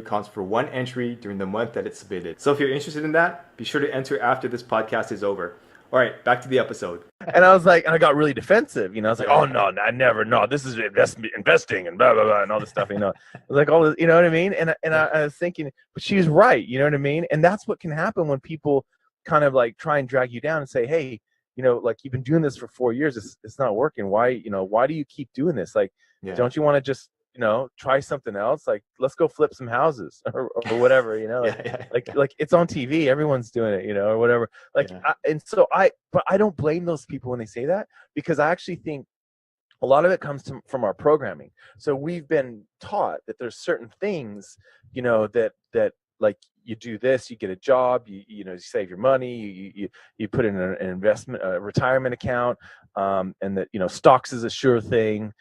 counts for one entry during the month that it's submitted. So if you're interested in that, be sure to enter after this podcast is over. All right, back to the episode. And I was like, and I got really defensive, I was like, oh no, I never, no, this is investing and blah, blah, blah, and all this stuff, I was like, all this, you know what I mean? And I was thinking, but she was right, you know what I mean? And that's what can happen when people kind of like try and drag you down and say, hey, like you've been doing this for 4 years, it's not working. Why, why do you keep doing this? Like, don't you want to just, try something else? Like, let's go flip some houses or whatever, like it's on TV, everyone's doing it, or whatever. Like, but I don't blame those people when they say that, because I actually think a lot of it comes from our programming. So we've been taught that there's certain things, that like you do this, you get a job, you save your money, you put in an investment, a retirement account, and that, stocks is a sure thing,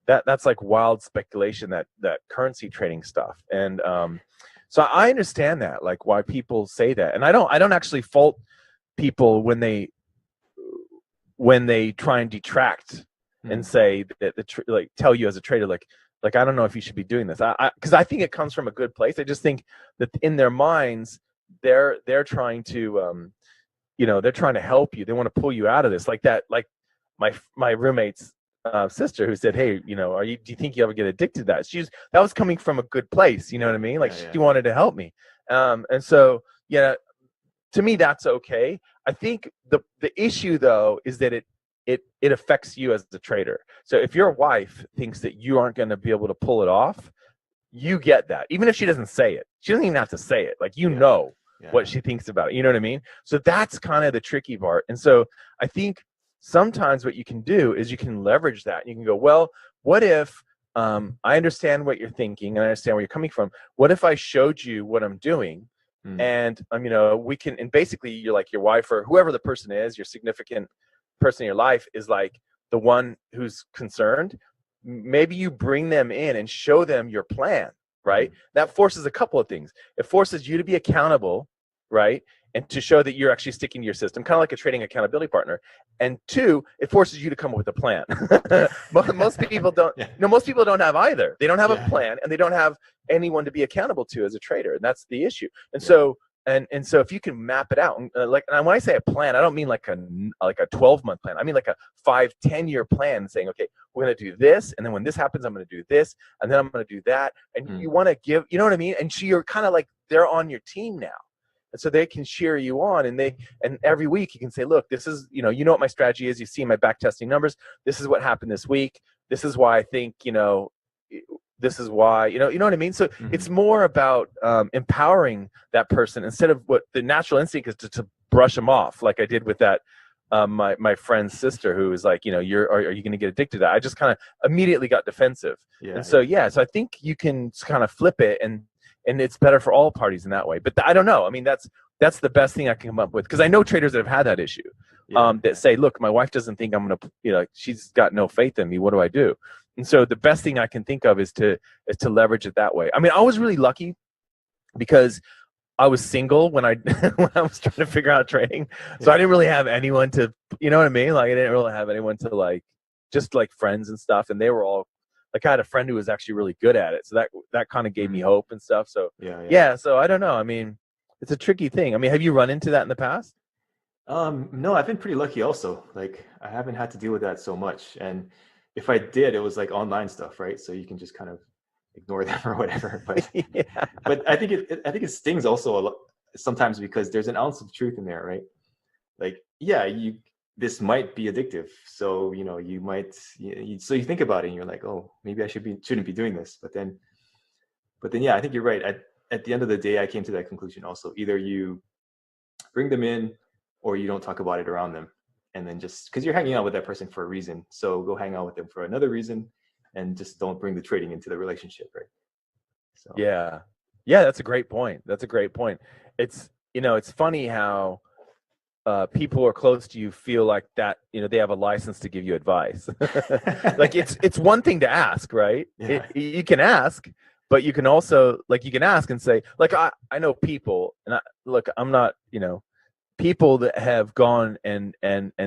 that's like wild speculation, that currency trading stuff. And so I understand that, like why people say that. And I don't actually fault people when they try and detract and say that like tell you as a trader, like I don't know if you should be doing this. Because I think it comes from a good place. I just think that in their minds, they're trying to they're trying to help you. They want to pull you out of this, like that. Like my roommate's sister, who said, hey, do you think you ever get addicted to that? That was coming from a good place, you know what I mean? Like she wanted to help me. And so to me that's okay. I think the issue though is that it affects you as the trader. So if your wife thinks that you aren't going to be able to pull it off, you get that. Even if she doesn't say it, she doesn't even have to say it. Like, what she thinks about it. You know what I mean? So that's kind of the tricky part. And so I think sometimes what you can do is you can leverage that. You can go, well, what if I understand what you're thinking and I understand where you're coming from. What if I showed you what I'm doing? And we can, and basically you're like, your wife or whoever the person is, your significant person in your life is like the one who's concerned. Maybe you bring them in and show them your plan, right? That forces a couple of things. It forces you to be accountable, right? And to show that you're actually sticking to your system, kind of like a trading accountability partner. And two, it forces you to come up with a plan. Most people don't. Most people don't have either. They don't have a plan, and they don't have anyone to be accountable to as a trader, and that's the issue. And so, and so, if you can map it out, and when I say a plan, I don't mean like a 12-month plan. I mean like a 5-10 year plan, saying, okay, we're going to do this, and then when this happens, I'm going to do this, and then I'm going to do that. And you want to give, you know what I mean? And so you're kind of like they're on your team now. And so they can cheer you on, and every week you can say, look, this is, what my strategy is. You see my back testing numbers. This is what happened this week. This is why I think, this is why, you know what I mean? So it's more about empowering that person instead of what the natural instinct is to brush them off. Like I did with that, my friend's sister, who was like, are you going to get addicted to that? I just kind of immediately got defensive. So I think you can kind of flip it, and it's better for all parties in that way. But I don't know. I mean, that's the best thing I can come up with, because I know traders that have had that issue, that say, look, my wife doesn't think I'm going to, she's got no faith in me. What do I do? And so the best thing I can think of is to leverage it that way. I mean, I was really lucky because I was single when I was trying to figure out trading. So I didn't really have anyone to, you know what I mean? Like I didn't really have anyone to just friends and stuff. And they were all, I had a friend who was actually really good at it. So that kind of gave me hope and stuff. So so I don't know. I mean, it's a tricky thing. I mean, have you run into that in the past? No, I've been pretty lucky also. Like I haven't had to deal with that so much. And if I did, it was like online stuff, right? So you can just kind of ignore them or whatever. But but I think it stings also a lot sometimes, because there's an ounce of truth in there, right? Like, this might be addictive. So, you might, so you think about it and you're like, oh, maybe I shouldn't be doing this. But then, I think you're right. At the end of the day, I came to that conclusion also. Either you bring them in or you don't talk about it around them. And then just, because you're hanging out with that person for a reason. So go hang out with them for another reason, and just don't bring the trading into the relationship, right? So. Yeah, that's a great point. It's, it's funny how people who are close to you feel like that, they have a license to give you advice. Like it's one thing to ask, right? You can ask, but you can also you can ask and say, like, I know people, and I'm not, people that have gone and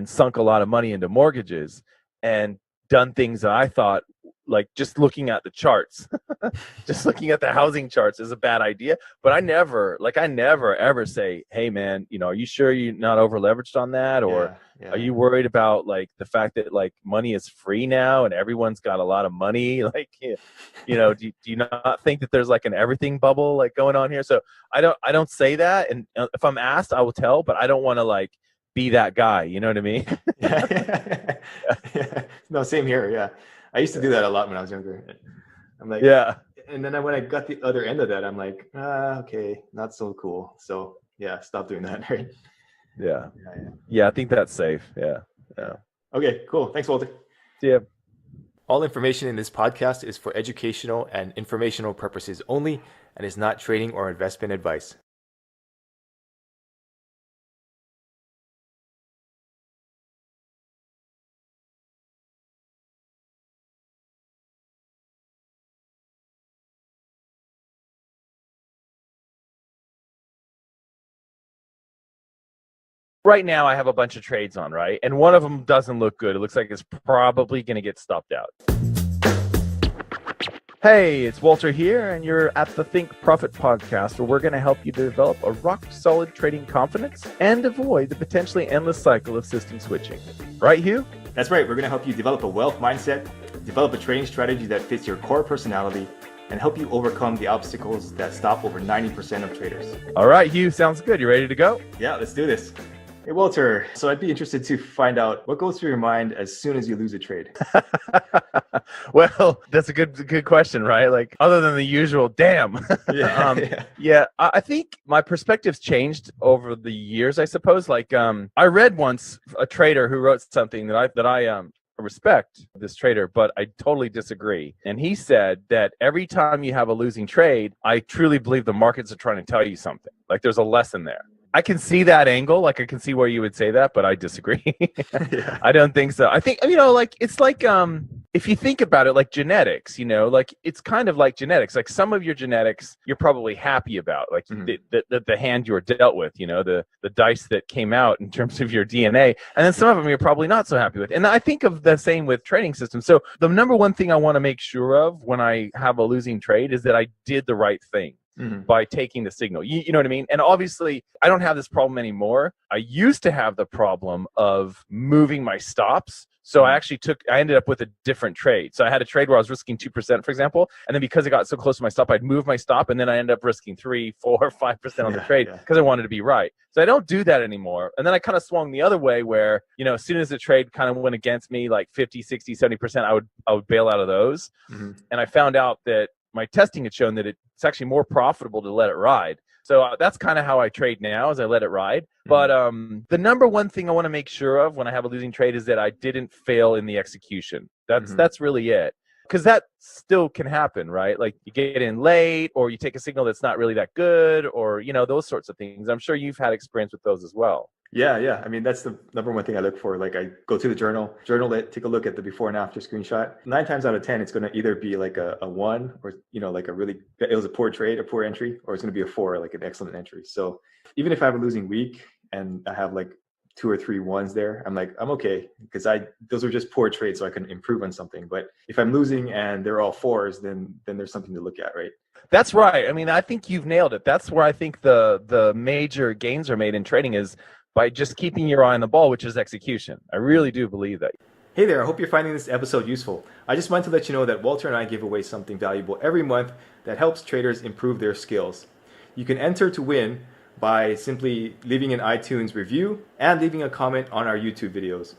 sunk a lot of money into mortgages, and done things that I thought, like just looking at the charts, just looking at the housing charts is a bad idea. But I never ever say, hey man, are you sure you're not over leveraged on that? Or are you worried about like the fact that like money is free now and everyone's got a lot of money? Like, do you not think that there's like an everything bubble like going on here? So I don't say that. And if I'm asked, I will tell, but I don't want to like be that guy. You know what I mean? Yeah. No, same here. Yeah. I used to do that a lot when I was younger. I'm like, and then when I got the other end of that, I'm like, okay, not so cool. So yeah, stop doing that. Right? Yeah. I think that's safe. Yeah. Okay, cool. Thanks, Walter. See ya. All information in this podcast is for educational and informational purposes only and is not trading or investment advice. Right now I have a bunch of trades on, right? And one of them doesn't look good. It looks like it's probably going to get stopped out. Hey, it's Walter here, and you're at the Think Profit podcast, where we're going to help you develop a rock-solid trading confidence and avoid the potentially endless cycle of system switching. Right, Hugh? That's right. We're going to help you develop a wealth mindset, develop a trading strategy that fits your core personality, and help you overcome the obstacles that stop over 90% of traders. All right, Hugh, sounds good. You ready to go? Yeah, let's do this. Hey, Walter, so I'd be interested to find out what goes through your mind as soon as you lose a trade. Well, that's a good question, right? Like, other than the usual, damn. I think my perspective's changed over the years, I suppose. Like, I read once a trader who wrote something that I respect this trader, but I totally disagree. And he said that every time you have a losing trade, I truly believe the markets are trying to tell you something. Like, there's a lesson there. I can see that angle. Like, I can see where you would say that, but I disagree. I don't think so. I think, like, it's like, if you think about it, like genetics, like it's kind of like genetics. Like, some of your genetics, you're probably happy about, like the hand you were dealt with, the dice that came out in terms of your DNA. And then some of them you're probably not so happy with. And I think of the same with trading systems. So the number one thing I want to make sure of when I have a losing trade is that I did the right thing. By taking the signal. You know what I mean? And obviously, I don't have this problem anymore. I used to have the problem of moving my stops. So I ended up with a different trade. So I had a trade where I was risking 2%, for example. And then because it got so close to my stop, I'd move my stop. And then I ended up risking 3, 4, 5% on the trade because I wanted to be right. So I don't do that anymore. And then I kind of swung the other way where, as soon as the trade kind of went against me, like 50, 60, 70%, I would bail out of those. And I found out that my testing had shown that it's actually more profitable to let it ride. So that's kind of how I trade now, is I let it ride. But the number one thing I want to make sure of when I have a losing trade is that I didn't fail in the execution. That's really it. Because that still can happen, right? Like, you get in late, or you take a signal that's not really that good, or, those sorts of things. I'm sure you've had experience with those as well. Yeah. I mean, that's the number one thing I look for. Like, I go to the journal it, take a look at the before and after screenshot. 9 times out of 10, it's going to either be like a 1 or, like it was a poor trade, a poor entry, or it's going to be a 4, like an excellent entry. So even if I have a losing week and I have like 2 or 3 1s there, I'm like, I'm okay, because those are just poor trades, so I can improve on something. But if I'm losing and they're all 4s, then there's something to look at, right? That's right. I mean, I think you've nailed it. That's where I think the major gains are made in trading, is by just keeping your eye on the ball, which is execution. I really do believe that. Hey there, I hope you're finding this episode useful. I just wanted to let you know that Walter and I give away something valuable every month that helps traders improve their skills. You can enter to win by simply leaving an iTunes review and leaving a comment on our YouTube videos.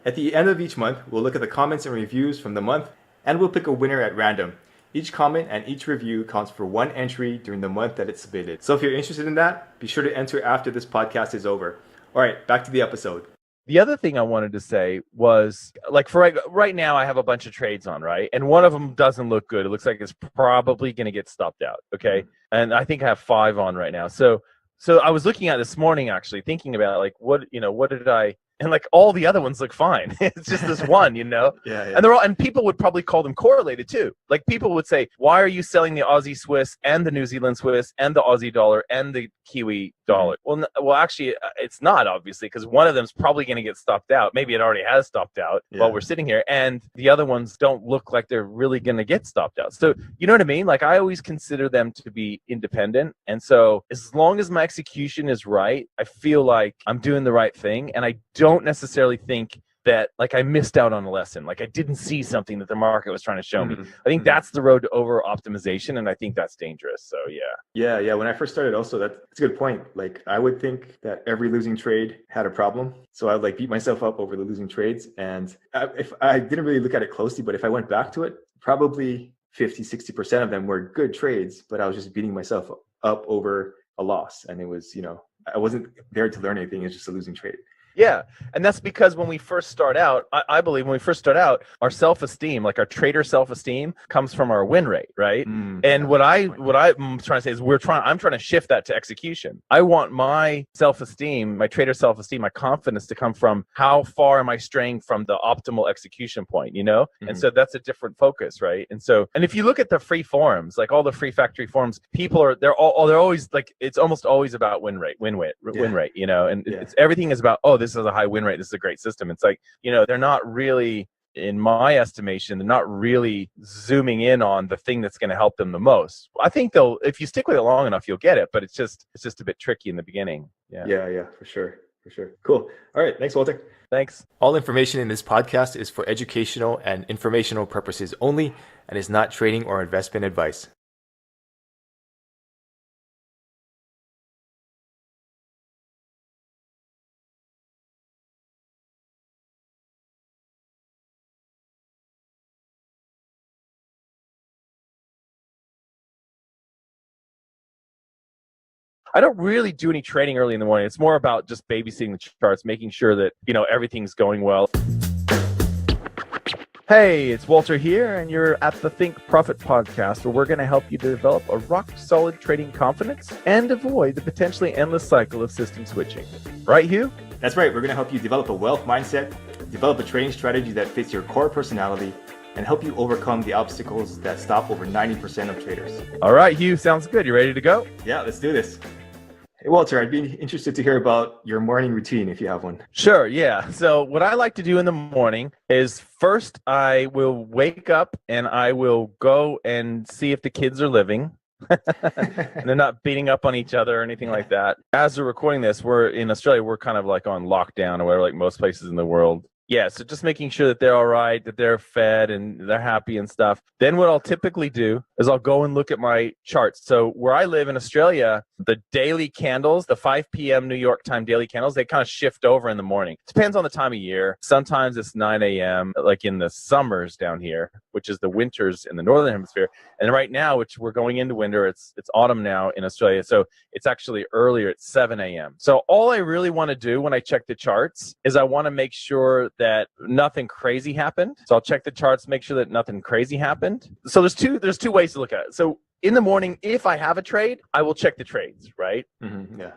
At the end of each month, we'll look at the comments and reviews from the month, and we'll pick a winner at random. Each comment and each review counts for 1 entry during the month that it's submitted. So if you're interested in that, be sure to enter after this podcast is over. All right, back to the episode. The other thing I wanted to say was, like, for right now, I have a bunch of trades on, right? And one of them doesn't look good. It looks like it's probably going to get stopped out, okay? And I think I have 5 on right now. So I was looking at this morning, actually, thinking about, like, what did I and like all the other ones look fine. It's just this one, you know. Yeah. And they're all, and people would probably call them correlated too. Like people would say, why are you selling the Aussie Swiss and the New Zealand Swiss and the Aussie dollar and the Kiwi dollar? Well, actually, it's not, obviously, because one of them's probably going to get stopped out. Maybe it already has stopped out while we're sitting here, and the other ones don't look like they're really going to get stopped out. So you know what I mean? Like I always consider them to be independent, and so as long as my execution is right, I feel like I'm doing the right thing, and I don't necessarily think that like I missed out on a lesson. Like I didn't see something that the market was trying to show me. I think that's the road to over optimization, and I think that's dangerous. So yeah. When I first started, also that's a good point. Like I would think that every losing trade had a problem, so I would like beat myself up over the losing trades. And if I didn't really look at it closely, but if I went back to it, probably 50-60% of them were good trades, but I was just beating myself up over a loss, and it was, you know, I wasn't there to learn anything. It's just a losing trade. Yeah, and that's because when we first start out, I believe when we first start out, our self-esteem, like our trader self-esteem, comes from our win rate, right? And what I'm trying to say is I'm trying to shift that to execution. I want my self-esteem, my trader self-esteem, my confidence to come from how far am I straying from the optimal execution point, you know? And so that's a different focus, right? And if you look at the free forums, like all the free factory forums, people they're always like, it's almost always about win rate, you know? And it's everything is about, oh, this is a high win rate, this is a great system. It's like, you know, they're not really, in my estimation, they're not really zooming in on the thing that's going to help them the most. I think if you stick with it long enough, you'll get it, but it's just a bit tricky in the beginning. Yeah, for sure. Cool. All right, thanks, Walter. Thanks. All information in this podcast is for educational and informational purposes only and is not trading or investment advice. I don't really do any trading early in the morning. It's more about just babysitting the charts, making sure that, you know, everything's going well. Hey, it's Walter here, and you're at the Think Profit podcast, where we're going to help you develop a rock-solid trading confidence and avoid the potentially endless cycle of system switching. Right, Hugh? That's right. We're going to help you develop a wealth mindset, develop a trading strategy that fits your core personality, and help you overcome the obstacles that stop over 90% of traders. All right, Hugh, sounds good. You ready to go? Yeah, let's do this. Hey, Walter, I'd be interested to hear about your morning routine if you have one. Sure, yeah. So what I like to do in the morning is first I will wake up and I will go and see if the kids are living. And they're not beating up on each other or anything like that. As we're recording this, we're in Australia, we're kind of like on lockdown or whatever, like most places in the world. Yeah, so just making sure that they're all right, that they're fed and they're happy and stuff. Then what I'll typically do is I'll go and look at my charts. So where I live in Australia, the daily candles, the 5 p.m. New York time daily candles, they kind of shift over in the morning. Depends on the time of year. Sometimes it's 9 a.m., like in the summers down here, which is the winters in the northern hemisphere. And right now, which we're going into winter, it's autumn now in Australia. So it's actually earlier at 7 a.m. So all I really want to do when I check the charts is I want to make sure that nothing crazy happened. So I'll check the charts, make sure that nothing crazy happened. So there's two ways to look at it. So in the morning, if I have a trade, I will check the trades, right? Yeah.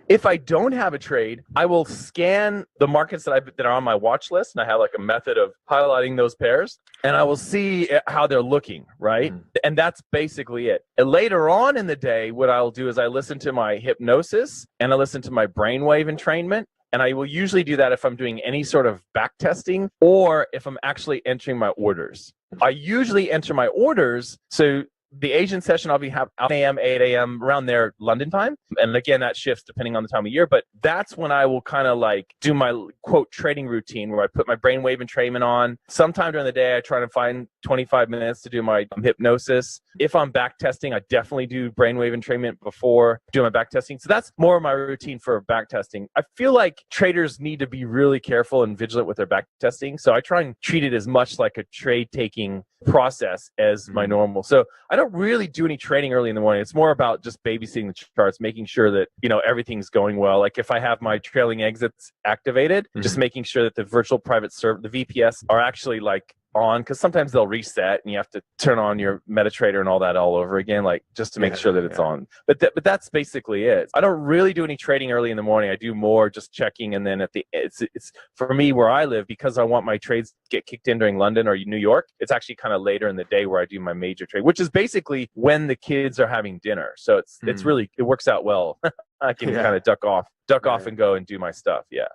If I don't have a trade, I will scan the markets that are on my watch list, and I have like a method of highlighting those pairs, and I will see how they're looking, right? And that's basically it. And later on in the day, what I'll do is I listen to my hypnosis and I listen to my brainwave entrainment. And I will usually do that if I'm doing any sort of back testing or if I'm actually entering my orders. I usually enter my orders. So the Asian session, I'll be 9 a.m., 8 a.m. around there, London time. And again, that shifts depending on the time of year. But that's when I will kind of like do my quote trading routine where I put my brainwave entrainment on. Sometime during the day, I try to find 25 minutes to do my hypnosis. If I'm back testing, I definitely do brainwave entrainment before doing my back testing. So that's more of my routine for back testing. I feel like traders need to be really careful and vigilant with their back testing. So I try and treat it as much like a trade taking process as my normal. So I don't really do any trading early in the morning. It's more about just babysitting the charts, making sure that, you know, everything's going well. Like if I have my trailing exits activated, just making sure that the virtual private server, the VPS, are actually like on, because sometimes they'll reset and you have to turn on your MetaTrader and all that all over again, like just to make sure that it's on. But that's basically it. I don't really do any trading early in the morning. I do more just checking, and then it's for me where I live, because I want my trades to get kicked in during London or New York. It's actually kind of later in the day where I do my major trade, which is basically when the kids are having dinner. So it's really, it works out well. I can kind of duck off and go and do my stuff. Yeah.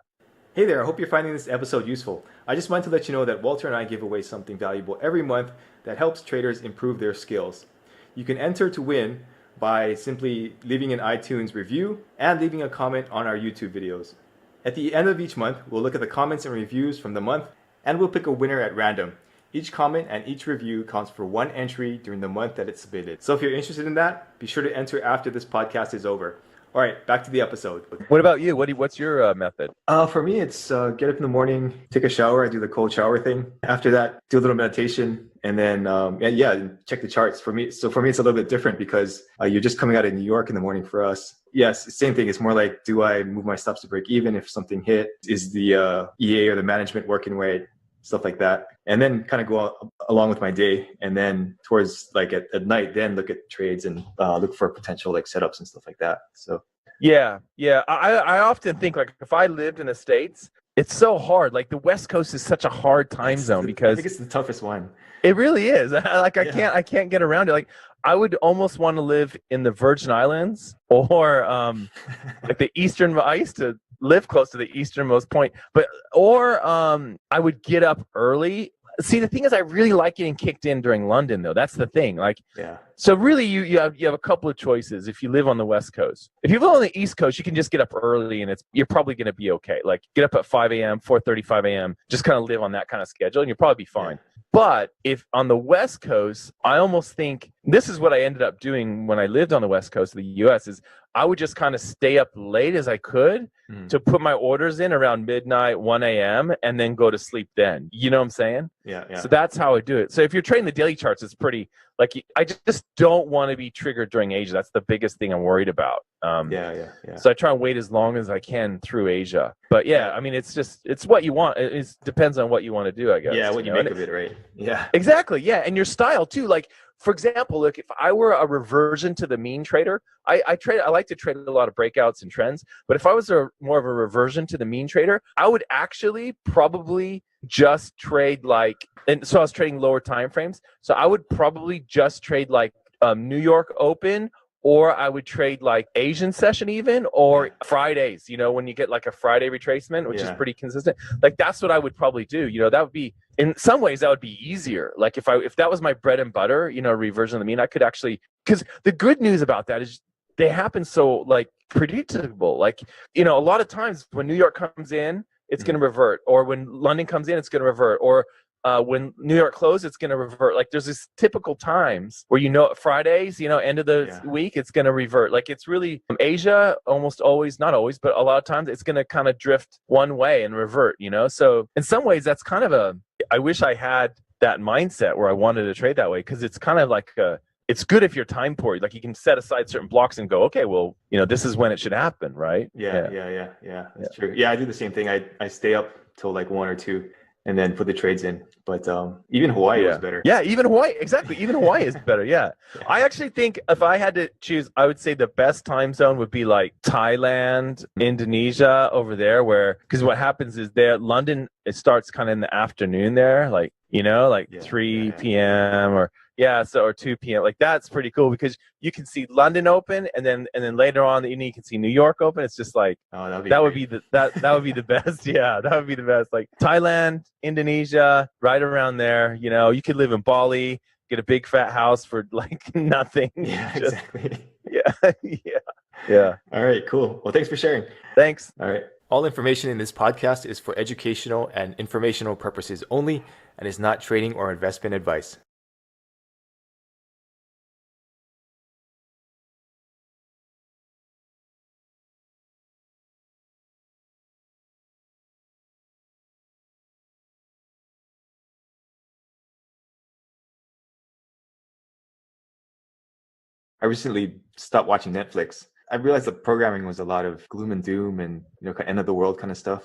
Hey there, I hope you're finding this episode useful. I just wanted to let you know that Walter and I give away something valuable every month that helps traders improve their skills. You can enter to win by simply leaving an iTunes review and leaving a comment on our YouTube videos. At the end of each month, we'll look at the comments and reviews from the month, and we'll pick a winner at random. Each comment and each review counts for one entry during the month that it's submitted. So if you're interested in that, be sure to enter after this podcast is over. All right, back to the episode. What about you? What's your method? For me, it's get up in the morning, take a shower. I do the cold shower thing. After that, do a little meditation, and then check the charts. For me, it's a little bit different because you're just coming out of New York in the morning for us. Yes, same thing. It's more like, do I move my stops to break even if something hit? Is the EA or the management working right? Stuff like that. And then kind of go along with my day. And then towards like at night, then look at trades and look for potential like setups and stuff like that. So yeah. I often think, like, if I lived in the States, it's so hard. Like the West Coast is such a hard time zone because I think it's the toughest one. It really is. I can't get around it. Like I would almost want to live in the Virgin Islands or like the Eastern. I used to live close to the easternmost point, or I would get up early. See, the thing is, I really like getting kicked in during London, though. That's the thing. Like, so really, you have a couple of choices if you live on the West Coast. If you live on the East Coast, you can just get up early, and you're probably going to be okay. Like, get up at 5 a.m., 4:35 a.m., just kind of live on that kind of schedule, and you'll probably be fine. But if on the West Coast, I almost think this is what I ended up doing when I lived on the West Coast of the U.S. is I would just kind of stay up late as I could to put my orders in around midnight, 1 a.m., and then go to sleep then. You know what I'm saying? Yeah. So that's how I do it. So if you're trading the daily charts, it's pretty, like, I just don't want to be triggered during Asia. That's the biggest thing I'm worried about. So I try and wait as long as I can through Asia. But yeah, I mean, it's what you want. It depends on what you want to do, I guess. Yeah, what you make of it, right? Yeah. Exactly. Yeah, and your style too. Like, for example, look, if I were a reversion to the mean trader, I like to trade a lot of breakouts and trends. But if I was more of a reversion to the mean trader, I would actually probably just trade so I was trading lower time frames. So I would probably just trade like New York Open, or I would trade like Asian session even, or Fridays, when you get like a Friday retracement, which is pretty consistent. Like that's what I would probably do. That would be, in some ways that would be easier. Like if that was my bread and butter, reversion of the mean, I could actually, because the good news about that is they happen so like predictable. Like, a lot of times when New York comes in, it's going to revert, or when London comes in, it's going to revert, or when New York closes, it's going to revert. Like there's this typical times where Fridays, end of the week, it's going to revert. Like it's really Asia, almost always, not always, but a lot of times it's going to kind of drift one way and revert. So in some ways, that's kind of I wish I had that mindset where I wanted to trade that way, because it's kind of like it's good if you're time poor. Like you can set aside certain blocks and go, okay, well, this is when it should happen, right? Yeah. That's true. Yeah, I do the same thing. I stay up till like 1 or 2 and then put the trades in. But even Hawaii was better. Yeah, even Hawaii. Exactly. Even Hawaii is better. Yeah. I actually think if I had to choose, I would say the best time zone would be like Thailand, Indonesia over there, because what happens is London, it starts kind of in the afternoon there, like, 3 p.m. or 2 p.m. Like that's pretty cool because you can see London open, and then later on in the evening you can see New York open. It's just like that would be the best. Yeah, that would be the best. Like Thailand, Indonesia, right around there. You could live in Bali, get a big fat house for like nothing. Yeah, exactly. Yeah. All right, cool. Well, thanks for sharing. Thanks. All right. All information in this podcast is for educational and informational purposes only and is not trading or investment advice. I recently stopped watching Netflix. I realized the programming was a lot of gloom and doom and end of the world kind of stuff.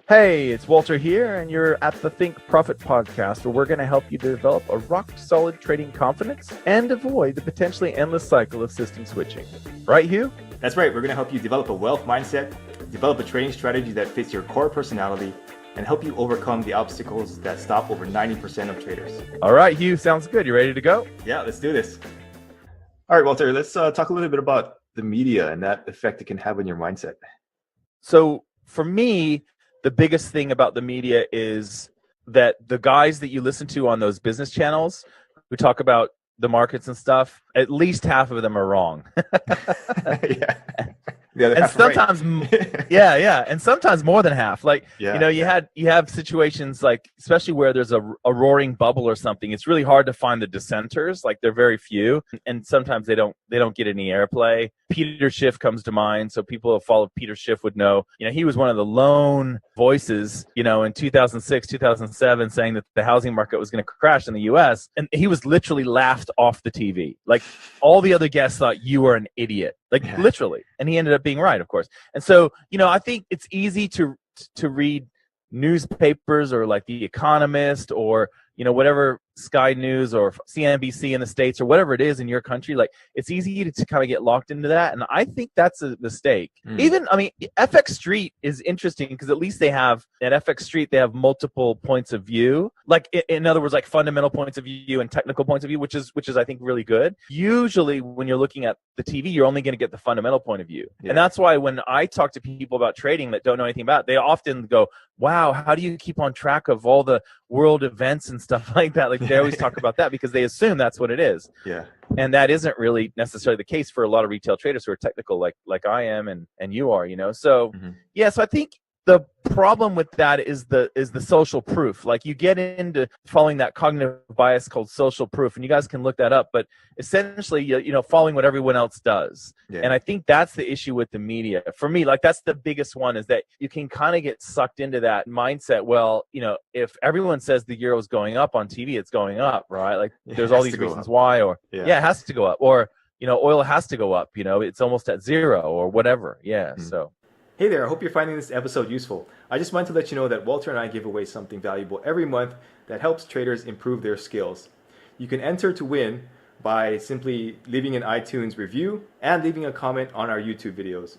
Hey, it's Walter here, and you're at the Think Profit podcast, where we're going to help you develop a rock-solid trading confidence and avoid the potentially endless cycle of system switching. Right, Hugh? That's right. We're going to help you develop a wealth mindset, develop a trading strategy that fits your core personality, and help you overcome the obstacles that stop over 90% of traders. All right, Hugh, sounds good. You ready to go? Yeah, let's do this. All right, Walter, let's talk a little bit about the media and that effect it can have on your mindset. So for me, the biggest thing about the media is that the guys that you listen to on those business channels who talk about the markets and stuff, at least half of them are wrong. Yeah. The other And half sometimes, right. yeah, and sometimes more than half. Like, Yeah, you have situations like, especially where there's a roaring bubble or something. It's really hard to find the dissenters. Like, they're very few, and sometimes they don't get any airplay. Peter Schiff comes to mind. So people who follow Peter Schiff would know. He was one of the lone voices, in 2006, 2007, saying that the housing market was going to crash in the U.S. And he was literally laughed off the TV. Like, all the other guests thought you were an idiot. Like, literally. And he ended up being right, of course. And so, I think it's easy to read newspapers or like The Economist or, whatever, Sky News or CNBC in the States or whatever it is in your country. Like, it's easy to kind of get locked into that. And I think that's a mistake. Even, FX Street is interesting because at least at FX Street, they have multiple points of view. Like, in other words, like fundamental points of view and technical points of view, which is I think really good. Usually when you're looking at the TV, you're only going to get the fundamental point of view. Yeah. And that's why when I talk to people about trading that don't know anything about it, they often go, wow, how do you keep on track of all the world events and stuff like that? Like, they always talk about that because they assume that's what it is. Yeah. And that isn't really necessarily the case for a lot of retail traders who are technical like I am and you are, So, so I think the problem with that is the social proof. Like, you get into following that cognitive bias called social proof, and you guys can look that up, but essentially, following what everyone else does. Yeah. And I think that's the issue with the media. For me, like, that's the biggest one, is that you can kind of get sucked into that mindset. Well, if everyone says the euro is going up on TV, it's going up, right? Like, there's all these reasons why, or it has to go up, or, oil has to go up, it's almost at zero or whatever. Yeah. So. Hey there, I hope you're finding this episode useful. I just wanted to let you know that Walter and I give away something valuable every month that helps traders improve their skills. You can enter to win by simply leaving an iTunes review and leaving a comment on our YouTube videos.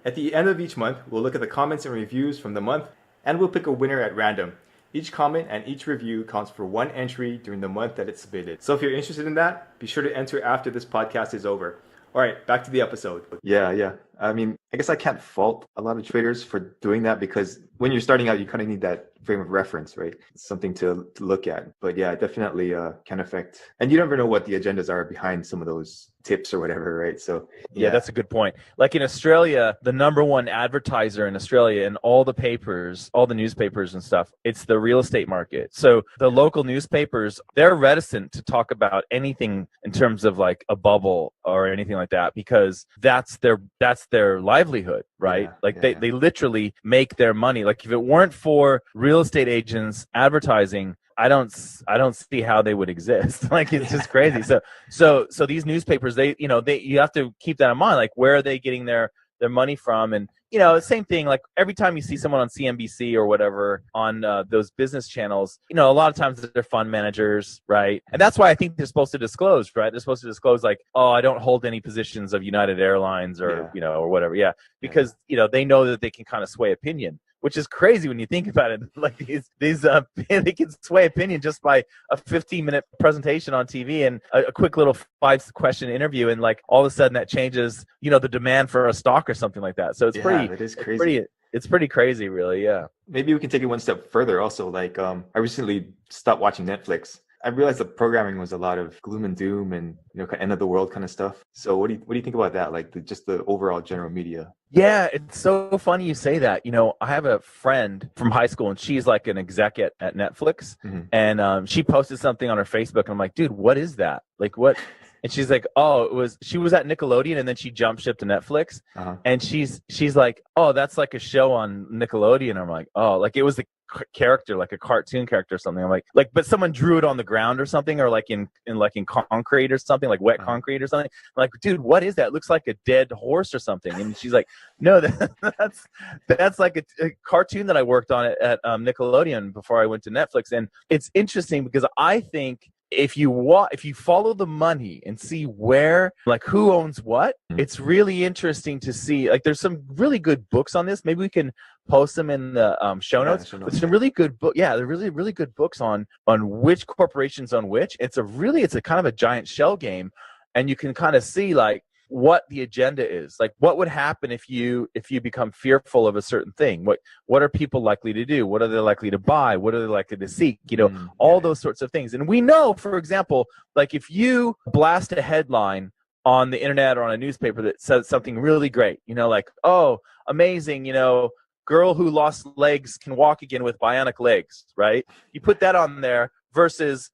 At the end of each month, we'll look at the comments and reviews from the month, and we'll pick a winner at random. Each comment and each review counts for one entry during the month that it's submitted. So if you're interested in that, be sure to enter after this podcast is over. All right, back to the episode. Yeah. I guess I can't fault a lot of traders for doing that, because when you're starting out, you kind of need that frame of reference, right? It's something to look at. But yeah, it definitely can affect. And you never know what the agendas are behind some of those tips or whatever, right? So yeah, that's a good point. Like, in Australia, the number one advertiser in Australia in all the papers, all the newspapers and stuff, it's the real estate market. So the local newspapers, they're reticent to talk about anything in terms of like a bubble or anything like that, because that's their livelihood, right? They literally make their money. Like, if it weren't for real estate agents advertising, I don't see how they would exist. Like, it's just crazy. So these newspapers, you have to keep that in mind. Like, where are they getting their money from? And same thing. Like, every time you see someone on CNBC or whatever on those business channels, a lot of times they're fund managers, right? And that's why I think they're supposed to disclose, right? They're supposed to disclose, like, oh, I don't hold any positions of United Airlines or or whatever. Yeah, because they know that they can kind of sway opinion. Which is crazy when you think about it. Like, these they can sway opinion just by a 15-minute presentation on TV and a quick little 5-question interview, and like all of a sudden that changes, the demand for a stock or something like that. So it's that is crazy. It's pretty crazy, really. Yeah. Maybe we can take it one step further. Also, like, I recently stopped watching Netflix. I realized the programming was a lot of gloom and doom and end of the world kind of stuff. So what do you think about that? Like, just the overall general media. Yeah, it's so funny you say that. I have a friend from high school, and she's like an exec at Netflix, and she posted something on her Facebook, and I'm like, dude, what is that? Like, what? And she's like, oh, she was at Nickelodeon, and then she jumped ship to Netflix, and she's like, oh, that's like a show on Nickelodeon. I'm like, oh, like, it was the character, like a cartoon character or something. I'm like, but someone drew it on the ground or something, or like in concrete or something, like wet concrete or something. I'm like, dude, what is that? It looks like a dead horse or something. And she's like, no, that's like a cartoon that I worked on at Nickelodeon before I went to Netflix. And it's interesting because I think if you follow the money and see where, like, who owns what, it's really interesting to see. Like, there's some really good books on this. Maybe we can post them in the show notes. There's some really good book. Yeah, they're really, really good books on which corporations own which. It's a kind of a giant shell game, and you can kind of see like what the agenda is. Like, what would happen if you become fearful of a certain thing? What are people likely to do? What are they likely to buy? What are they likely to seek? All those sorts of things. And we know, for example, like if you blast a headline on the internet or on a newspaper that says something really great, like, oh, amazing, girl who lost legs can walk again with bionic legs, right? You put that on there versus,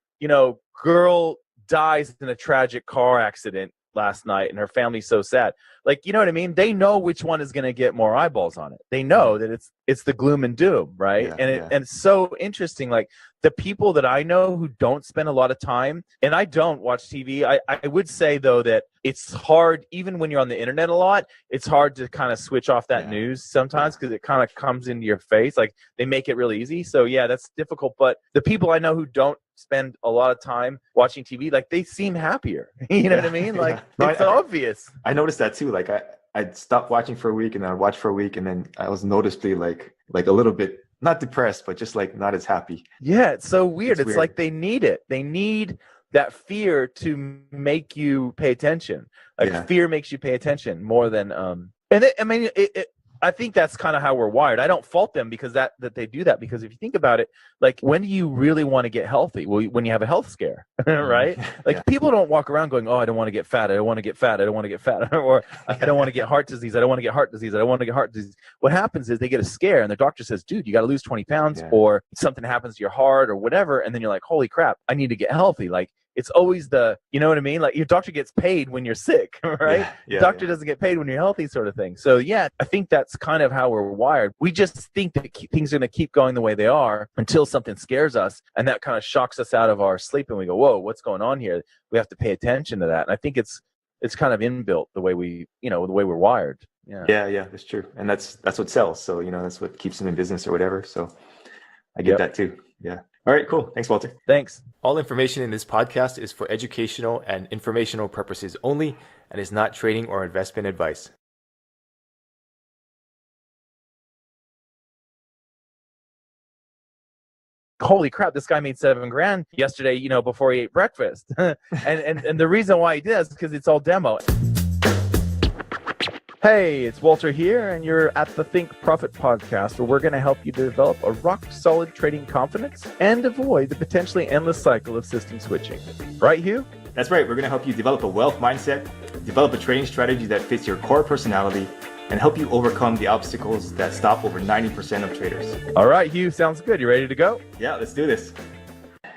girl dies in a tragic car accident last night and her family's so sad. Like, you know what I mean? They know which one is going to get more eyeballs on it. They know that it's the gloom and doom, right? And it's so interesting. Like, the people that I know who don't spend a lot of time, and I don't watch TV, I would say though that it's hard, even when you're on the internet a lot, it's hard to kind of switch off that news sometimes because it kind of comes into your face. Like, they make it really easy. So yeah, that's difficult. But the people I know who don't spend a lot of time watching TV, like, they seem happier. You know what I mean? Like, it's obvious. I noticed that too. Like, I'd stop watching for a week and then I'd watch for a week and then I was noticeably like a little bit, not depressed, but just like not as happy. Yeah, it's so weird. It's like they need it. They need that fear to make you pay attention. Like, fear makes you pay attention more than I think that's kind of how we're wired. I don't fault them because that they do that, because if you think about it, like, when do you really want to get healthy? Well, when you have a health scare, right? Like, people don't walk around going, oh, I don't want to get fat. I don't want to get fat. I don't want to get fat. Or I don't want to get heart disease. I don't want to get heart disease. I don't want to get heart disease. What happens is they get a scare and the doctor says, dude, you got to lose 20 pounds or something happens to your heart or whatever. And then you're like, holy crap, I need to get healthy. Like, it's always you know what I mean? Like, your doctor gets paid when you're sick, right? Doctor doesn't get paid when you're healthy, sort of thing. So yeah, I think that's kind of how we're wired. We just think that things are going to keep going the way they are until something scares us. And that kind of shocks us out of our sleep. And we go, whoa, what's going on here? We have to pay attention to that. And I think it's kind of inbuilt the way the way we're wired. Yeah, that's true. And that's what sells. So, that's what keeps them in business or whatever. So I get that too. Yeah. All right, cool. Thanks, Walter. Thanks. All information in this podcast is for educational and informational purposes only and is not trading or investment advice. Holy crap, this guy made $7,000 yesterday, before he ate breakfast. and the reason why he did that is because it's all demo. Hey, it's Walter here, and you're at the Think Profit podcast, where we're going to help you develop a rock-solid trading confidence and avoid the potentially endless cycle of system switching. Right, Hugh? That's right. We're going to help you develop a wealth mindset, develop a trading strategy that fits your core personality, and help you overcome the obstacles that stop over 90% of traders. All right, Hugh, sounds good. You ready to go? Yeah, let's do this.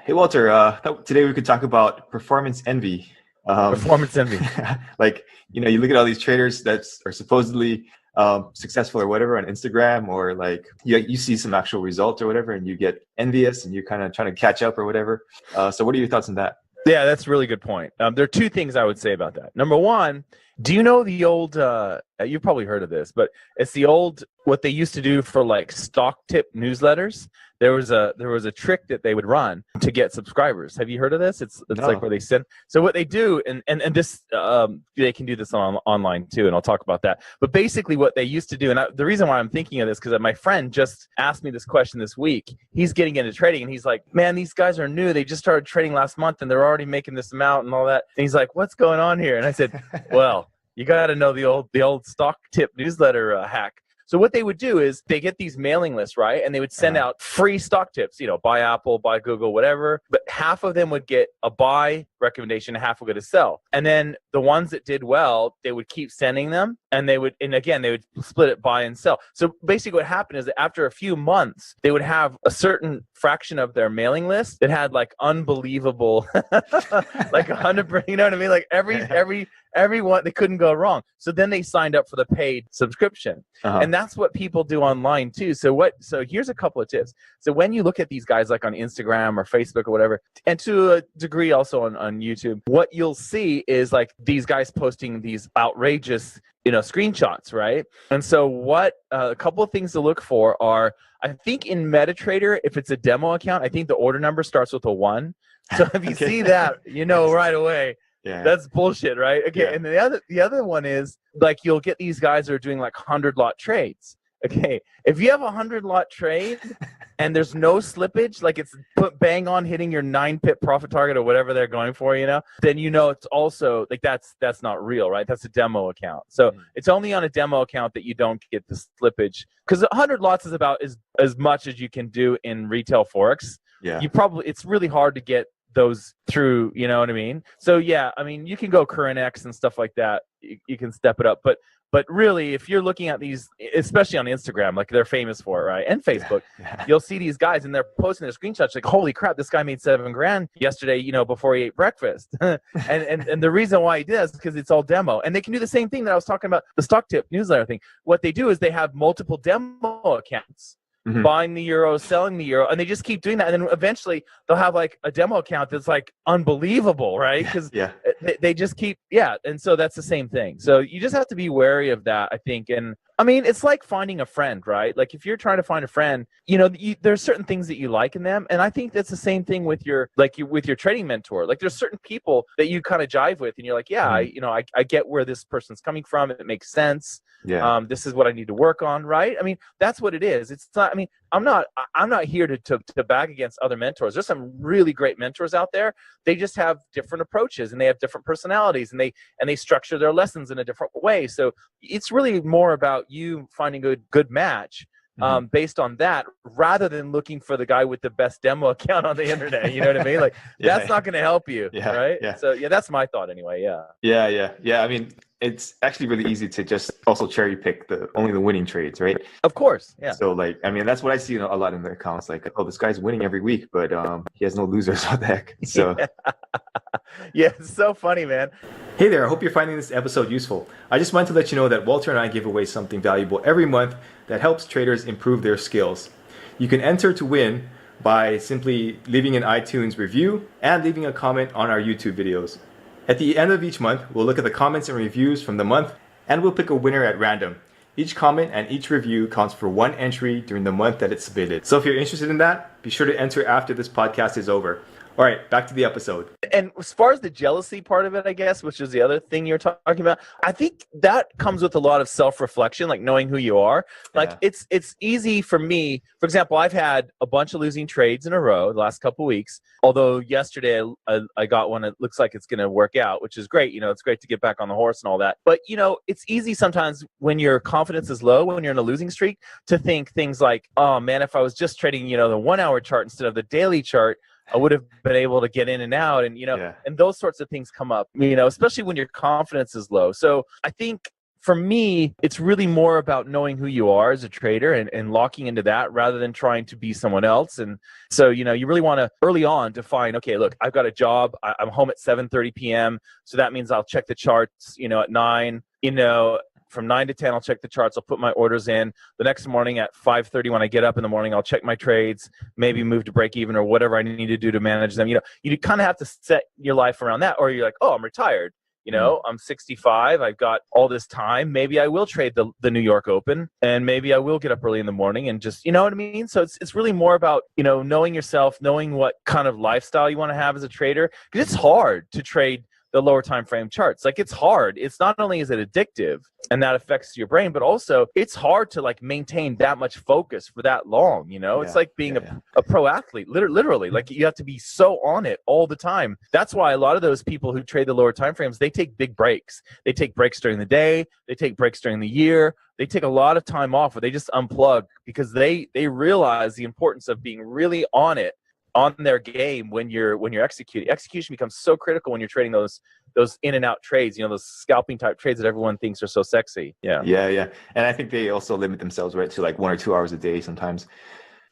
Hey, Walter, today we could talk about performance envy. Performance envy. Like, you look at all these traders that are supposedly successful or whatever on Instagram, or like you see some actual results or whatever, and you get envious and you're kind of trying to catch up or whatever. So what are your thoughts on that? Yeah, that's a really good point. There are two things I would say about that. Number one, do you know the old, you've probably heard of this, but it's the old, what they used to do for like stock tip newsletters. There was a trick that they would run to get subscribers. Have you heard of this? It's No. like where they send. So what they do, and this, they can do this online too, and I'll talk about that. But basically what they used to do, and the reason why I'm thinking of this, because my friend just asked me this question this week. He's getting into trading, and he's like, man, these guys are new. They just started trading last month, and they're already making this amount and all that. And he's like, what's going on here? And I said, well, you got to know the old stock tip newsletter hack. So what they would do is they get these mailing lists, right? And they would send out free stock tips, buy Apple, buy Google, whatever. But half of them would get a buy recommendation, half would get a sell. And then the ones that did well, they would keep sending them. And they would split it buy and sell. So basically what happened is that after a few months, they would have a certain fraction of their mailing list that had like unbelievable, like 100%, you know what I mean? Like every everyone, they couldn't go wrong. So then they signed up for the paid subscription. And that's what people do online too. So here's a couple of tips. So when you look at these guys like on Instagram or Facebook or whatever, and to a degree also on YouTube, what you'll see is like these guys posting these outrageous, screenshots, right? And so what a couple of things to look for are, I think in MetaTrader, if it's a demo account, I think the order number starts with a 1. So if you see that, right away, that's bullshit, right? Okay, and the other one is like you'll get these guys that are doing like 100-lot trades. Okay, if you have a 100-lot trade and there's no slippage, like it's bang on hitting your 9-pip profit target or whatever they're going for, then it's also like that's not real, right? That's a demo account. So it's only on a demo account that you don't get the slippage, because 100 lots is about as much as you can do in retail forex. Yeah, it's really hard to get those through, you know what I mean? So yeah, I mean, you can go current X and stuff like that. You can step it up, but really, if you're looking at these, especially on Instagram, like they're famous for it, right? And Facebook, you'll see these guys and they're posting their screenshots like, holy crap, this guy made $7,000 yesterday, before he ate breakfast. and the reason why he did is because it's all demo. And they can do the same thing that I was talking about, the stock tip newsletter thing. What they do is they have multiple demo accounts. Buying the euro, selling the euro, and they just keep doing that. And then eventually they'll have like a demo account that's like unbelievable, right? Because they just keep, and so that's the same thing. So you just have to be wary of that, I think. And I mean, it's like finding a friend, right? Like if you're trying to find a friend, there's certain things that you like in them. And I think that's the same thing with your trading mentor. Like there's certain people that you kind of jive with and you're like, I get where this person's coming from. It makes sense. Yeah. This is what I need to work on, right? I mean, that's what it is. It's not, I mean, I'm not here to bag against other mentors. There's some really great mentors out there. They just have different approaches and they have different personalities and they structure their lessons in a different way. So it's really more about you finding a good match based on that, rather than looking for the guy with the best demo account on the internet. You know what I mean? Like that's not going to help you, right? Yeah. So that's my thought anyway. Yeah. I mean, it's actually really easy to just also cherry pick only the winning trades, right? Of course. Yeah. So like, I mean, that's what I see a lot in the accounts. Like, oh, this guy's winning every week, but he has no losers. What the heck? So yeah, it's so funny, man. Hey there, I hope you're finding this episode useful. I just wanted to let you know that Walter and I give away something valuable every month that helps traders improve their skills. You can enter to win by simply leaving an iTunes review and leaving a comment on our YouTube videos. At the end of each month, we'll look at the comments and reviews from the month and we'll pick a winner at random. Each comment and each review counts for one entry during the month that it's submitted. So if you're interested in that, be sure to enter after this podcast is over. All right, back to the episode. And as far as the jealousy part of it, I guess, which is the other thing you're talking about, I think that comes with a lot of self-reflection, like knowing who you are. Like it's easy for me. For example, I've had a bunch of losing trades in a row the last couple of weeks. Although yesterday I got one that looks like it's going to work out, which is great. It's great to get back on the horse and all that. But, it's easy sometimes when your confidence is low, when you're in a losing streak, to think things like, oh, man, if I was just trading, the 1-hour chart instead of the daily chart, I would have been able to get in and out and, and those sorts of things come up, especially when your confidence is low. So I think for me, it's really more about knowing who you are as a trader and locking into that rather than trying to be someone else. And so, you really want to early on define, okay, look, I've got a job. I'm home at 7:30 p.m. So that means I'll check the charts, at 9, from 9 to 10, I'll check the charts. I'll put my orders in. The next morning at 5:30, when I get up in the morning, I'll check my trades, maybe move to break even or whatever I need to do to manage them. You kind of have to set your life around that. Or you're like, oh, I'm retired. I'm 65. I've got all this time. Maybe I will trade the New York Open, and maybe I will get up early in the morning and just, you know what I mean? So it's really more about, knowing yourself, knowing what kind of lifestyle you want to have as a trader, because it's hard to trade the lower time frame charts. Like it's hard. It's not only is it addictive and that affects your brain, but also it's hard to like maintain that much focus for that long. It's like being a pro athlete, literally. Like you have to be so on it all the time. That's why a lot of those people who trade the lower time frames, they take big breaks. They take breaks during the day. They take breaks during the year. They take a lot of time off where they just unplug because they realize the importance of being really on it, on their game when you're executing. Execution becomes so critical when you're trading those in and out trades, those scalping type trades that everyone thinks are so sexy. Yeah. And I think they also limit themselves right to like 1 or 2 hours a day sometimes.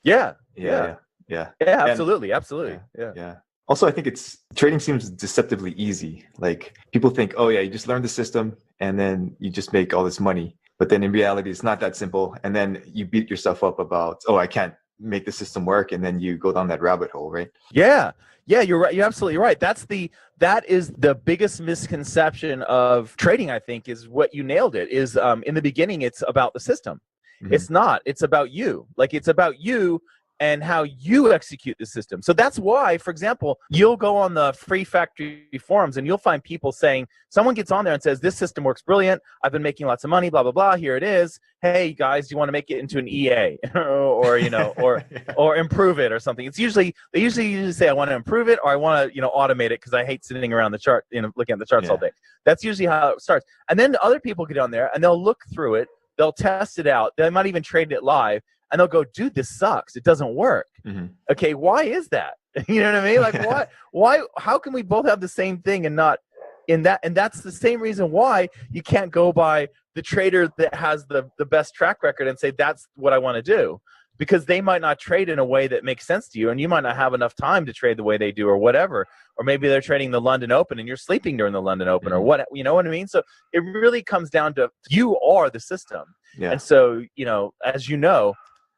Yeah, absolutely. Yeah. Also, I think trading seems deceptively easy. Like people think, oh yeah, you just learn the system and then you just make all this money. But then in reality, it's not that simple. And then you beat yourself up about, oh, I can't make the system work. And then you go down that rabbit hole, right? Yeah. Yeah, you're right. You're absolutely right. That is the biggest misconception of trading, I think, is what you nailed it, is in the beginning, it's about the system. Mm-hmm. It's not. It's about you. Like, it's about you and how you execute the system. So that's why, for example, you'll go on the Free Factory forums and you'll find people saying, someone gets on there and says, this system works brilliant. I've been making lots of money, blah, blah, blah. Here it is. Hey guys, do you want to make it into an EA or, you know, or improve it or something? They usually say, I want to improve it, or I want to, you know, automate it because I hate sitting around the chart, you know, looking at the charts all day. That's usually how it starts. And then other people get on there and they'll look through it. They'll test it out. They might even trade it live. And they'll go, dude, this sucks. It doesn't work. Mm-hmm. Okay, why is that? You know what I mean? Like, why? How can we both have the same thing and not in that? And that's the same reason why you can't go by the trader that has the best track record and say, that's what I want to do. Because they might not trade in a way that makes sense to you, and you might not have enough time to trade the way they do or whatever. Or maybe they're trading the London Open and you're sleeping during the London Open, or what, you know what I mean? So it really comes down to, you are the system. Yeah. And so, you know, as you know,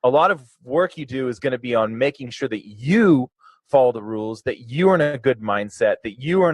a lot of work you do is going to be on making sure that you follow the rules, that you are in a good mindset, that you are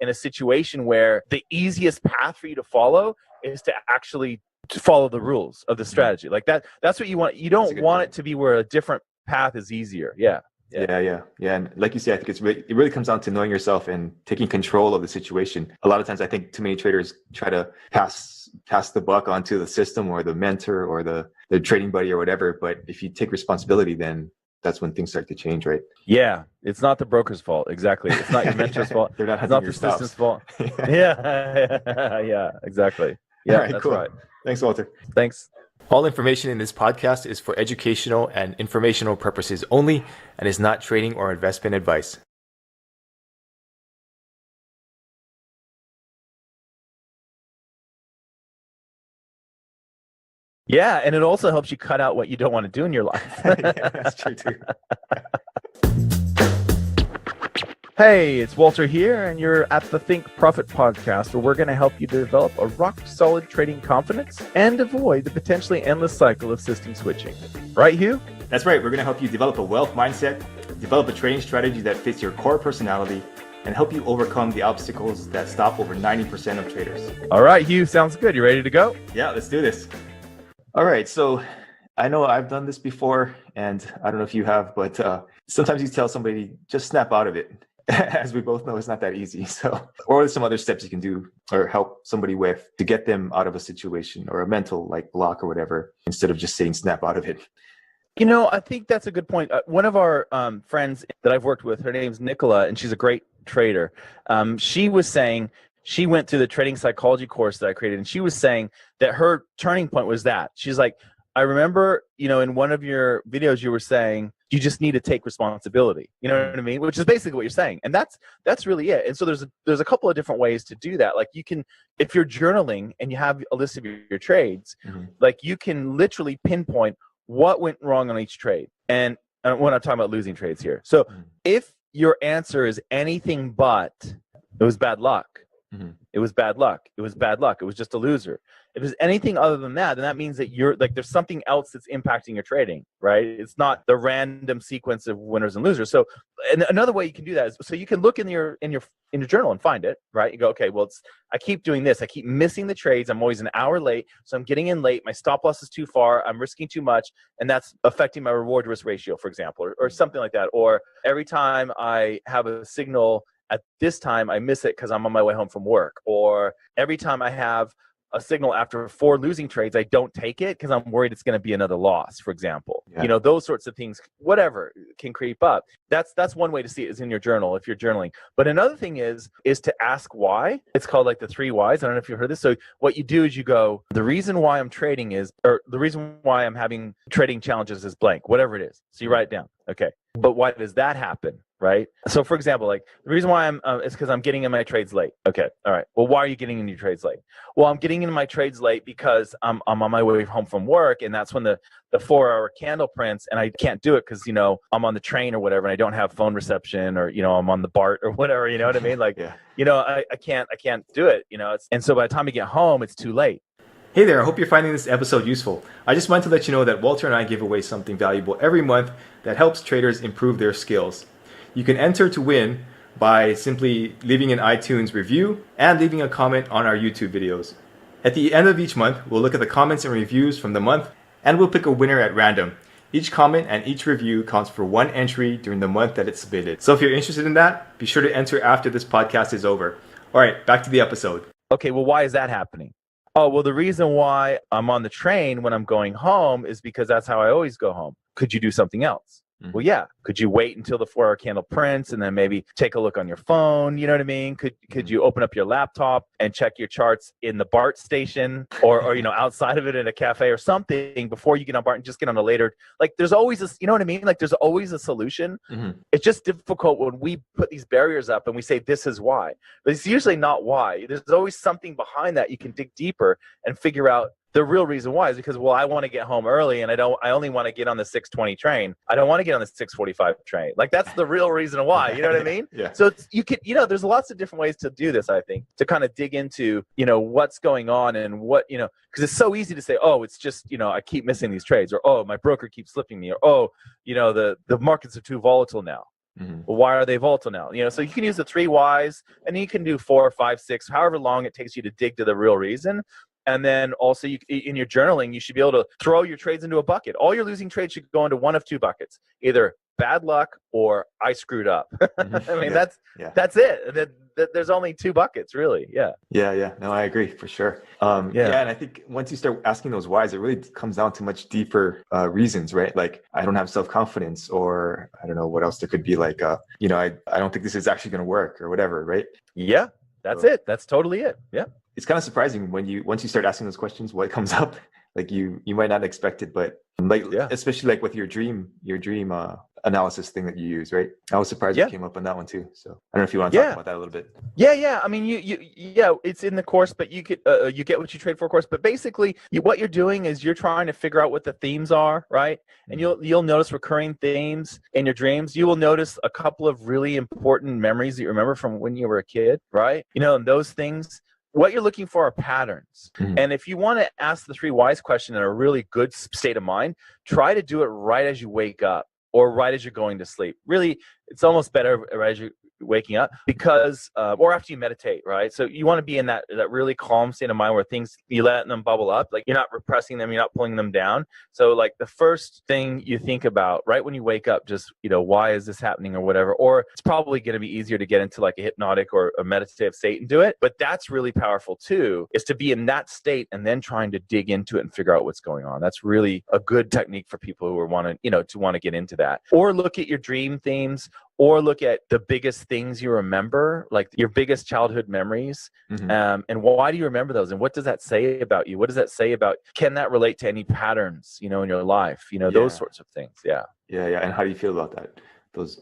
in a situation where the easiest path for you to follow is to actually follow the rules of the strategy. Like that's what you want. You don't want it to be where a different path is easier. Yeah. And like you say, I think it really comes down to knowing yourself and taking control of the situation. A lot of times I think too many traders try to pass the buck onto the system or the mentor or the trading buddy or whatever. But if you take responsibility, then that's when things start to change, right? Yeah. It's not the broker's fault. Exactly. It's not your mentor's fault. They're not it's not the system's fault. Yeah, exactly. Yeah, right, that's cool. right. Thanks, Walter. Thanks. All information in this podcast is for educational and informational purposes only and is not trading or investment advice. Yeah, and it also helps you cut out what you don't want to do in your life. Yeah, that's true too. Hey, it's Walter here, and you're at the Think Profit podcast, where we're going to help you develop a rock-solid trading confidence and avoid the potentially endless cycle of system switching. Right, Hugh? That's right. We're going to help you develop a wealth mindset, develop a trading strategy that fits your core personality, and help you overcome the obstacles that stop over 90% of traders. All right, Hugh, sounds good. You ready to go? Yeah, let's do this. All right, so I know I've done this before, and I don't know if you have, but sometimes you tell somebody, just snap out of it. As we both know, it's not that easy. So, or there's some other steps you can do or help somebody with to get them out of a situation or a mental like block or whatever, instead of just saying snap out of it. You know, I think that's a good point. One of our friends that I've worked with, her name's Nicola, and she's a great trader. She was saying, she went through the trading psychology course that I created, and she was saying that her turning point was that. She's like, I remember, you know, in one of your videos, you were saying you just need to take responsibility. You know what I mean? Which is basically what you're saying, and that's really it. And so there's a couple of different ways to do that. Like you can, if you're journaling and you have a list of your trades, like you can literally pinpoint what went wrong on each trade. And we're not talking about losing trades here. So if your answer is anything but it was bad luck, it was bad luck, it was bad luck, it was just a loser. If it's anything other than that, then that means that you're like, there's something else that's impacting your trading, right? It's not the random sequence of winners and losers. So, and another way you can do that is, so you can look in your journal and find it, right? You go, okay, well, I keep doing this. I keep missing the trades. I'm always an hour late. So I'm getting in late. My stop loss is too far. I'm risking too much. And that's affecting my reward risk ratio, for example, or something like that. Or every time I have a signal at this time, I miss it because I'm on my way home from work. Or every time I have a signal after 4 losing trades, I don't take it because I'm worried it's going to be another loss, for example. Yeah. You know, those sorts of things, whatever can creep up. That's one way to see it, is in your journal if you're journaling. But another thing is to ask why. It's called like the 3 whys. I don't know if you've heard this. So what you do is you go, the reason why I'm trading is, or the reason why I'm having trading challenges is blank, whatever it is. So you write it down. Okay. But why does that happen? right? So for example, like the reason why I'm is because I'm getting in my trades late. Okay, all right. Well, why are you getting in your trades late? Well, I'm getting in my trades late because I'm on my way home from work, and that's when the 4-hour candle prints, and I can't do it because I'm on the train or whatever, and I don't have phone reception, or I'm on the BART or whatever. You know what I mean? Like, I can't do it. And so by the time I get home, it's too late. Hey there, I hope you're finding this episode useful. I just wanted to let you know that Walter and I give away something valuable every month that helps traders improve their skills. You can enter to win by simply leaving an iTunes review and leaving a comment on our YouTube videos. At the end of each month, we'll look at the comments and reviews from the month, and we'll pick a winner at random. Each comment and each review counts for one entry during the month that it's submitted. So if you're interested in that, be sure to enter after this podcast is over. All right, back to the episode. Okay, well, why is that happening? Oh, well, the reason why I'm on the train when I'm going home is because that's how I always go home. Could you do something else? Well, yeah. Could you wait until the 4-hour candle prints and then maybe take a look on your phone? You know what I mean? Could you open up your laptop and check your charts in the BART station or outside of it in a cafe or something before you get on BART and just get on a later? Like, there's always a, you know what I mean? Like, there's always a solution. It's just difficult when we put these barriers up and we say this is why, but it's usually not why. There's always something behind that. You can dig deeper and figure out the real reason why is because, well, I want to get home early and I only want to get on the 6:20 train. I don't want to get on the 6:45 train. Like, that's the real reason why, you know what I mean? Yeah. So there's lots of different ways to do this, I think, to kind of dig into, what's going on and what, because it's so easy to say, oh, it's just, I keep missing these trades, or, oh, my broker keeps slipping me, or, oh, the markets are too volatile now. Well, why are they volatile now? So you can use the 3 whys, and you can do 4, 5, 6, however long it takes you to dig to the real reason. And then also in your journaling, you should be able to throw your trades into a bucket. All your losing trades should go into one of 2 buckets, either bad luck or I screwed up. I mean, that's it. There's only 2 buckets, really. Yeah. No, I agree for sure. And I think once you start asking those whys, it really comes down to much deeper reasons, right? Like, I don't have self-confidence, or I don't know what else there could be, like, I don't think this is actually going to work, or whatever, right? Yeah, that's it. That's totally it. Yeah. It's kind of surprising once you start asking those questions, what comes up. Like, you might not expect it, but especially like with your dream analysis thing that you use, right? I was surprised you came up on that one too. So I don't know if you want to talk about that a little bit. Yeah. I mean, it's in the course, but you get what you trade for course. But basically, what you're doing is you're trying to figure out what the themes are, right? And you'll notice recurring themes in your dreams. You will notice a couple of really important memories that you remember from when you were a kid, right? And those things. What you're looking for are patterns. And if you want to ask the 3 whys question in a really good state of mind, try to do it right as you wake up or right as you're going to sleep. Really, it's almost better right as you're waking up, because or after you meditate, right? So you want to be in that really calm state of mind where things, you let them bubble up, like you're not repressing them, you're not pulling them down. So like the first thing you think about right when you wake up, just why is this happening or whatever, or it's probably going to be easier to get into like a hypnotic or a meditative state and do it. But that's really powerful too, is to be in that state and then trying to dig into it and figure out what's going on. That's really a good technique for people who want to get into that. Or look at your dream themes, or look at the biggest things you remember, like your biggest childhood memories. And why do you remember those? And what does that say about you? What does that say about, can that relate to any patterns, in your life? Those sorts of things. Yeah. And how do you feel about that? Those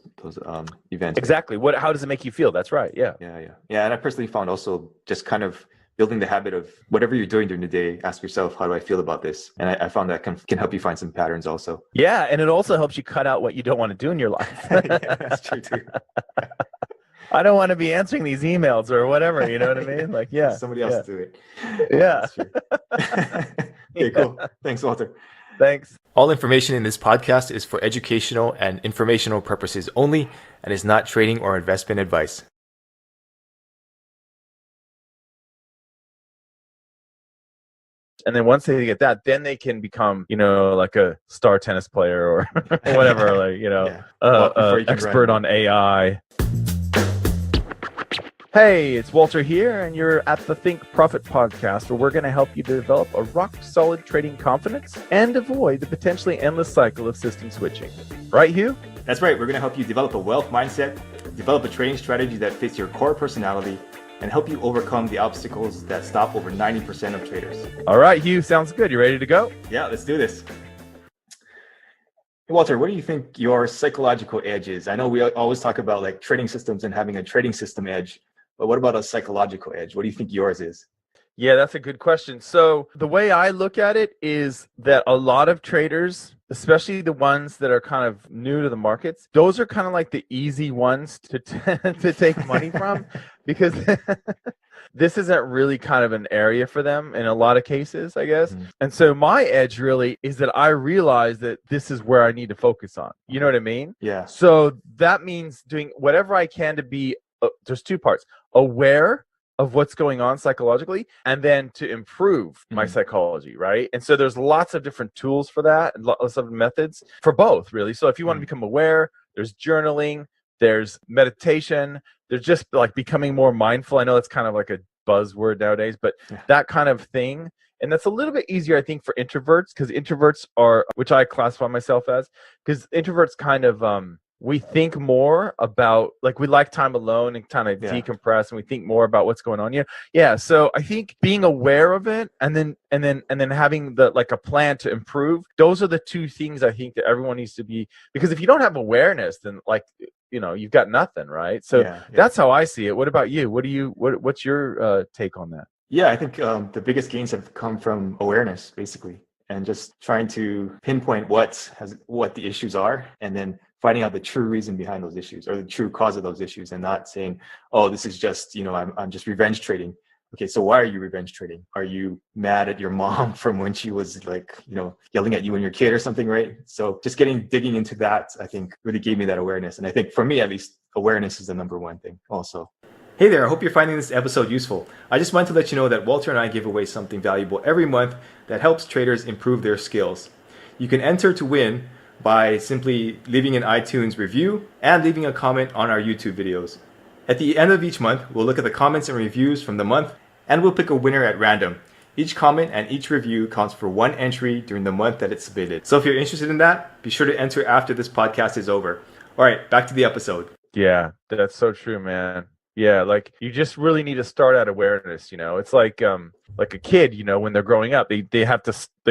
events? Exactly. How does it make you feel? That's right. Yeah. And I personally found also just kind of building the habit of whatever you're doing during the day, ask yourself, how do I feel about this? And I found that can help you find some patterns also. Yeah, and it also helps you cut out what you don't want to do in your life. Yeah, that's true too. I don't want to be answering these emails or whatever, you know what I mean? Like, somebody else do it. Yeah. Okay, cool. Thanks, Walter. Thanks. All information in this podcast is for educational and informational purposes only and is not trading or investment advice. And then once they get that, then they can become, like a star tennis player or whatever, like, expert on AI. Hey, it's Walter here, and you're at the Think Profit podcast, where we're going to help you develop a rock-solid trading confidence and avoid the potentially endless cycle of system switching. Right, Hugh? That's right. We're going to help you develop a wealth mindset, develop a trading strategy that fits your core personality, and help you overcome the obstacles that stop over 90% of traders. All right, Hugh, sounds good. You ready to go? Yeah, let's do this. Walter, what do you think your psychological edge is? I know we always talk about like trading systems and having a trading system edge, but what about a psychological edge? What do you think yours is? Yeah, that's a good question. So the way I look at it is that a lot of traders, especially the ones that are kind of new to the markets, those are kind of like the easy ones to to take money from, because this isn't really kind of an area for them in a lot of cases, I guess. And so my edge really is that I realize that this is where I need to focus on. You know what I mean? Yeah. So that means doing whatever I can to be, there's two parts: aware of what's going on psychologically, and then to improve my psychology, right? And so there's lots of different tools for that, and lots of methods for both, really. So if you want to become aware, there's journaling, there's meditation, there's just like becoming more mindful. I know that's kind of like a buzzword nowadays, but that kind of thing. And that's a little bit easier, I think, for introverts, because introverts are, which I classify myself as, because introverts kind of, we think more about, like, we like time alone and kind of decompress, and we think more about what's going on. Yeah. So I think being aware of it, and then having the, like, a plan to improve, those are the two things I think that everyone needs to be, because if you don't have awareness, then, like, you know, you've got nothing, right? So that's how I see it. What about you? What's your take on that? Yeah, I think the biggest gains have come from awareness, basically, and just trying to pinpoint what the issues are, and then finding out the true reason behind those issues, or the true cause of those issues, and not saying, oh, this is just, you know, I'm just revenge trading. Okay, so why are you revenge trading? Are you mad at your mom from when she was, like, you know, yelling at you when you're a kid or something, right? So just digging into that, I think, really gave me that awareness. And I think for me, at least, awareness is the number one thing also. Hey there, I hope you're finding this episode useful. I just wanted to let you know that Walter and I give away something valuable every month that helps traders improve their skills. You can enter to win by simply leaving an iTunes review and leaving a comment on our YouTube videos. At the end of each month, we'll look at the comments and reviews from the month, and we'll pick a winner at random. Each comment and each review counts for one entry during the month that it's submitted. So if you're interested in that, be sure to enter after this podcast is over. All right, back to the episode. Yeah, that's so true, man. Yeah, like, you just really need to start at awareness. You know, it's like a kid, you know, when they're growing up, they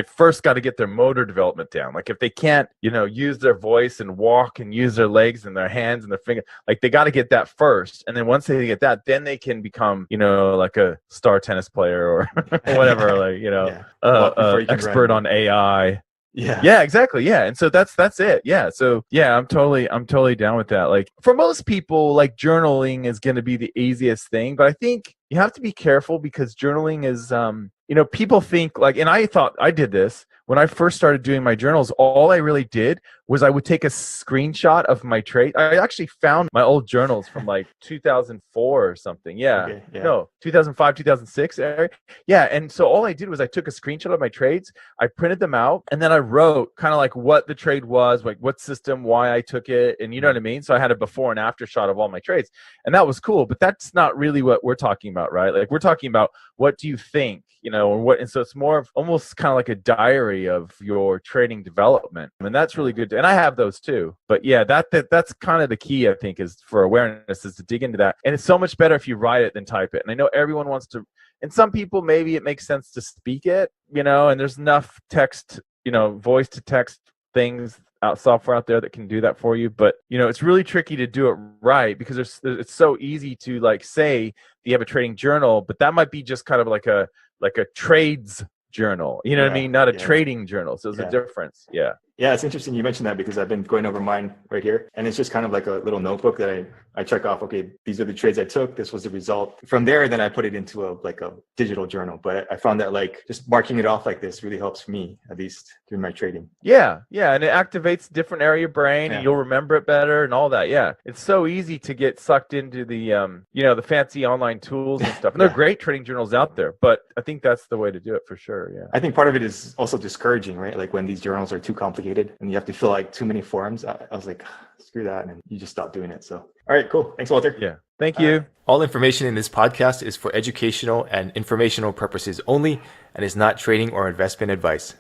first got to get their motor development down. Like, if they can't, you know, use their voice and walk and use their legs and their hands and their fingers, like, they got to get that first. And then once they get that, then they can become, you know, like a star tennis player or whatever, like, you know, expert on AI. Yeah, exactly. Yeah. And so that's it. Yeah. So yeah, I'm totally down with that. Like, for most people, like, journaling is going to be the easiest thing, but I think you have to be careful, because journaling is, you know, people think, like, and I thought I did this when I first started doing my journals. All I really did was I would take a screenshot of my trade. I actually found my old journals from like 2004 or something. No, 2005, 2006. Yeah. And so all I did was I took a screenshot of my trades, I printed them out, and then I wrote kind of like what the trade was, like what system, why I took it. And you know what I mean? So I had a before and after shot of all my trades, and that was cool. But that's not really what we're talking about, right? Like, we're talking about, what do you think, you know, or what? And so it's more of almost kind of like a diary of your trading development. And that's really good. And I have those too. But yeah, that's kind of the key, I think, is for awareness, is to dig into that. And it's so much better if you write it than type it. And I know everyone wants to, and some people, maybe it makes sense to speak it, you know, and there's enough text, you know, voice to text things software out there that can do that for you. But, you know, it's really tricky to do it right, because it's so easy to, like, say you have a trading journal, but that might be just kind of like a trades journal, you know what I mean? Not a trading journal. So there's a difference. Yeah, it's interesting you mentioned that, because I've been going over mine right here, and it's just kind of like a little notebook that I check off. Okay, these are the trades I took. This was the result. From there, then I put it into a digital journal. But I found that, like, just marking it off like this really helps me, at least during my trading. Yeah, and it activates a different area of your brain, and you'll remember it better and all that. Yeah, it's so easy to get sucked into the you know, the fancy online tools and stuff. And there are great trading journals out there, but I think that's the way to do it for sure. Yeah, I think part of it is also discouraging, right? Like, when these journals are too complicated and you have to fill like too many forms, I was like, screw that, and you just stop doing it. So, all right, cool. Thanks, Walter. Yeah, thank you. All information in this podcast is for educational and informational purposes only, and is not trading or investment advice.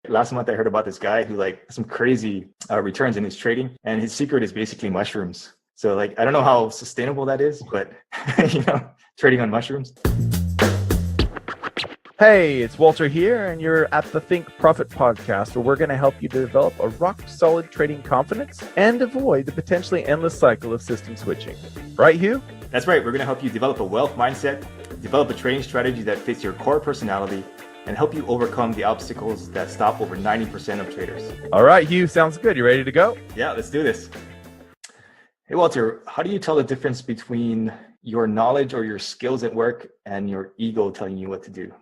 Last month, I heard about this guy who, like, some crazy returns in his trading, and his secret is basically mushrooms. So, like, I don't know how sustainable that is, but you know, trading on mushrooms. Hey, it's Walter here, and you're at the Think Profit podcast, where we're going to help you develop a rock-solid trading confidence and avoid the potentially endless cycle of system switching. Right, Hugh? That's right. We're going to help you develop a wealth mindset, develop a trading strategy that fits your core personality, and help you overcome the obstacles that stop over 90% of traders. All right, Hugh, sounds good. You ready to go? Yeah, let's do this. Hey, Walter, how do you tell the difference between your knowledge or your skills at work and your ego telling you what to do?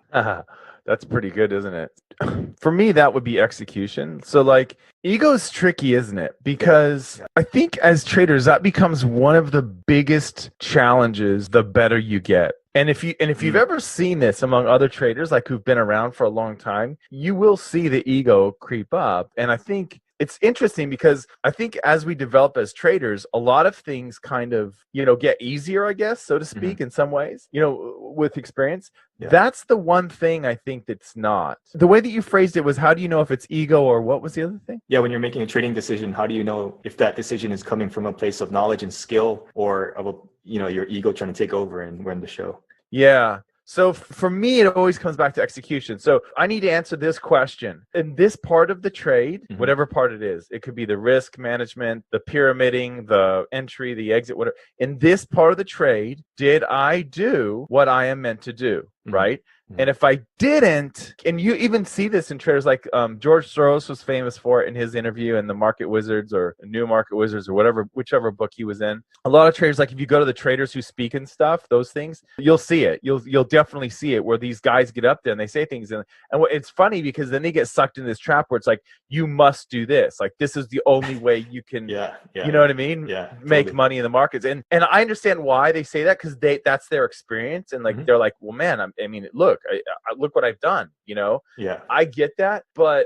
That's pretty good, isn't it? For me, that would be execution. So like, ego's tricky, isn't it? Because I think as traders, that becomes one of the biggest challenges the better you get. And if you've ever seen this among other traders, like who've been around for a long time, you will see the ego creep up. And I think it's interesting because I think as we develop as traders, a lot of things kind of, get easier, I guess, so to speak, in some ways, with experience. Yeah. That's the one thing I think that's not. The way that you phrased it was, how do you know if it's ego, or what was the other thing? Yeah, when you're making a trading decision, how do you know if that decision is coming from a place of knowledge and skill, or of your ego trying to take over and run the show? Yeah. So for me, it always comes back to execution. So I need to answer this question. In this part of the trade, whatever part it is, it could be the risk management, the pyramiding, the entry, the exit, whatever. In this part of the trade, did I do what I am meant to do, right? And if I didn't, and you even see this in traders like George Soros was famous for it in his interview in the Market Wizards or New Market Wizards or whichever book he was in. A lot of traders, like if you go to the Traders Who Speak and stuff, those things, you'll see it. You'll definitely see it where these guys get up there and they say things. And it's funny because then they get sucked in this trap where it's like, you must do this. Like, this is the only way you can, you know what I mean? Yeah, make money in the markets. And I understand why they say that, because that's their experience. And like, they're like, well, man, I mean, look, I look what I've done, Yeah. I get that, but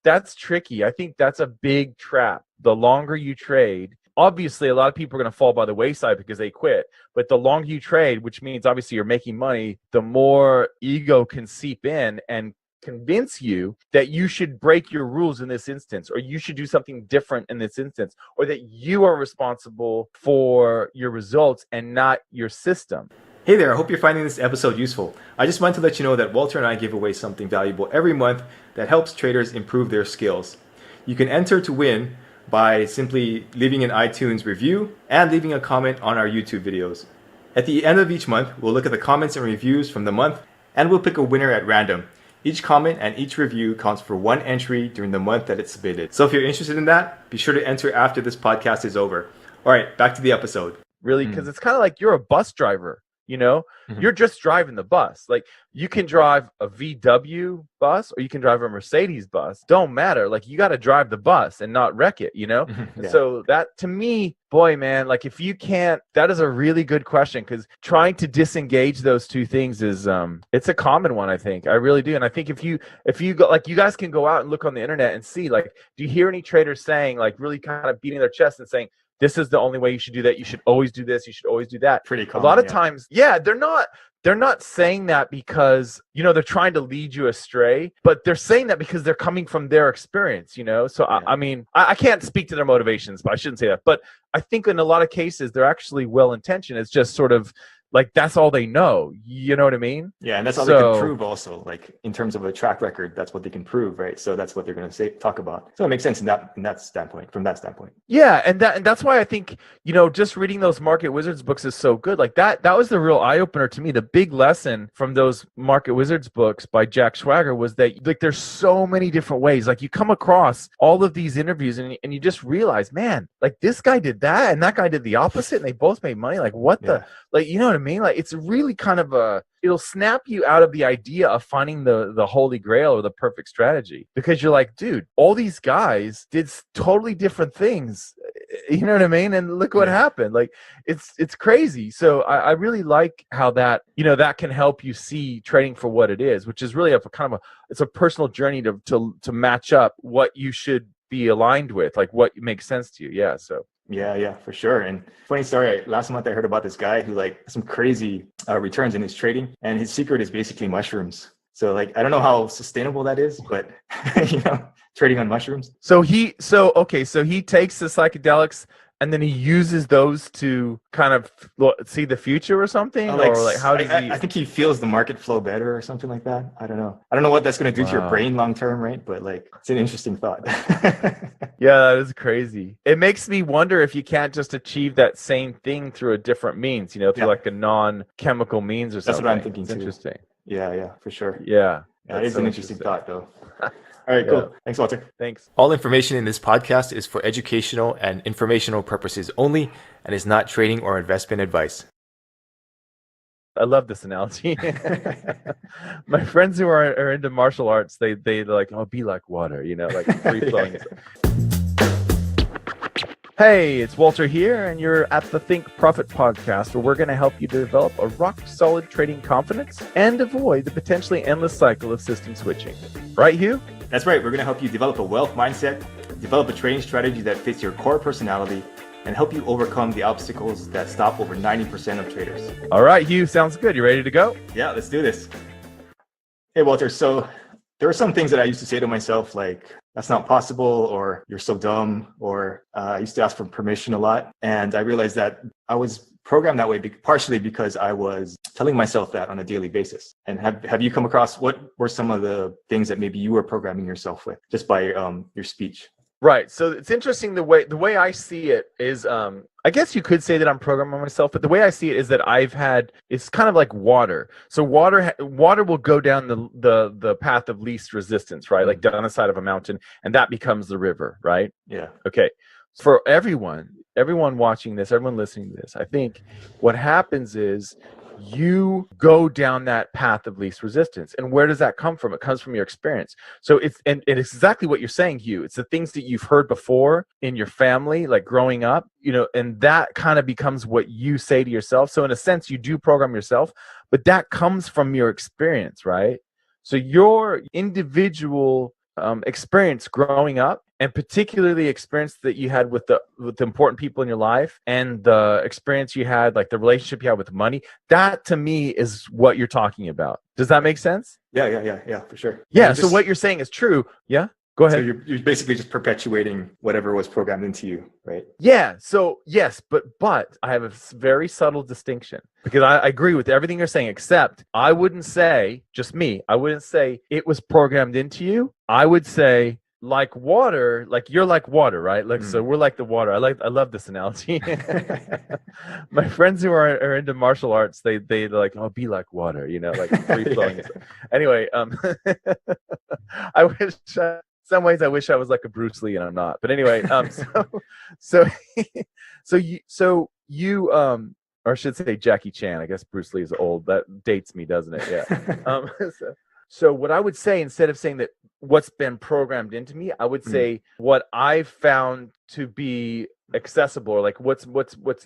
that's tricky. I think that's a big trap. The longer you trade, obviously a lot of people are going to fall by the wayside because they quit, but the longer you trade, which means obviously you're making money, the more ego can seep in and convince you that you should break your rules in this instance, or you should do something different in this instance, or that you are responsible for your results and not your system. Hey there, I hope you're finding this episode useful. I just wanted to let you know that Walter and I give away something valuable every month that helps traders improve their skills. You can enter to win by simply leaving an iTunes review and leaving a comment on our YouTube videos. At the end of each month, we'll look at the comments and reviews from the month, and we'll pick a winner at random. Each comment and each review counts for one entry during the month that it's submitted. So if you're interested in that, be sure to enter after this podcast is over. All right, back to the episode. Really, because it's kind of like you're a bus driver. You're just driving the bus. Like, you can drive a VW bus or you can drive a Mercedes bus. Don't matter. Like, you got to drive the bus and not wreck it, Yeah. So that, to me, boy, man, like, if you can't, that is a really good question, because trying to disengage those two things is, it's a common one, I think. I really do. And I think if you go, like, you guys can go out and look on the internet and see, like, do you hear any traders saying, like, really kind of beating their chest and saying, this is the only way you should do that. You should always do this. You should always do that. Pretty common. A lot of times, they're not saying that because, they're trying to lead you astray, but they're saying that because they're coming from their experience, So, I mean, I can't speak to their motivations, but I shouldn't say that. But I think in a lot of cases, they're actually well-intentioned. It's just sort of like, that's all they know. You know what I mean? Yeah, and that's all they can prove also. Like, in terms of a track record, that's what they can prove, right? So that's what they're going to talk about. So it makes sense from that standpoint. Yeah, and that's why I think, just reading those Market Wizards books is so good. Like, that was the real eye-opener to me. The big lesson from those Market Wizards books by Jack Schwager was that, like, there's so many different ways. Like, you come across all of these interviews and you just realize, man, like, this guy did that and that guy did the opposite and they both made money. Like, what the, like, you know what I mean? Like, it's really kind of it'll snap you out of the idea of finding the holy grail or the perfect strategy, because you're like, dude, all these guys did totally different things. You know what I mean? And look what happened. Like, it's crazy. So I really like how that, that can help you see trading for what it is, which is really it's a personal journey to match up what you should be aligned with, like what makes sense to you. Yeah. So. Yeah, for sure. And funny story, last month I heard about this guy who like some crazy returns in his trading, and his secret is basically mushrooms. So like, I don't know how sustainable that is, but trading on mushrooms. So he takes the psychedelics And then he uses those to kind of see the future or something, or like how does he? I think he feels the market flow better or something like that. I don't know what that's going to do to your brain long term, right? But like, it's an interesting thought. Yeah, that is crazy. It makes me wonder if you can't just achieve that same thing through a different means, through like a non-chemical means or something. That's what I'm thinking too. Interesting. Yeah, for sure. Yeah, it is an interesting thought, though. All right, cool. Thanks, Walter. Thanks. All information in this podcast is for educational and informational purposes only and is not trading or investment advice. I love this analogy. My friends who are into martial arts, they like, be like water, like free flowing. Hey, it's Walter here, and you're at the Think Profit podcast, where we're going to help you develop a rock-solid trading confidence and avoid the potentially endless cycle of system switching. Right, Hugh? That's right. We're going to help you develop a wealth mindset, develop a trading strategy that fits your core personality, and help you overcome the obstacles that stop over 90% of traders. All right, Hugh, sounds good. You ready to go? Yeah, let's do this. Hey, Walter. So there are some things that I used to say to myself, like, that's not possible, or you're so dumb, or I used to ask for permission a lot. And I realized that I was programmed that way partially because I was telling myself that on a daily basis. And have you come across, what were some of the things that maybe you were programming yourself with just by your speech? Right. So it's interesting, the way I see it is, I guess you could say that I'm programming myself, but the way I see it is that it's kind of like water. So water will go down the path of least resistance, right? Like down the side of a mountain, and that becomes the river, right? Yeah. Okay. For everyone watching this, everyone listening to this, I think what happens is you go down that path of least resistance. And where does that come from? It comes from your experience. So it's exactly what you're saying, Hugh. It's the things that you've heard before in your family, like growing up, and that kind of becomes what you say to yourself. So in a sense, you do program yourself, but that comes from your experience, right? So your individual experience growing up, and particularly experience that you had with the important people in your life, and the experience you had, like the relationship you had with money, that to me is what you're talking about. Does that make sense? Yeah, for sure. Yeah. So what you're saying is true. Yeah. Go ahead. So you're basically just perpetuating whatever was programmed into you, right? Yeah. So yes, but I have a very subtle distinction, because I agree with everything you're saying, except I wouldn't say, just me, I wouldn't say it was programmed into you. I would say, like water, like you're like water, right? Like, so we're like the water. I love this analogy. My friends who are into martial arts, they like, be like water, like free flowing. Anyway, I wish, some ways I wish I was like a Bruce Lee, and I'm not. But anyway, so you, or I should say Jackie Chan. I guess Bruce Lee is old. That dates me, doesn't it? Yeah. So what I would say, instead of saying that what's been programmed into me, I would say what I've found to be accessible, or like what's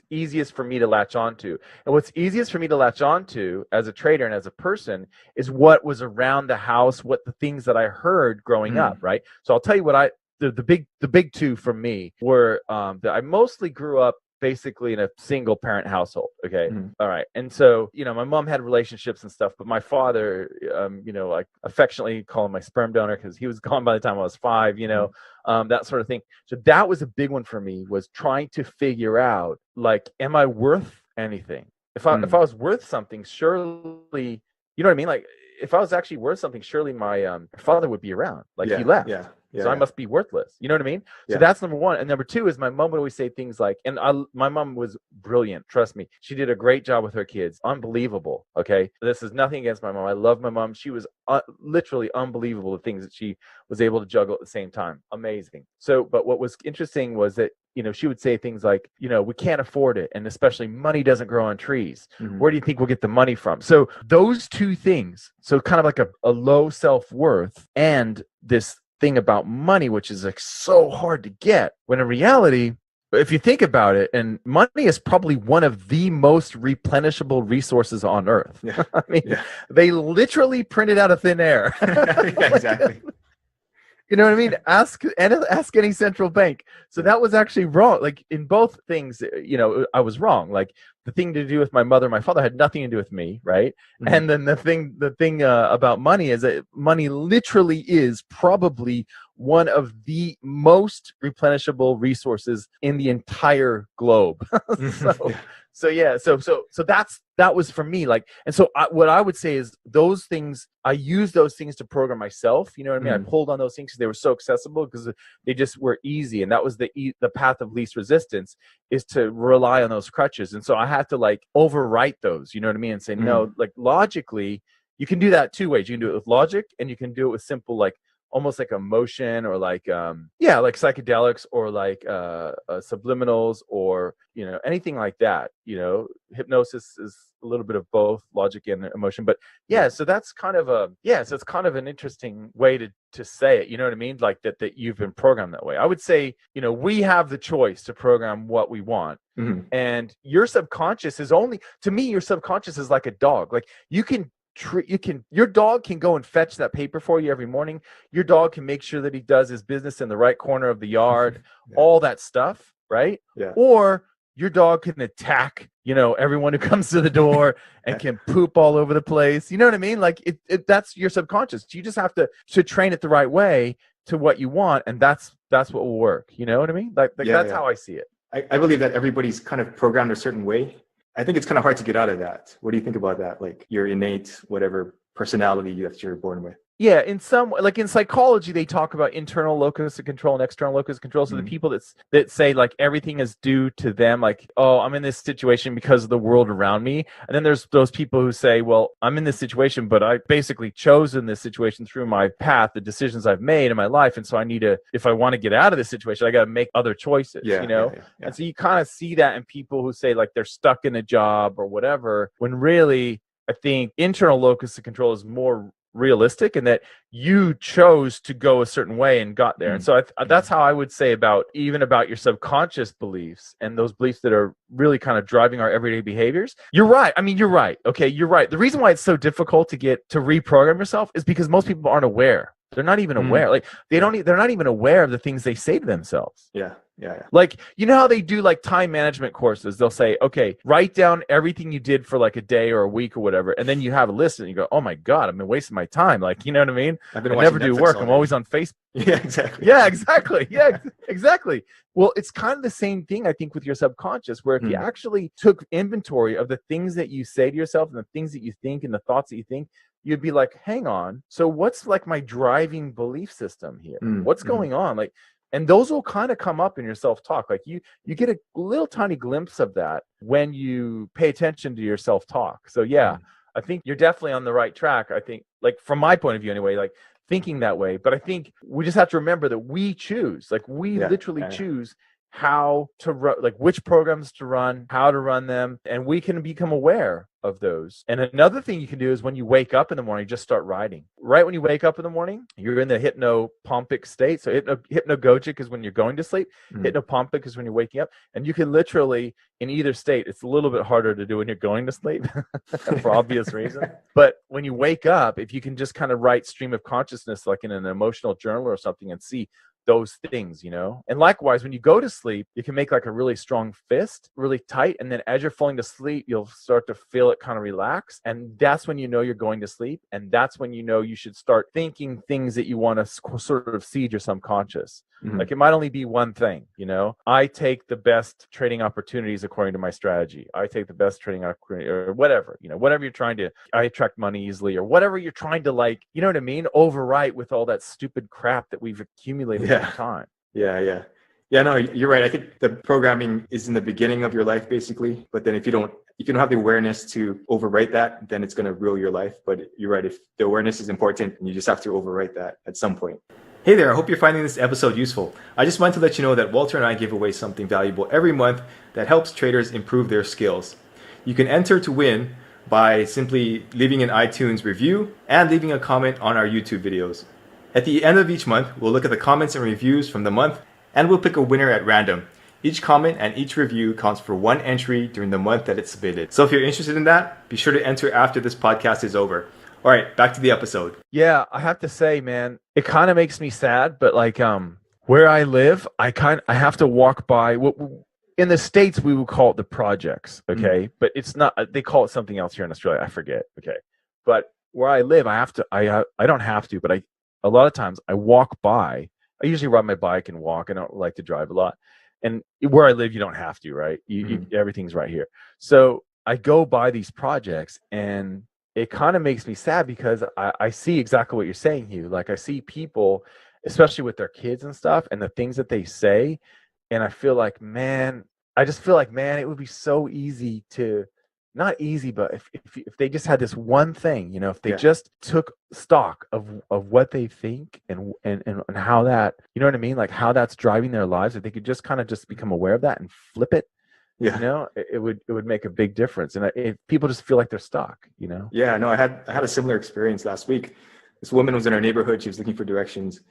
easiest for me to latch onto. And what's easiest for me to latch onto as a trader and as a person is what was around the house, what the things that I heard growing up, right? So I'll tell you what the big two for me were that I mostly grew up basically in a single parent household. Okay. All right. And so, my mom had relationships and stuff, but my father, I affectionately call him my sperm donor, because he was gone by the time I was 5, that sort of thing. So that was a big one for me, was trying to figure out, like, am I worth anything? If I was worth something, surely, you know what I mean? Like, if I was actually worth something, surely my father would be around. Like, he left. So I must be worthless. You know what I mean? So that's number one. And number two is, my mom would always say things like, my mom was brilliant. Trust me. She did a great job with her kids. Unbelievable. Okay. This is nothing against my mom. I love my mom. She was literally unbelievable, the things that she was able to juggle at the same time. Amazing. So, but what was interesting was that, she would say things like, we can't afford it. And especially, money doesn't grow on trees. Where do you think we'll get the money from? So those two things, so kind of like a low self-worth, and this thing about money, which is like so hard to get, when in reality, if you think about it, and money is probably one of the most replenishable resources on earth. I mean, they literally print it out of thin air. Exactly. You know what I mean? Ask any central bank. So that was actually wrong. Like, in both things, I was wrong. Like, the thing to do with my mother and my father had nothing to do with me, right? Mm-hmm. And then the thing about money is that money literally is probably one of the most replenishable resources in the entire globe. So that was for me, like, and so what I would say is those things, I use those things to program myself. You know what I mean? I pulled on those things because they were so accessible, because they just were easy, and that was the path of least resistance, is to rely on those crutches. And so I had to like overwrite those, you know what I mean, and say no, like logically, you can do that two ways. You can do it with logic, and you can do it with simple, like almost like emotion, or like like psychedelics, or like subliminals, or anything like that. Hypnosis is a little bit of both logic and emotion. But so that's kind of it's kind of an interesting way to say it, you know what I mean, like that you've been programmed that way. I would say, we have the choice to program what we want. And your subconscious is only, to me, your subconscious is like a dog. Like your dog can go and fetch that paper for you every morning. Your dog can make sure that he does his business in the right corner of the yard, all that stuff, right? Or your dog can attack, everyone who comes to the door and can poop all over the place. You know what I mean? Like that's your subconscious. You just have to train it the right way to what you want, and that's what will work. You know what I mean? Like that's how I see it. I believe that everybody's kind of programmed a certain way. I think it's kind of hard to get out of that. What do you think about that? Like your innate, whatever personality that you're born with? Yeah, in some, like in psychology, they talk about internal locus of control and external locus of control. So the people that say like everything is due to them, like, oh, I'm in this situation because of the world around me. And then there's those people who say, well, I'm in this situation, but I basically chosen this situation through my path, the decisions I've made in my life. And so I need to, if I want to get out of this situation, I got to make other choices, And so you kind of see that in people who say like they're stuck in a job or whatever, when really I think internal locus of control is more realistic, and that you chose to go a certain way and got there. And so that's how I would say about your subconscious beliefs and those beliefs that are really kind of driving our everyday behaviors. You're right. I mean, you're right. Okay, you're right. The reason why it's so difficult to reprogram yourself is because most people aren't aware. They're not even aware. Like they're not even aware of the things they say to themselves. Yeah. Like, you know how they do like time management courses? They'll say, okay, write down everything you did for like a day or a week or whatever. And then you have a list and you go, oh my God, I've been wasting my time. Like, you know what I mean? I never do work. I'm always on Facebook. Yeah, exactly. Yeah, exactly. Yeah, exactly. Well, it's kind of the same thing, I think, with your subconscious, where if you actually took inventory of the things that you say to yourself and the things that you think and the thoughts that you think, you'd be like, hang on. So what's like my driving belief system here? What's going on? Like, and those will kind of come up in your self-talk. Like you get a little tiny glimpse of that when you pay attention to your self-talk. So I think you're definitely on the right track. I think, like from my point of view anyway, like thinking that way. But I think we just have to remember that we choose, like we literally choose how to run, like which programs to run, how to run them, and we can become aware of those. And another thing you can do is when you wake up in the morning, just start writing. Right when you wake up in the morning, you're in the hypnopompic state. So hypnagogic is when you're going to sleep. Hypnopompic is when you're waking up. And you can literally, in either state, it's a little bit harder to do when you're going to sleep for obvious reasons. But when you wake up, if you can just kind of write stream of consciousness, like in an emotional journal or something, and see those things, and likewise, when you go to sleep, you can make like a really strong fist, really tight, and then as you're falling to sleep, you'll start to feel it kind of relax, and that's when you're going to sleep, and that's when you should start thinking things that you want to sort of seed your subconscious. Like it might only be one thing, I take the best trading opportunities according to my strategy. I take the best trading opportunity, or whatever, whatever you're trying to, I attract money easily, or whatever you're trying to, like, you know what I mean? Overwrite with all that stupid crap that we've accumulated over time. Yeah, no, you're right. I think the programming is in the beginning of your life, basically. But then if you don't have the awareness to overwrite that, then it's going to rule your life. But you're right. If the awareness is important, and you just have to overwrite that at some point. Hey there, I hope you're finding this episode useful. I just wanted to let you know that Walter and I give away something valuable every month that helps traders improve their skills. You can enter to win by simply leaving an iTunes review and leaving a comment on our YouTube videos. At the end of each month, we'll look at the comments and reviews from the month, and we'll pick a winner at random. Each comment and each review counts for one entry during the month that it's submitted. So if you're interested in that, be sure to enter after this podcast is over. All right, back to the episode. Yeah, I have to say, man, it kind of makes me sad, but like where I live, I have to walk by in the States we would call it the projects, okay? But it's not. They call it something else here in Australia. I forget, okay? But where I live, I don't have to, but a lot of times I walk by. I usually ride my bike and walk. I don't like to drive a lot. And where I live, you don't have to, right? Everything's right here. So I go by these projects, and it kind of makes me sad because I see exactly what you're saying, Hugh. Like, I see people, especially with their kids and stuff, and the things that they say, and I feel like, man, it would be so easy to, not easy, but if they just had this one thing, you know, if they just took stock of what they think and how that, you know what I mean, like how that's driving their lives, if they could just kind of just become aware of that and flip it, you know, it would make a big difference. And if people just feel like they're stuck, you know. Yeah, no, I had a similar experience last week. This woman was in our neighborhood. She was looking for directions,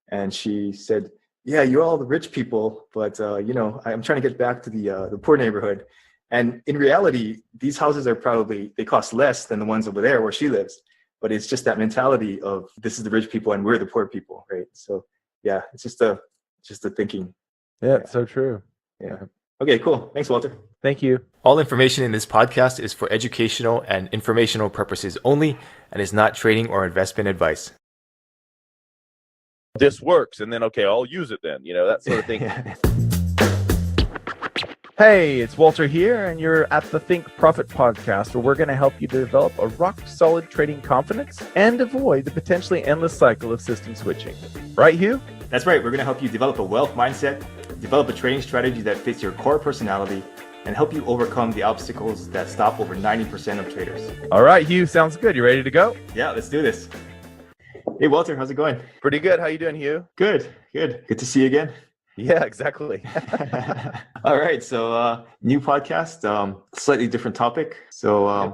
and she said, "Yeah, you're all the rich people, but you know, I'm trying to get back to the poor neighborhood." And in reality, these houses they cost less than the ones over there where she lives. But it's just that mentality of this is the rich people and we're the poor people, right? So yeah, it's just a thinking. Yeah, it's so true. Yeah. Okay, cool. Thanks, Walter. Thank you. All information in this podcast is for educational and informational purposes only and is not trading or investment advice. This works, and then, okay, I'll use it then, you know, that sort of thing. Hey, it's Walter here, and you're at the Think Profit podcast, where we're going to help you develop a rock-solid trading confidence and avoid the potentially endless cycle of system switching. Right, Hugh? That's right. We're going to help you develop a wealth mindset, develop a trading strategy that fits your core personality, and help you overcome the obstacles that stop over 90% of traders. All right, Hugh, sounds good. You ready to go? Yeah, let's do this. Hey, Walter, how's it going? Pretty good. How you doing, Hugh? Good. Good to see you again. Yeah, exactly. All right. So new podcast, slightly different topic. So I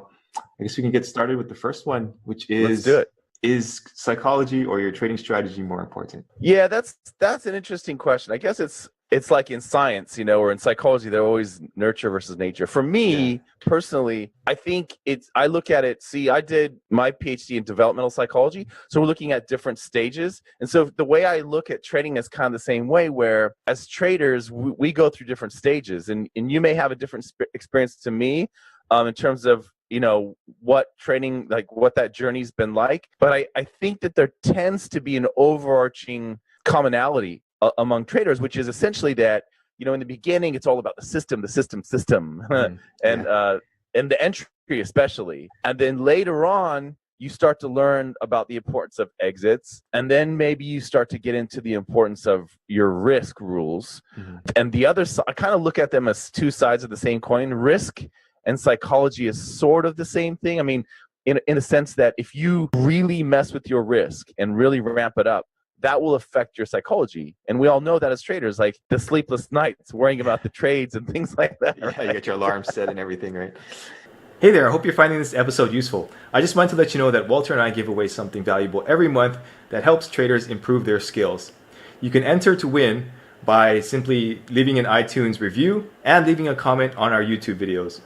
guess we can get started with the first one, which is, let's do it. Is psychology or your trading strategy more important? Yeah, that's an interesting question. I guess it's like in science, you know, or in psychology, they're always nurture versus nature. For me, personally, I think I look at it, I did my PhD in developmental psychology. So we're looking at different stages. And so the way I look at trading is kind of the same way, where as traders, we go through different stages, and you may have a different experience to me in terms of, you know, what trading, like what that journey's been like. But I think that there tends to be an overarching commonality among traders, which is essentially that, you know, in the beginning, it's all about the system, and the entry especially. And then later on, you start to learn about the importance of exits. And then maybe you start to get into the importance of your risk rules. And the other side, I kind of look at them as two sides of the same coin. Risk and psychology is sort of the same thing. I mean, in a sense that if you really mess with your risk and really ramp it up, that will affect your psychology. And we all know that as traders, like the sleepless nights, worrying about the trades and things like that. Yeah, right? You get your alarm set and everything, right? Hey there, I hope you're finding this episode useful. I just wanted to let you know that Walter and I give away something valuable every month that helps traders improve their skills. You can enter to win by simply leaving an iTunes review and leaving a comment on our YouTube videos.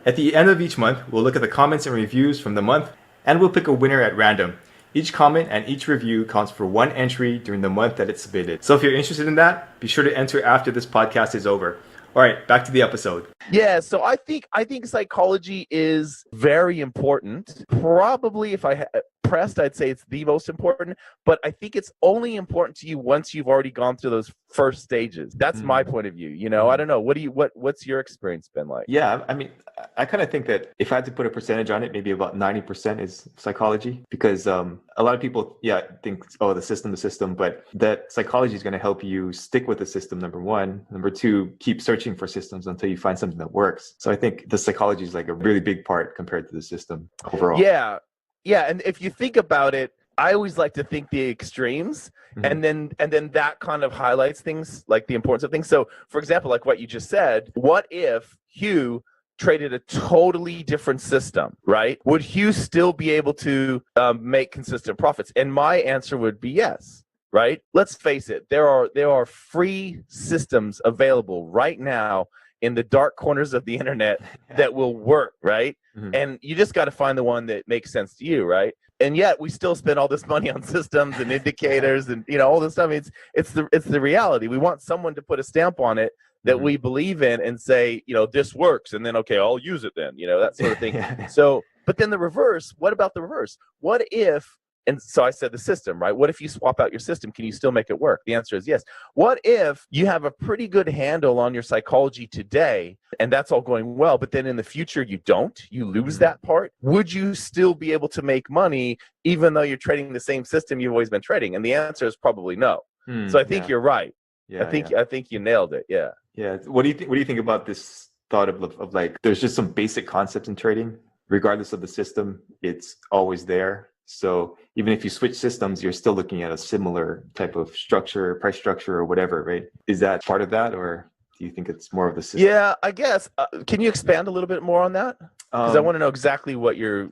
At the end of each month, we'll look at the comments and reviews from the month, and we'll pick a winner at random. Each comment and each review counts for one entry during the month that it's submitted. So if you're interested in that, be sure to enter after this podcast is over. All right, back to the episode. Yeah, so I think psychology is very important. Probably if I pressed, I'd say it's the most important, but I think it's only important to you once you've already gone through those first stages. That's my point of view. You know, I don't know. What's your experience been like? Yeah, I mean, I kind of think that if I had to put a percentage on it, maybe about 90% is psychology, because a lot of people, think, oh, the system, but that psychology is going to help you stick with the system, number one. Number two, keep searching for systems until you find something that works. So I think the psychology is like a really big part compared to the system overall. Yeah, and if you think about it, I always like to think the extremes, and then that kind of highlights things like the importance of things. So, for example, like what you just said, what if Hugh traded a totally different system, right? Would Hugh still be able to make consistent profits? And my answer would be yes, right? Let's face it, there are free systems available right now in the dark corners of the internet that will work, right? And you just got to find the one that makes sense to you, right? And yet we still spend all this money on systems and indicators and, you know, all this stuff. It's the reality. We want someone to put a stamp on it that we believe in and say, this works, and then, okay, I'll use it then, that sort of thing. So, but then the reverse, what about the reverse? What if, and so I said the system, right? What if you swap out your system? Can you still make it work? The answer is yes. What if you have a pretty good handle on your psychology today and that's all going well, but then in the future you don't, you lose that part? Would you still be able to make money even though you're trading the same system you've always been trading? And the answer is probably no. So I think you're right. I think you nailed it. Yeah. Yeah. What do you think about this thought of like, there's just some basic concepts in trading, regardless of the system, it's always there. So even if you switch systems, you're still looking at a similar type of structure, price structure, or whatever, right? Is that part of that, or do you think it's more of the system? Yeah, I guess. Can you expand a little bit more on that? Because I want to know exactly what you're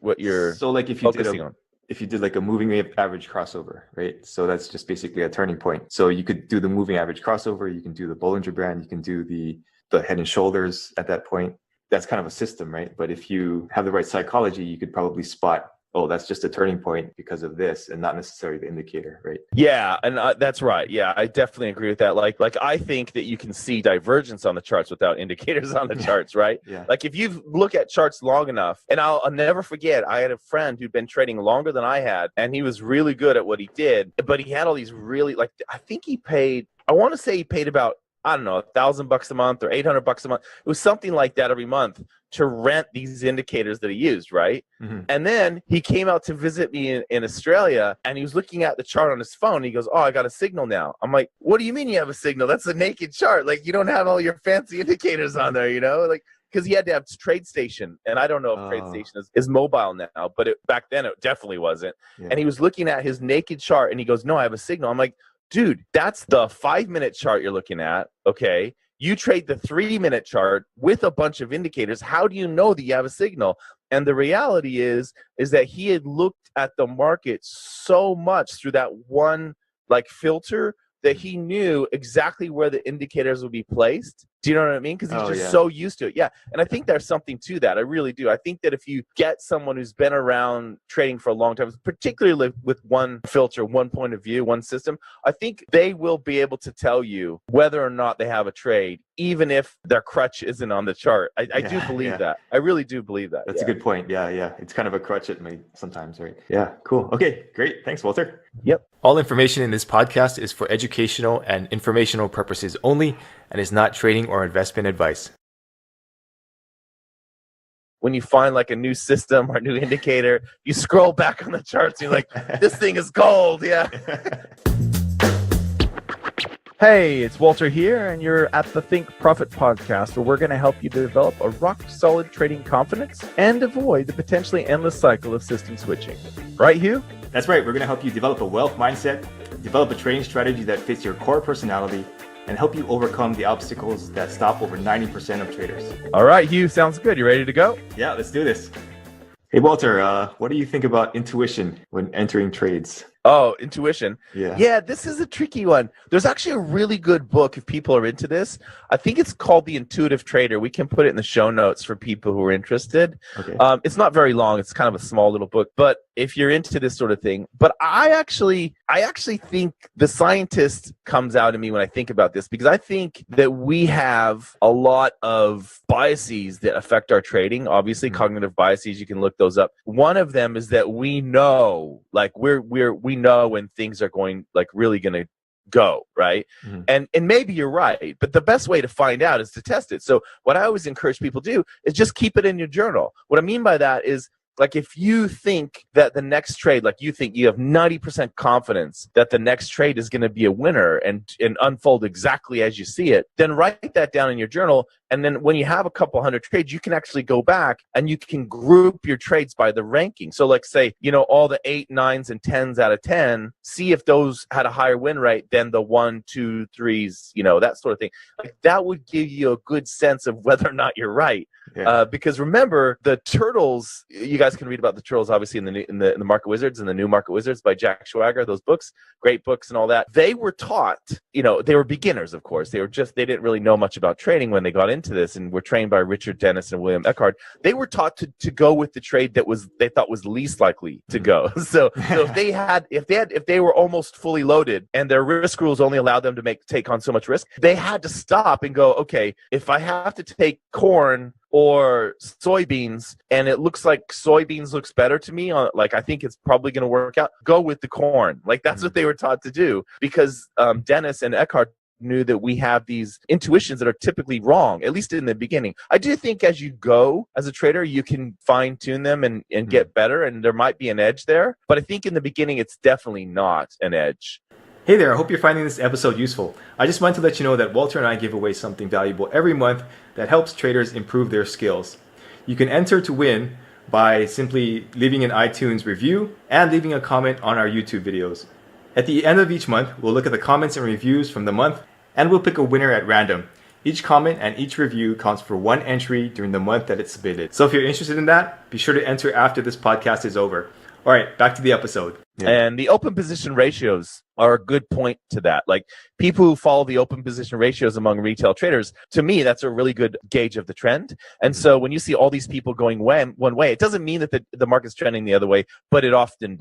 so like if you focusing on. If you did like a moving average crossover, right? So that's just basically a turning point. So you could do the moving average crossover, you can do the Bollinger Band, you can do the head and shoulders at that point. That's kind of a system, right? But if you have the right psychology, you could probably spot, oh, that's just a turning point because of this, and not necessarily the indicator, right? Yeah, and that's right. Yeah, I definitely agree with that. Like I think that you can see divergence on the charts without indicators on the charts, right? Yeah. Like if you look at charts long enough, and I'll never forget, I had a friend who'd been trading longer than I had, and he was really good at what he did, but he had all these really, like, I think he paid, I want to say he paid about, I don't know, $1,000 a month or $800 a month. It was something like that every month to rent these indicators that he used, right? And then he came out to visit me in Australia, and he was looking at the chart on his phone. He goes, oh, I got a signal now. I'm like, what do you mean you have a signal? That's a naked chart. Like, you don't have all your fancy indicators on there, like, because he had to have TradeStation, and I don't know if TradeStation is mobile now, but back then it definitely wasn't. Yeah. And he was looking at his naked chart, and he goes, no, I have a signal. I'm like, dude, that's the 5-minute chart you're looking at, okay? You trade the 3-minute chart with a bunch of indicators. How do you know that you have a signal? And the reality is that he had looked at the market so much through that one like filter that he knew exactly where the indicators would be placed. Do you know what I mean? Because he's just so used to it. Yeah. And I think there's something to that. I really do. I think that if you get someone who's been around trading for a long time, particularly with one filter, one point of view, one system, I think they will be able to tell you whether or not they have a trade, even if their crutch isn't on the chart. I do believe that. I really do believe that. That's a good point. Yeah. It's kind of a crutch at me sometimes, right? Yeah, cool. Okay, great. Thanks, Walter. Yep. All information in this podcast is for educational and informational purposes only and is not trading or investment advice. When you find like a new system or a new indicator, you scroll back on the charts and you're like, this thing is gold. Yeah. Hey, it's Walter here, and you're at the Think Profit podcast, where we're going to help you develop a rock-solid trading confidence and avoid the potentially endless cycle of system switching. Right, Hugh? That's right. We're going to help you develop a wealth mindset, develop a trading strategy that fits your core personality, and help you overcome the obstacles that stop over 90% of traders. All right, Hugh, sounds good. You ready to go? Yeah, let's do this. Hey, Walter, what do you think about intuition when entering trades? Oh, intuition. Yeah, this is a tricky one. There's actually a really good book if people are into this. I think it's called The Intuitive Trader. We can put it in the show notes for people who are interested. Okay. It's not very long. It's kind of a small little book, but if you're into this sort of thing. But I actually think the scientist comes out in me when I think about this, because I think that we have a lot of biases that affect our trading. Obviously, cognitive biases, you can look those up. One of them is that we know, like we know when things are going, like, really going to go, right? And maybe you're right, but the best way to find out is to test it. So what I always encourage people to do is just keep it in your journal. What I mean by that is, like, if you think that the next trade, like you think you have 90% confidence that the next trade is going to be a winner and unfold exactly as you see it, then write that down in your journal. And then when you have a couple hundred trades, you can actually go back and you can group your trades by the ranking. So like, say, all the 8, 9s, and 10s out of 10, see if those had a higher win rate than the 1, 2, 3s, that sort of thing. Like, that would give you a good sense of whether or not you're right. Yeah. Because remember, the turtles, you guys can read about the turtles, obviously, in the Market Wizards and the New Market Wizards by Jack Schwager, those books, great books and all that. They were taught, they were beginners, of course. They didn't really know much about trading when they got into this and were trained by Richard Dennis and William Eckhart, they were taught to go with the trade that they thought was least likely to go. So if they were almost fully loaded and their risk rules only allowed them to take on so much risk, they had to stop and go, okay, if I have to take corn or soybeans and it looks like soybeans looks better to me, like I think it's probably going to work out, go with the corn. Like that's what they were taught to do, because Dennis and Eckhart knew that we have these intuitions that are typically wrong, at least in the beginning. I do think as you go as a trader, you can fine tune them and get better, and there might be an edge there. But I think in the beginning, it's definitely not an edge. Hey there, I hope you're finding this episode useful. I just wanted to let you know that Walter and I give away something valuable every month that helps traders improve their skills. You can enter to win by simply leaving an iTunes review and leaving a comment on our YouTube videos. At the end of each month, we'll look at the comments and reviews from the month, and we'll pick a winner at random. Each comment and each review counts for one entry during the month that it's submitted. So if you're interested in that, be sure to enter after this podcast is over. All right, back to the episode. Yeah. And the open position ratios are a good point to that. Like people who follow the open position ratios among retail traders, to me, that's a really good gauge of the trend. And so when you see all these people going one way, it doesn't mean that the market's trending the other way, but it often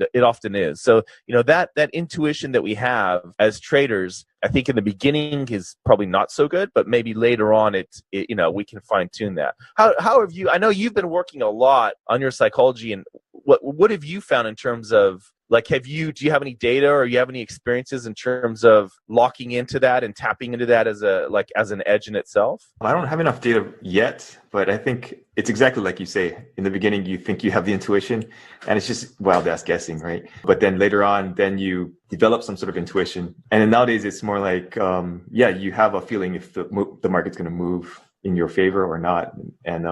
is. So, that intuition that we have as traders, I think in the beginning is probably not so good, but maybe later on we can fine tune that. How have you, I know you've been working a lot on your psychology, and what have you found in terms of, like, do you have any data or you have any experiences in terms of locking into that and tapping into that as an edge in itself? I don't have enough data yet, but I think it's exactly like you say. In the beginning, you think you have the intuition, and it's just wild ass guessing, right? But then later on, then you develop some sort of intuition. And then nowadays, it's more like, you have a feeling if the market's going to move in your favor or not. And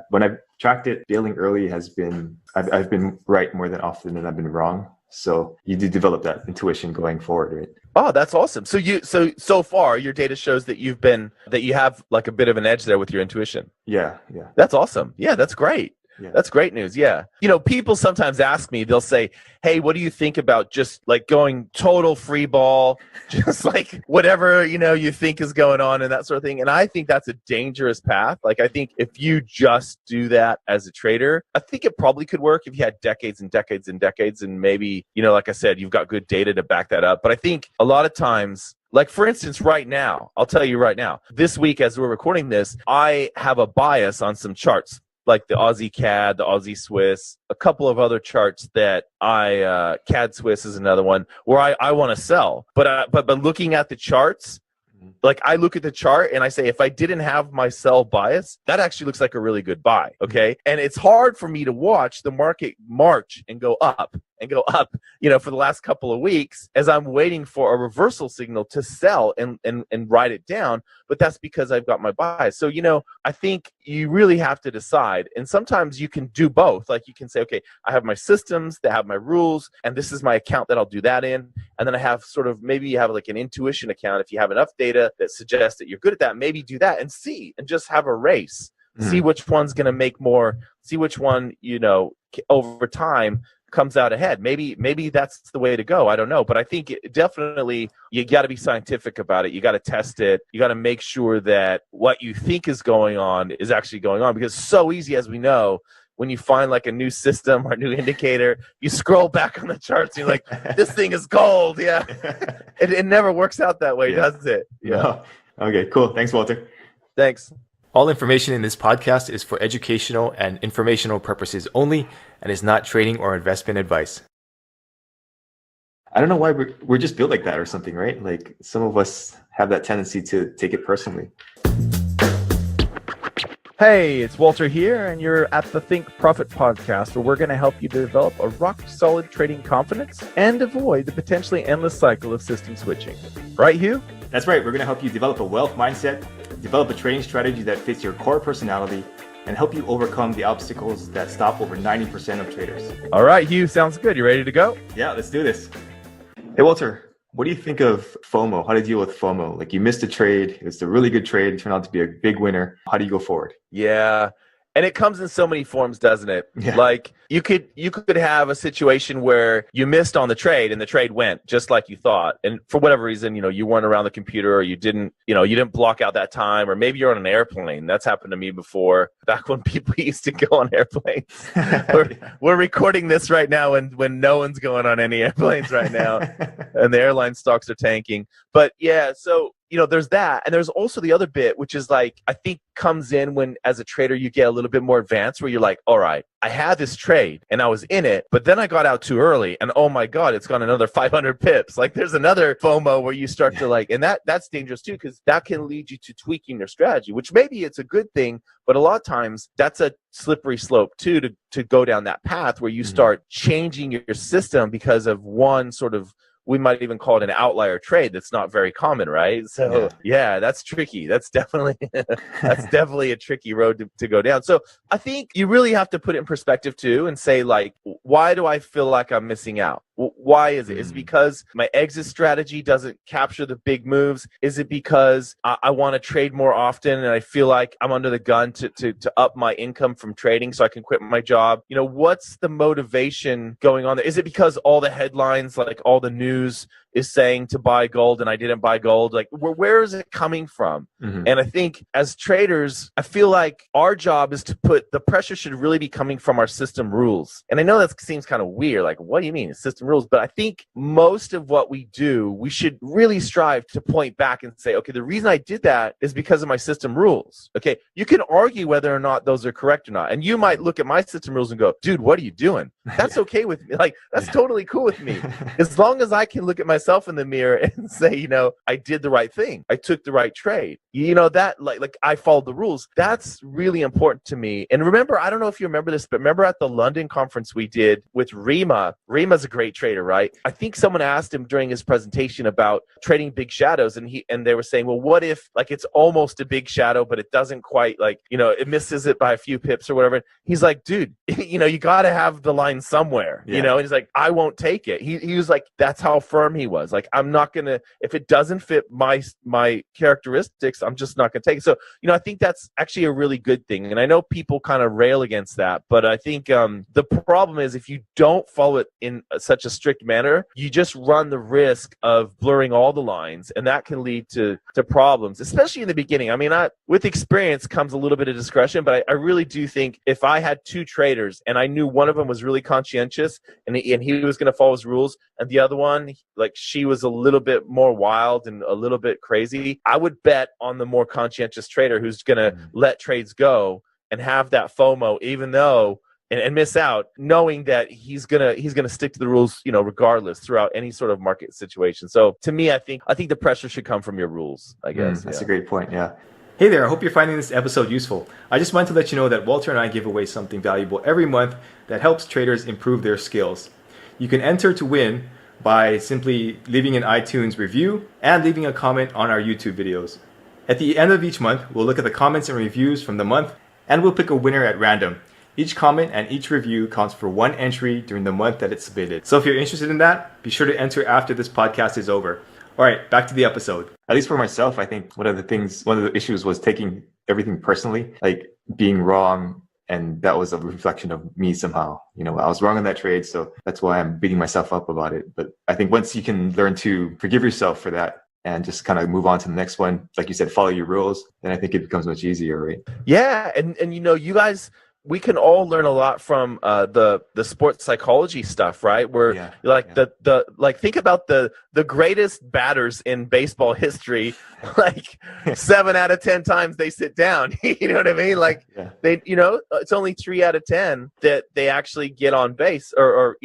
when I've tracked it, bailing early I've been right more than often than I've been wrong. So you do develop that intuition going forward, right? Oh, that's awesome. So far your data shows that you have like a bit of an edge there with your intuition. Yeah. That's awesome. Yeah, that's great. Yeah. That's great news. Yeah. People sometimes ask me, they'll say, hey, what do you think about just like going total free ball, just like whatever, you think is going on and that sort of thing. And I think that's a dangerous path. Like, I think if you just do that as a trader, I think it probably could work if you had decades and decades and decades. And maybe, like I said, you've got good data to back that up. But I think a lot of times, like, for instance, right now, I'll tell you right now, this week as we're recording this, I have a bias on some charts, like the Aussie CAD, the Aussie Swiss, a couple of other charts that CAD Swiss is another one where I want to sell. But looking at the charts, like I look at the chart and I say, if I didn't have my sell bias, that actually looks like a really good buy. Okay. And it's hard for me to watch the market march and go up for the last couple of weeks as I'm waiting for a reversal signal to sell and write it down. But that's because I've got my bias. So, I think you really have to decide. And sometimes you can do both. Like you can say, okay, I have my systems that have my rules, and this is my account that I'll do that in. And then I have maybe you have like an intuition account. If you have enough data that suggests that you're good at that, maybe do that and just have a race. See which one's going to make more, see which one, over time comes out ahead. Maybe that's the way to go. I don't know. But I think definitely you got to be scientific about it. You got to test it. You got to make sure that what you think is going on is actually going on, because it's so easy, as we know, when you find like a new system or a new indicator, you scroll back on the charts and you're like, this thing is gold. Yeah. It never works out that way, does it? Yeah. No. Okay, cool. Thanks, Walter. Thanks. All information in this podcast is for educational and informational purposes only and is not trading or investment advice. I don't know why we're just built like that or something, right? Like some of us have that tendency to take it personally. Hey, it's Walter here, and you're at the Think Profit podcast, where we're going to help you develop a rock-solid trading confidence and avoid the potentially endless cycle of system switching. Right, Hugh? That's right. We're going to help you develop a wealth mindset, develop a trading strategy that fits your core personality, and help you overcome the obstacles that stop over 90% of traders. All right, Hugh, sounds good. You ready to go? Yeah, let's do this. Hey, Walter. What do you think of FOMO? How to deal with FOMO? Like you missed a trade. It's a really good trade. It turned out to be a big winner. How do you go forward? Yeah, And it comes in so many forms, doesn't it? Yeah. Like you could have a situation where you missed on the trade and the trade went just like you thought. And for whatever reason, you weren't around the computer, or you didn't block out that time, or maybe you're on an airplane. That's happened to me before, back when people used to go on airplanes. We're recording this right now when no one's going on any airplanes right now and the airline stocks are tanking. But yeah, so there's that. And there's also the other bit, which is like, I think comes in when, as a trader, you get a little bit more advanced, where you're like, all right, I had this trade and I was in it, but then I got out too early and oh my God, it's gone another 500 pips. Like there's another FOMO where you start to like, and that's dangerous too, because that can lead you to tweaking your strategy, which maybe it's a good thing, but a lot of times that's a slippery slope too, to go down that path where you start changing your system because of one sort of, we might even call it an outlier trade that's not very common, right? So yeah, that's tricky. That's definitely a tricky road to go down. So I think you really have to put it in perspective too, and say like, why do I feel like I'm missing out? Why is it? Is it because my exit strategy doesn't capture the big moves? Is it because I want to trade more often and I feel like I'm under the gun to up my income from trading so I can quit my job? What's the motivation going on there? Is it because all the headlines, like all the news is saying to buy gold and I didn't buy gold? Like where is it coming from? And I think as traders, I feel like our job is to the pressure should really be coming from our system rules. And I know that seems kind of weird, like what do you mean system rules? But I think most of what we do, we should really strive to point back and say, okay, the reason I did that is because of my system rules. Okay, you can argue whether or not those are correct or not, and you might look at my system rules and go, dude, what are you doing? That's okay with me. Like that's totally cool with me, as long as I can look at myself in the mirror and say, I did the right thing. I took the right trade. That like I followed the rules. That's really important to me. And remember, I don't know if you remember this, but remember at the London conference we did with Rima. Rima's a great trader, right? I think someone asked him during his presentation about trading big shadows, and they were saying, well, what if like it's almost a big shadow, but it doesn't quite, like, it misses it by a few pips or whatever. He's like, dude, you got to have the line somewhere, and he's like, I won't take it. He was like, that's how firm he was. Like, I'm not going to, if it doesn't fit my characteristics, I'm just not going to take it. So, I think that's actually a really good thing. And I know people kind of rail against that, but I think the problem is if you don't follow it in such a strict manner, you just run the risk of blurring all the lines, and that can lead to problems, especially in the beginning. I mean, with experience comes a little bit of discretion, but I really do think if I had two traders and I knew one of them was really conscientious and he was going to follow his rules, and the other one, like, she was a little bit more wild and a little bit crazy, I would bet on the more conscientious trader who's going to let trades go and have that FOMO, even though and miss out, knowing that he's gonna stick to the rules, regardless throughout any sort of market situation. So to me, I think the pressure should come from your rules, I guess. That's a great point. Yeah. Hey there, I hope you're finding this episode useful. I just wanted to let you know that Walter and I give away something valuable every month that helps traders improve their skills. You can enter to win by simply leaving an iTunes review and leaving a comment on our YouTube videos. At the end of each month, we'll look at the comments and reviews from the month, and we'll pick a winner at random. Each comment and each review counts for one entry during the month that it's submitted. So if you're interested in that, be sure to enter after this podcast is over. All right, back to the episode. At least for myself, I think one of the issues was taking everything personally, like being wrong. And that was a reflection of me somehow. I was wrong on that trade, so that's why I'm beating myself up about it. But I think once you can learn to forgive yourself for that and just kind of move on to the next one, like you said, follow your rules, then I think it becomes much easier, right? Yeah, and you guys, we can all learn a lot from the sports psychology stuff, right? Where think about the greatest batters in baseball history, like 7 out of 10 times they sit down. You know what I mean? Like they, it's only 3 out of 10 that they actually get on base or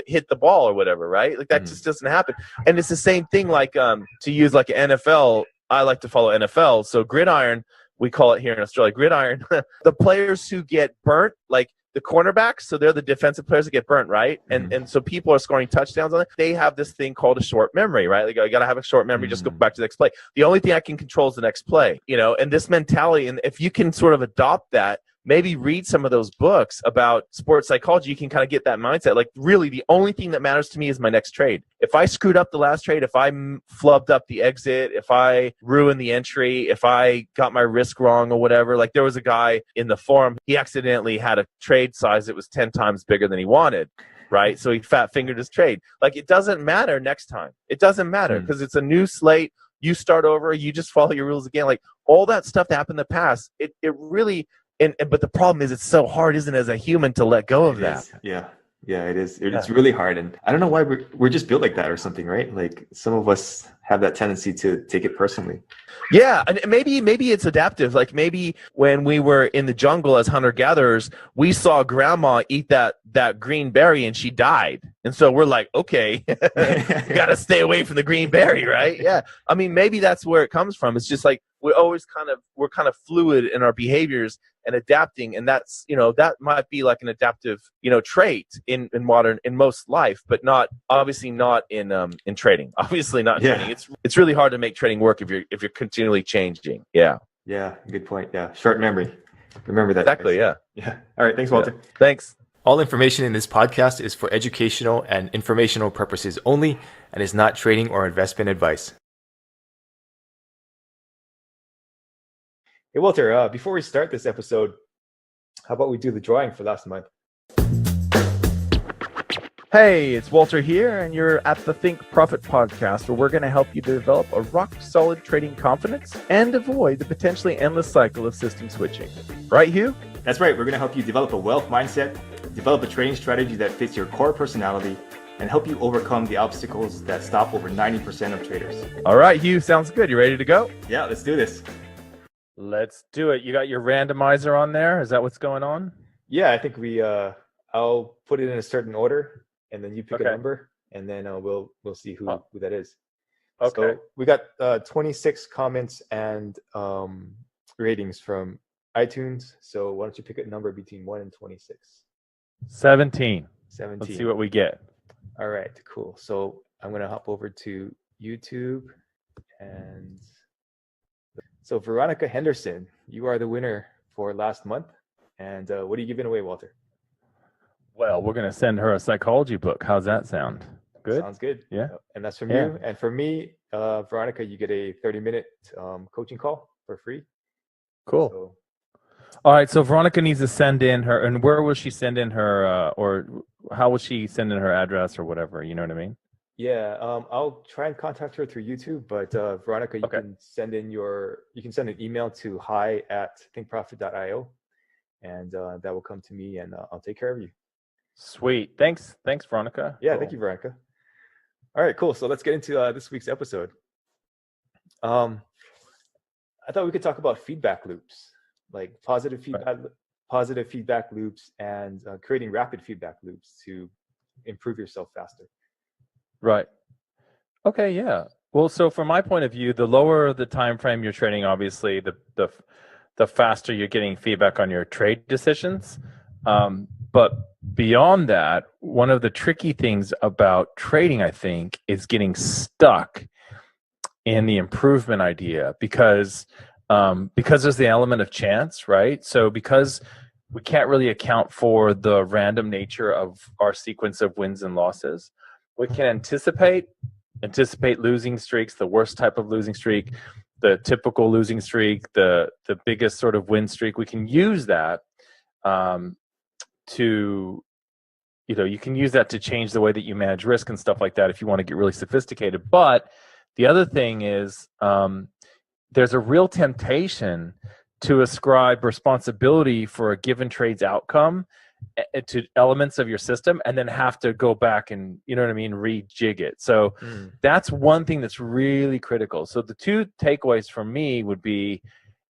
hit the ball or whatever, right? Like that just doesn't happen. And it's the same thing. Like to use like an NFL, I like to follow NFL. So gridiron, we call it here in Australia, gridiron. The players who get burnt, like the cornerbacks, so they're the defensive players that get burnt, right? And so people are scoring touchdowns on it. They have this thing called a short memory, right? Like, you got to have a short memory, just go back to the next play. The only thing I can control is the next play, and this mentality. And if you can sort of adopt that, maybe read some of those books about sports psychology. You can kind of get that mindset. Like, really, the only thing that matters to me is my next trade. If I screwed up the last trade, if I flubbed up the exit, if I ruined the entry, if I got my risk wrong or whatever, like there was a guy in the forum, he accidentally had a trade size that was 10 times bigger than he wanted. Right? So he fat fingered his trade. Like, it doesn't matter next time. It doesn't matter because it's a new slate. You start over, you just follow your rules again. Like, all that stuff that happened in the past, it really, but the problem is it's so hard, isn't it, as a human to let go of that? Yeah, it is. It's really hard. And I don't know why we're just built like that or something, right? Like, some of us have that tendency to take it personally. Yeah, and maybe it's adaptive. Like, maybe when we were in the jungle as hunter-gatherers, we saw grandma eat that green berry and she died. And so we're like, okay, you got to stay away from the green berry, right? Yeah. I mean, maybe that's where it comes from. It's just like we're kind of fluid in our behaviors and adapting, and that's, that might be like an adaptive, trait in most life, but obviously not in trading. Obviously not in trading. It's really hard to make trading work if you're continually changing. Yeah, good point. Yeah, short memory. Remember that. Exactly. Yeah. All right, thanks, Walter. Thanks. All information in this podcast is for educational and informational purposes only and is not trading or investment advice. Hey, Walter, before we start this episode, how about we do the drawing for last month? Hey, it's Walter here, and you're at the Think Profit podcast, where we're going to help you develop a rock-solid trading confidence and avoid the potentially endless cycle of system switching. Right, Hugh? That's right. We're going to help you develop a wealth mindset, develop a trading strategy that fits your core personality, and help you overcome the obstacles that stop over 90% of traders. All right, Hugh, sounds good. You ready to go? Yeah, let's do this. Let's do it. You got your randomizer on there? Is that what's going on? Yeah, I think I'll put it in a certain order, and then you pick a number, and then we'll see who that is. Okay. So we got 26 comments and ratings from iTunes. So why don't you pick a number between 1 and 26? 17. 17. Let's see what we get. All right, cool. So I'm going to hop over to YouTube. And so Veronica Henderson, you are the winner for last month. And what are you giving away, Walter? Well, we're going to send her a psychology book. How's that sound? Good? Sounds good. Yeah. And that's from you. And for me, Veronica, you get a 30-minute coaching call for free. Cool. So, all right. So Veronica needs to send in her, and where will she send in her, or how will she send in her address or whatever? You know what I mean? Yeah. I'll try and contact her through YouTube, but Veronica, you can send in an email to hi@thinkprofit.io, and that will come to me, and I'll take care of you. Sweet. Thanks, Veronica. Yeah, cool. Thank you, Veronica. All right, cool. So let's get into this week's episode. I thought we could talk about feedback loops, like positive feedback loops, and creating rapid feedback loops to improve yourself faster. Right. Okay. Yeah. Well, so from my point of view, the lower the time frame you're trading, obviously, the faster you're getting feedback on your trade decisions. But beyond that, one of the tricky things about trading, I think, is getting stuck in the improvement idea because there's the element of chance, right? So because we can't really account for the random nature of our sequence of wins and losses, we can anticipate losing streaks, the worst type of losing streak, the typical losing streak, the biggest sort of win streak. We can use that you can use that to change the way that you manage risk and stuff like that if you want to get really sophisticated. But the other thing is there's a real temptation to ascribe responsibility for a given trade's outcome to elements of your system and then have to go back and, rejig it. So that's one thing that's really critical. So the two takeaways from me would be,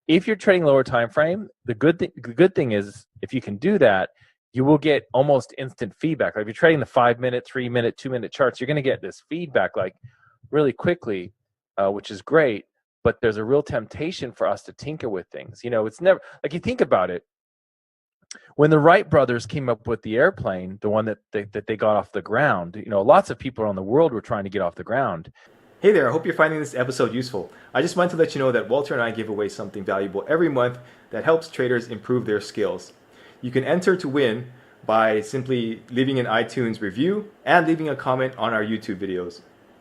if you're trading lower time frame, the good thing is if you can do that, you will get almost instant feedback. Like if you're trading the 5-minute, 3-minute, 2-minute charts, you're going to get this feedback like really quickly, which is great. But there's a real temptation for us to tinker with things. It's never like, you think about it. When the Wright brothers came up with the airplane, the one that they got off the ground, lots of people around the world were trying to get off the ground. Hey there, I hope you're finding this episode useful. I just wanted to let you know that Walter and I give away something valuable every month that helps traders improve their skills. You can enter to win by simply leaving an iTunes review and leaving a comment on our YouTube videos.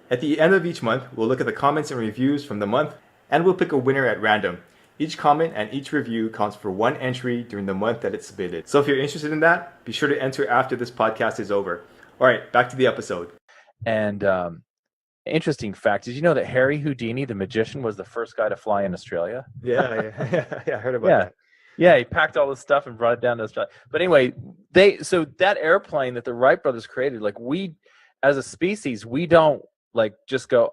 At the end of each month, we'll look at the comments and reviews from the month, and we'll pick a winner at random. Each comment and each review counts for one entry during the month that it's submitted. So if you're interested in that, be sure to enter after this podcast is over. All right, back to the episode. And interesting fact, did you know that Harry Houdini, the magician, was the first guy to fly in Australia? Yeah, I heard about that. Yeah, he packed all this stuff and brought it down to Australia. But anyway, so that airplane that the Wright brothers created, like we, as a species, we don't like just go,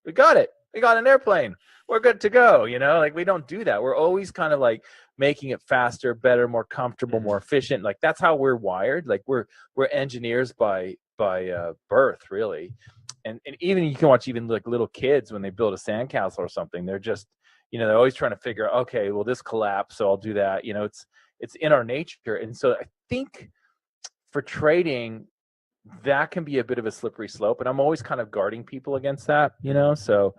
we got it. We got an airplane. We're good to go. Like we don't do that. We're always kind of like making it faster, better, more comfortable, more efficient. Like that's how we're wired. Like we're engineers by birth, really. And even you can watch even like little kids when they build a sandcastle or something, they're just, they're always trying to figure out, okay, well this collapsed, so I'll do that. It's in our nature. And so I think for trading, that can be a bit of a slippery slope. And I'm always kind of guarding people against that, so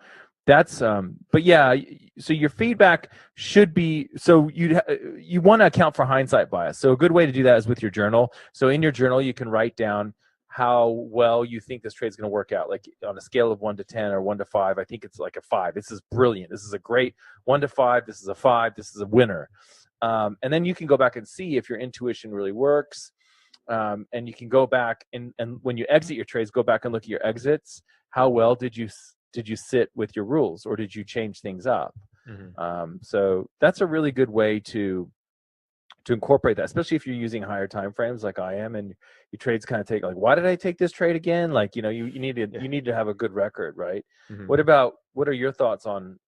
that's, but yeah, so your feedback should be, so you want to account for hindsight bias. So a good way to do that is with your journal. So in your journal, you can write down how well you think this trade is going to work out, like on a scale of 1 to 10 or 1 to 5. I think it's like a 5. This is brilliant. This is a great 1 to 5. This is a 5. This is a winner. And then you can go back and see if your intuition really works. And you can go back and when you exit your trades, go back and look at your exits. How well did you sit with your rules, or did you change things up? So that's a really good way to incorporate that, especially if you're using higher time frames like I am, and your trades kind of take like, why did I take this trade again? Like, you need to have a good record, right? What are your thoughts on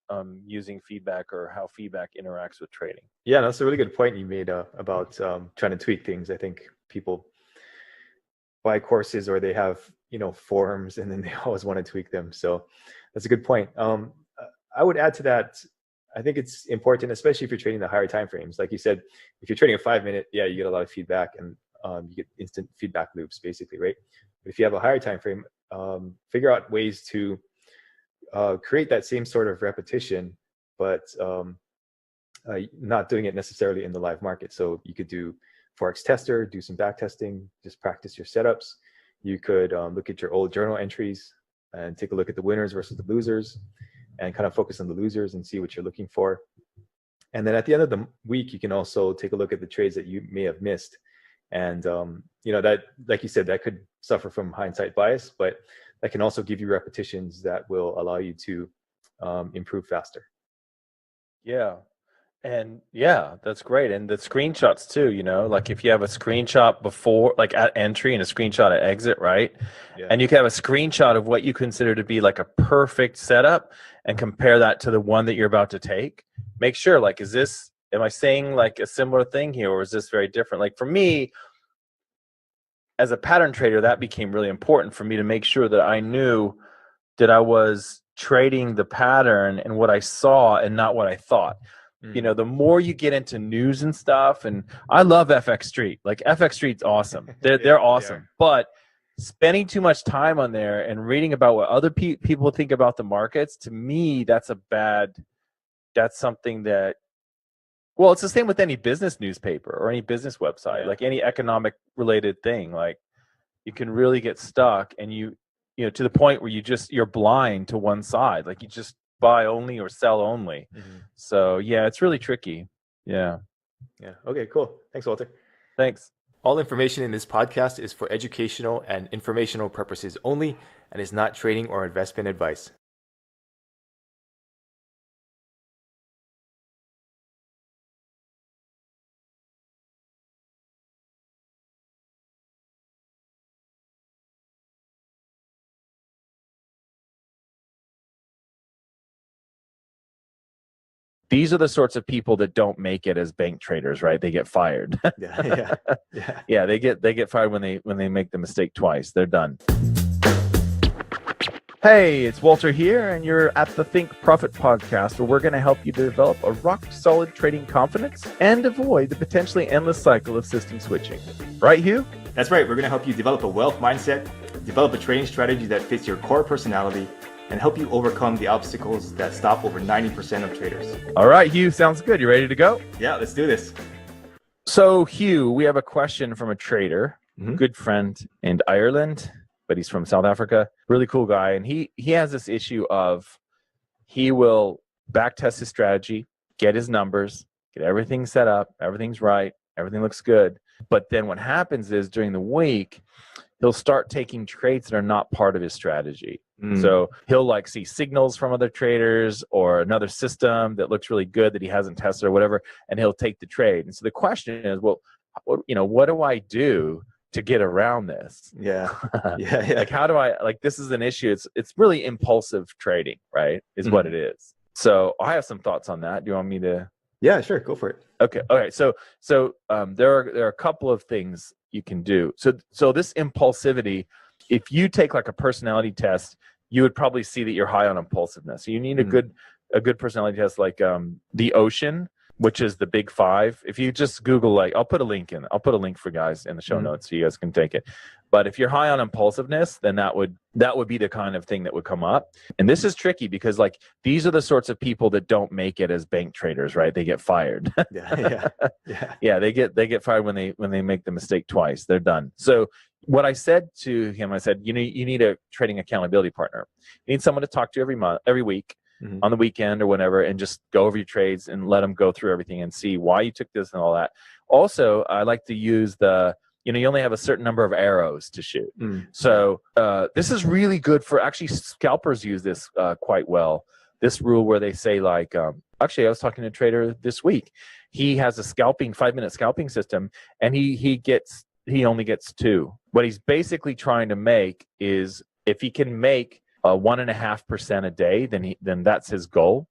using feedback or how feedback interacts with trading? Yeah, that's a really good point you made about trying to tweak things. I think people buy courses or they have forums, and then they always want to tweak them. So that's a good point. I would add to that, I think it's important, especially if you're trading the higher time frames. Like you said, if you're trading a 5-minute, you get a lot of feedback, and you get instant feedback loops, basically, right? But if you have a higher time frame, figure out ways to create that same sort of repetition, but not doing it necessarily in the live market. So you could do Forex Tester, do some back testing, just practice your setups. You could look at your old journal entries and take a look at the winners versus the losers, and kind of focus on the losers and see what you're looking for. And then at the end of the week, you can also take a look at the trades that you may have missed. And, that, like you said, that could suffer from hindsight bias, but that can also give you repetitions that will allow you to improve faster. Yeah. And yeah, that's great. And the screenshots too, like if you have a screenshot before, like at entry and a screenshot at exit, right? Yeah. And you can have a screenshot of what you consider to be like a perfect setup and compare that to the one that you're about to take. Make sure, like, am I saying like a similar thing here, or is this very different? Like for me, as a pattern trader, that became really important for me to make sure that I knew that I was trading the pattern and what I saw and not what I thought. The more you get into news and stuff, and I love FX Street. Like FX Street's awesome. They're awesome. But spending too much time on there and reading about what other people think about the markets, to me, that's something that, well, it's the same with any business newspaper or any business website, like any economic related thing. Like you can really get stuck, and you to the point where you're blind to one side. Like you just buy only or sell only. So yeah, it's really tricky. Yeah. Okay, cool. Thanks, Walter. Thanks. All information in this podcast is for educational and informational purposes only, and is not trading or investment advice. These are the sorts of people that don't make it as bank traders, right? They get fired. Yeah, they get fired when they make the mistake twice. They're done. Hey, it's Walter here, and you're at the Think Profit podcast, where we're going to help you develop a rock-solid trading confidence and avoid the potentially endless cycle of system switching. Right, Hugh? That's right. We're going to help you develop a wealth mindset, develop a trading strategy that fits your core personality, and help you overcome the obstacles that stop over 90% of traders. All right, Hugh, sounds good. You ready to go? Yeah, let's do this. So, Hugh, we have a question from a trader, good friend in Ireland, but he's from South Africa. Really cool guy. And he has this issue of he will backtest his strategy, get his numbers, get everything set up, everything's right, everything looks good. But then what happens is during the week, he'll start taking trades that are not part of his strategy. So he'll like see signals from other traders or another system that looks really good that he hasn't tested or whatever, and he'll take the trade. And so the question is, well, what do I do to get around this? Yeah. Like, how do I, like, this is an issue. It's really impulsive trading, right? Is what it is. So I have some thoughts on that. Do you want me to? Yeah, sure. Go for it. Okay. So there are a couple of things you can do. So this impulsivity, if you take like a personality test, you would probably see that you're high on impulsiveness. So you need a good personality test, like the Ocean, which is the big 5. If you just Google, like, I'll put a link for guys in the show notes so you guys can take it. But if you're high on impulsiveness, then that would be the kind of thing that would come up. And this is tricky because, like, these are the sorts of people that don't make it as bank traders, right? They get fired. Yeah, they get fired when they make the mistake twice. They're done. So what I said to him, I said, you need a trading accountability partner. You need someone to talk to every week. On the weekend or whenever, and just go over your trades and let them go through everything and see why you took this and all that. Also, I like to use you only have a certain number of arrows to shoot. So this is really good for, actually, scalpers use this quite well. This rule where they say, like, actually, I was talking to a trader this week. He has a 5-minute scalping system, and he only gets 2. What he's basically trying to make is, if he can make 1.5% a day, then that's his goal,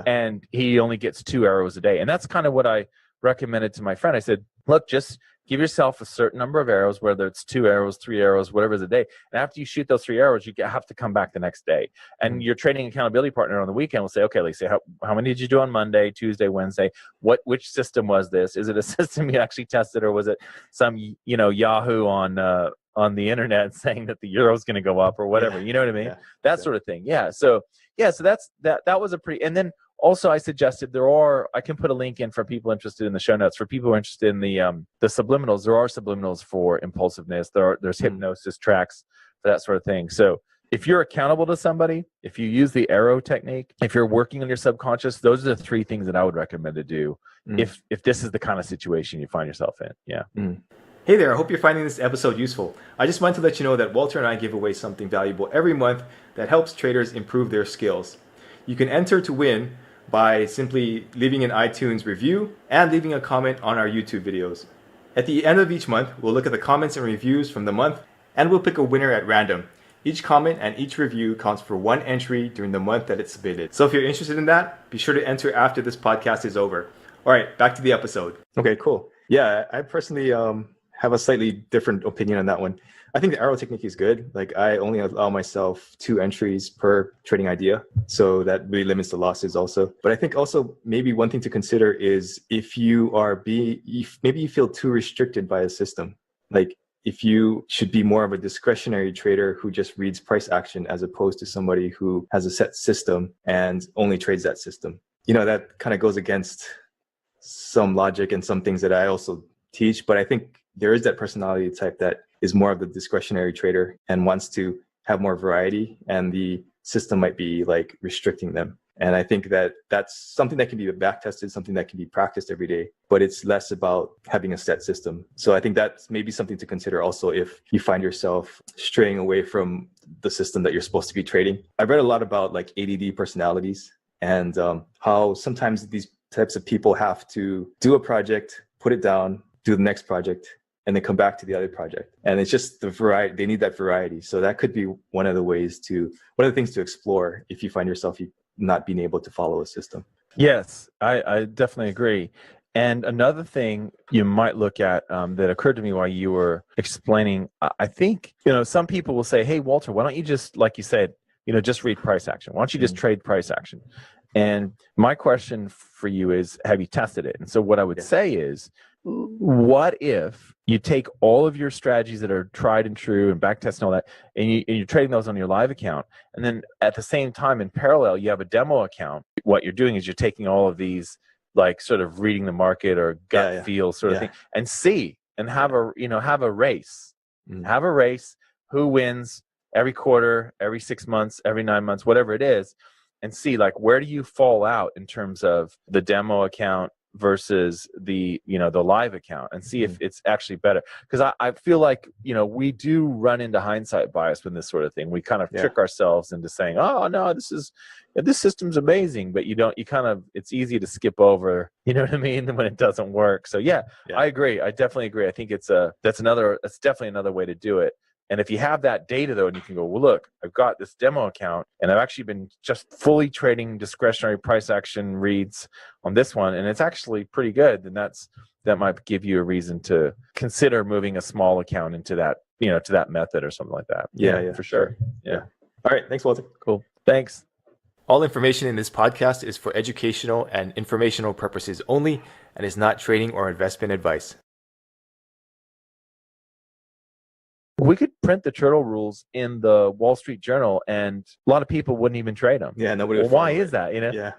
and he only gets 2 arrows a day. And that's kind of what I recommended to my friend. I said, look, just give yourself a certain number of arrows, whether it's 2 arrows, 3 arrows, whatever is a day. And after you shoot those 3 arrows, you have to come back the next day. And your trading accountability partner on the weekend will say, okay, let's say, how many did you do on Monday, Tuesday, Wednesday? Which system was this? Is it a system you actually tested, or was it some, Yahoo on the internet saying that the euro is going to go up or whatever? You know what I mean? That sort of thing. So that was a pretty, and then also I suggested I can put a link in for people interested in the show notes. For people who are interested in the subliminals, there are subliminals for impulsiveness. There's hypnosis tracks for that sort of thing. So if you're accountable to somebody, if you use the arrow technique, if you're working on your subconscious, those are the 3 things that I would recommend to do if this is the kind of situation you find yourself in. Yeah. Hey there, I hope you're finding this episode useful. I just wanted to let you know that Walter and I give away something valuable every month that helps traders improve their skills. You can enter to win by simply leaving an iTunes review and leaving a comment on our YouTube videos. At the end of each month, we'll look at the comments and reviews from the month, and we'll pick a winner at random. Each comment and each review counts for 1 entry during the month that it's submitted. So if you're interested in that, be sure to enter after this podcast is over. All right, back to the episode. Okay, cool. Yeah, I personally have a slightly different opinion on that one. I think the arrow technique is good. Like, I only allow myself 2 entries per trading idea, so that really limits the losses also. But I think also maybe one thing to consider is if maybe you feel too restricted by a system. Like, if you should be more of a discretionary trader who just reads price action as opposed to somebody who has a set system and only trades that system. That kind of goes against some logic and some things that I also teach, but I think there is that personality type that is more of the discretionary trader and wants to have more variety, and the system might be like restricting them. And I think that that's something that can be back tested, something that can be practiced every day, but it's less about having a set system. So I think that's maybe something to consider also if you find yourself straying away from the system that you're supposed to be trading. I've read a lot about like ADD personalities and how sometimes these types of people have to do a project, put it down, do the next project, and then come back to the other project. And it's just the variety. They need that variety. So that could be one of the things to explore if you find yourself not being able to follow a system. Yes, I definitely agree. And another thing you might look at that occurred to me while you were explaining, I think, some people will say, hey, Walter, why don't you just, like you said, just read price action? Why don't you just trade price action? And my question for you is, have you tested it? And so what I would say is, what if you take all of your strategies that are tried and true and backtest and all that, and you're trading those on your live account, and then at the same time in parallel you have a demo account. What you're doing is you're taking all of these, like sort of reading the market or gut feel sort of thing, and see and have a race. Have a race. Who wins every quarter, every 6 months, every 9 months, whatever it is, and see like where do you fall out in terms of the demo account versus the the live account, and see if it's actually better. Because I feel like we do run into hindsight bias with this sort of thing. We kind of trick ourselves into saying, oh no, this system's amazing, but it's easy to skip over, you know what I mean, when it doesn't work. So I agree. I definitely agree. I think that's definitely another way to do it. And if you have that data, though, and you can go, well, look, I've got this demo account, and I've actually been just fully trading discretionary price action reads on this one, and it's actually pretty good, then that might give you a reason to consider moving a small account into that, to that method or something like that. Yeah, for sure. Yeah. All right. Thanks, Walter. Cool. Thanks. All information in this podcast is for educational and informational purposes only and is not trading or investment advice. We could print the turtle rules in the Wall Street Journal, and a lot of people wouldn't even trade them. Yeah, nobody would. Well, why is that? Yeah.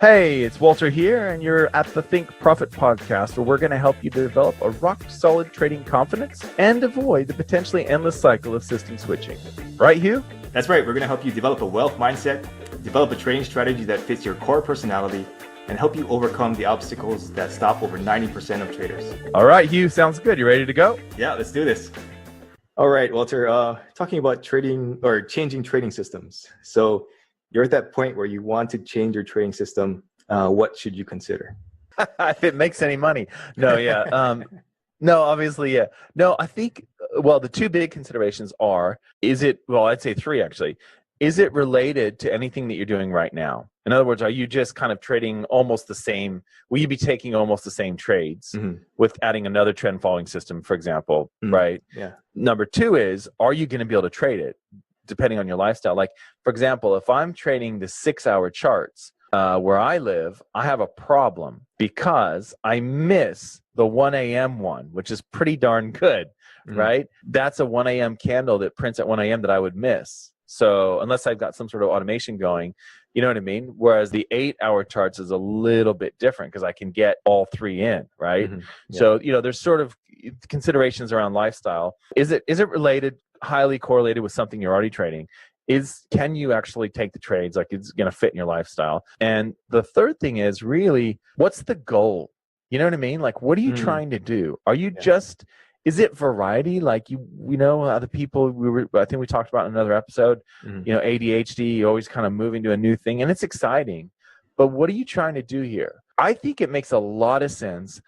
Hey, it's Walter here, and you're at the Think Profit podcast, where we're going to help you develop a rock-solid trading confidence and avoid the potentially endless cycle of system switching. Right, Hugh? That's right. We're going to help you develop a wealth mindset, develop a trading strategy that fits your core personality, and help you overcome the obstacles that stop over 90% of traders. All right, Hugh, sounds good. You ready to go? Yeah, let's do this. All right, Walter, talking about trading or changing trading systems. So you're at that point where you want to change your trading system. What should you consider? If it makes any money. No, yeah. No, obviously, yeah. No, I think, the two big considerations are, I'd say three actually. Is it related to anything that you're doing right now? In other words, are you just kind of trading almost the same? Will you be taking almost the same trades with adding another trend following system, for example, right? Yeah. Number two is, are you going to be able to trade it depending on your lifestyle? Like, for example, if I'm trading the 6-hour charts where I live, I have a problem because I miss the 1 a.m. one, which is pretty darn good, right? That's a 1 a.m. candle that prints at 1 a.m. that I would miss. So unless I've got some sort of automation going, you know what I mean? Whereas the 8-hour charts is a little bit different because I can get all three in, right? Yeah. So, there's sort of considerations around lifestyle. Is it related, highly correlated with something you're already trading? Can you actually take the trades? Like, it's going to fit in your lifestyle? And the third thing is really, what's the goal? You know what I mean? Like, what are you trying to do? Are you is it variety? Like, other people, I think we talked about in another episode, ADHD, always kind of moving to a new thing, and it's exciting. But what are you trying to do here? I think it makes a lot of sense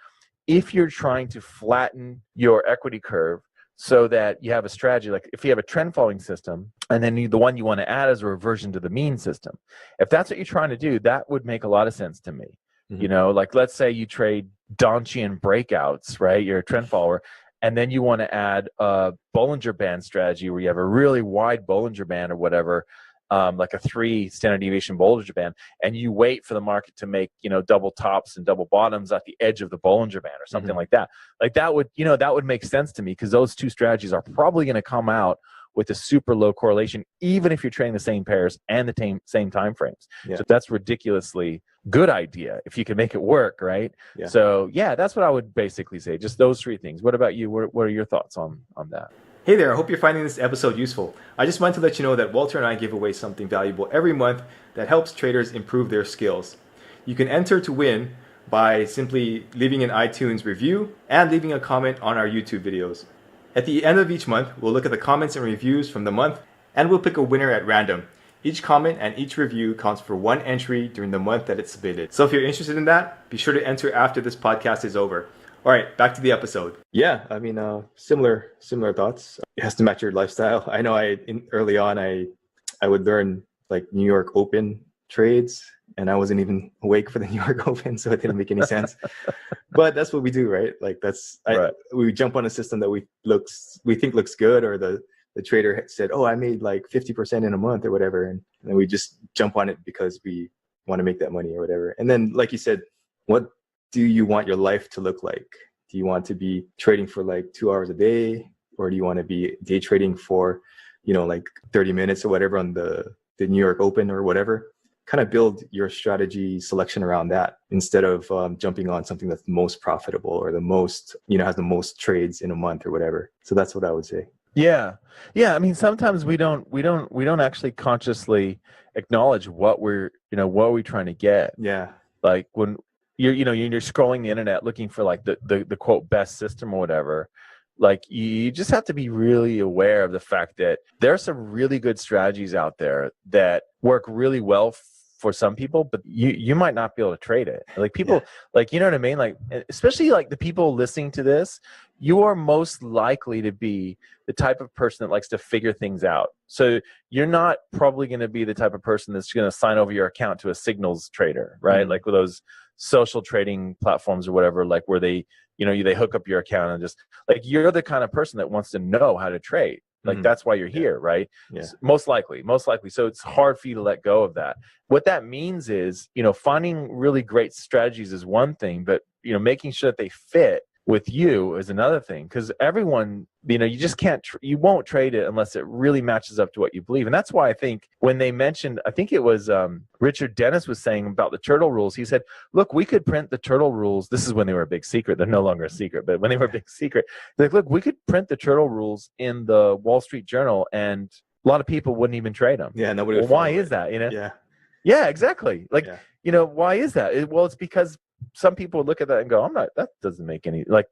if you're trying to flatten your equity curve so that you have a strategy. Like, if you have a trend following system, and then the one you want to add is a reversion to the mean system. If that's what you're trying to do, that would make a lot of sense to me. Like, let's say you trade Donchian breakouts, right? You're a trend follower. And then you want to add a Bollinger Band strategy where you have a really wide Bollinger Band or whatever, like a 3 standard deviation Bollinger Band, and you wait for the market to make, double tops and double bottoms at the edge of the Bollinger Band or something like that. Like, that would make sense to me, because those two strategies are probably going to come out with a super low correlation, even if you're trading the same pairs and the same time frames. Yeah. So that's ridiculously good idea if you can make it work, right? Yeah. So that's what I would basically say. Just those three things. What about you? What are your thoughts on that? Hey there, I hope you're finding this episode useful. I just wanted to let you know that Walter and I give away something valuable every month that helps traders improve their skills. You can enter to win by simply leaving an iTunes review and leaving a comment on our YouTube videos. At the end of each month, we'll look at the comments and reviews from the month, and we'll pick a winner at random. Each comment and each review counts for one entry during the month that it's submitted. So if you're interested in that, be sure to enter after this podcast is over. All right, back to the episode. Yeah, I mean, similar thoughts. It has to match your lifestyle. I know early on, I would learn like New York Open trades, and I wasn't even awake for the New York Open, so it didn't make any sense. But that's what we do, right? Like, we jump on a system that we think looks good, or the trader said, "Oh, I made like 50% in a month or whatever," and then we just jump on it because we want to make that money or whatever. And then, like you said, what do you want your life to look like? Do you want to be trading for like 2 hours a day, or do you want to be day trading for, like 30 minutes or whatever on the New York Open or whatever? Kind of build your strategy selection around that instead of jumping on something that's the most profitable or the most, has the most trades in a month or whatever. So that's what I would say. Yeah. I mean, sometimes we don't actually consciously acknowledge what we're trying to get. Yeah. Like when you're scrolling the internet looking for like the quote best system or whatever, like you just have to be really aware of the fact that there are some really good strategies out there that work really well for some people, but you might not be able to trade it. Like people, like, you know what I mean? Like, especially like the people listening to this, you are most likely to be the type of person that likes to figure things out. So you're not probably going to be the type of person that's going to sign over your account to a signals trader, right? Mm-hmm. Like with those social trading platforms or whatever, like where they hook up your account and just like, you're the kind of person that wants to know how to trade. Like, that's why you're here, right? Yeah. Most likely. So it's hard for you to let go of that. What that means is, finding really great strategies is one thing, but, making sure that they fit with you is another thing. Because everyone, you just can't, you won't trade it unless it really matches up to what you believe. And that's why I think when they mentioned, I think it was Richard Dennis was saying about the turtle rules, he said, look, we could print the turtle rules. This is when they were a big secret. They're no longer a secret, but when they were a big secret, like, look, we could print the turtle rules in the Wall Street Journal and a lot of people wouldn't even trade them. Yeah, nobody would. Well, why is that? Yeah, exactly. Like, why is that? Well, it's because some people would look at that and go, that doesn't make any, like,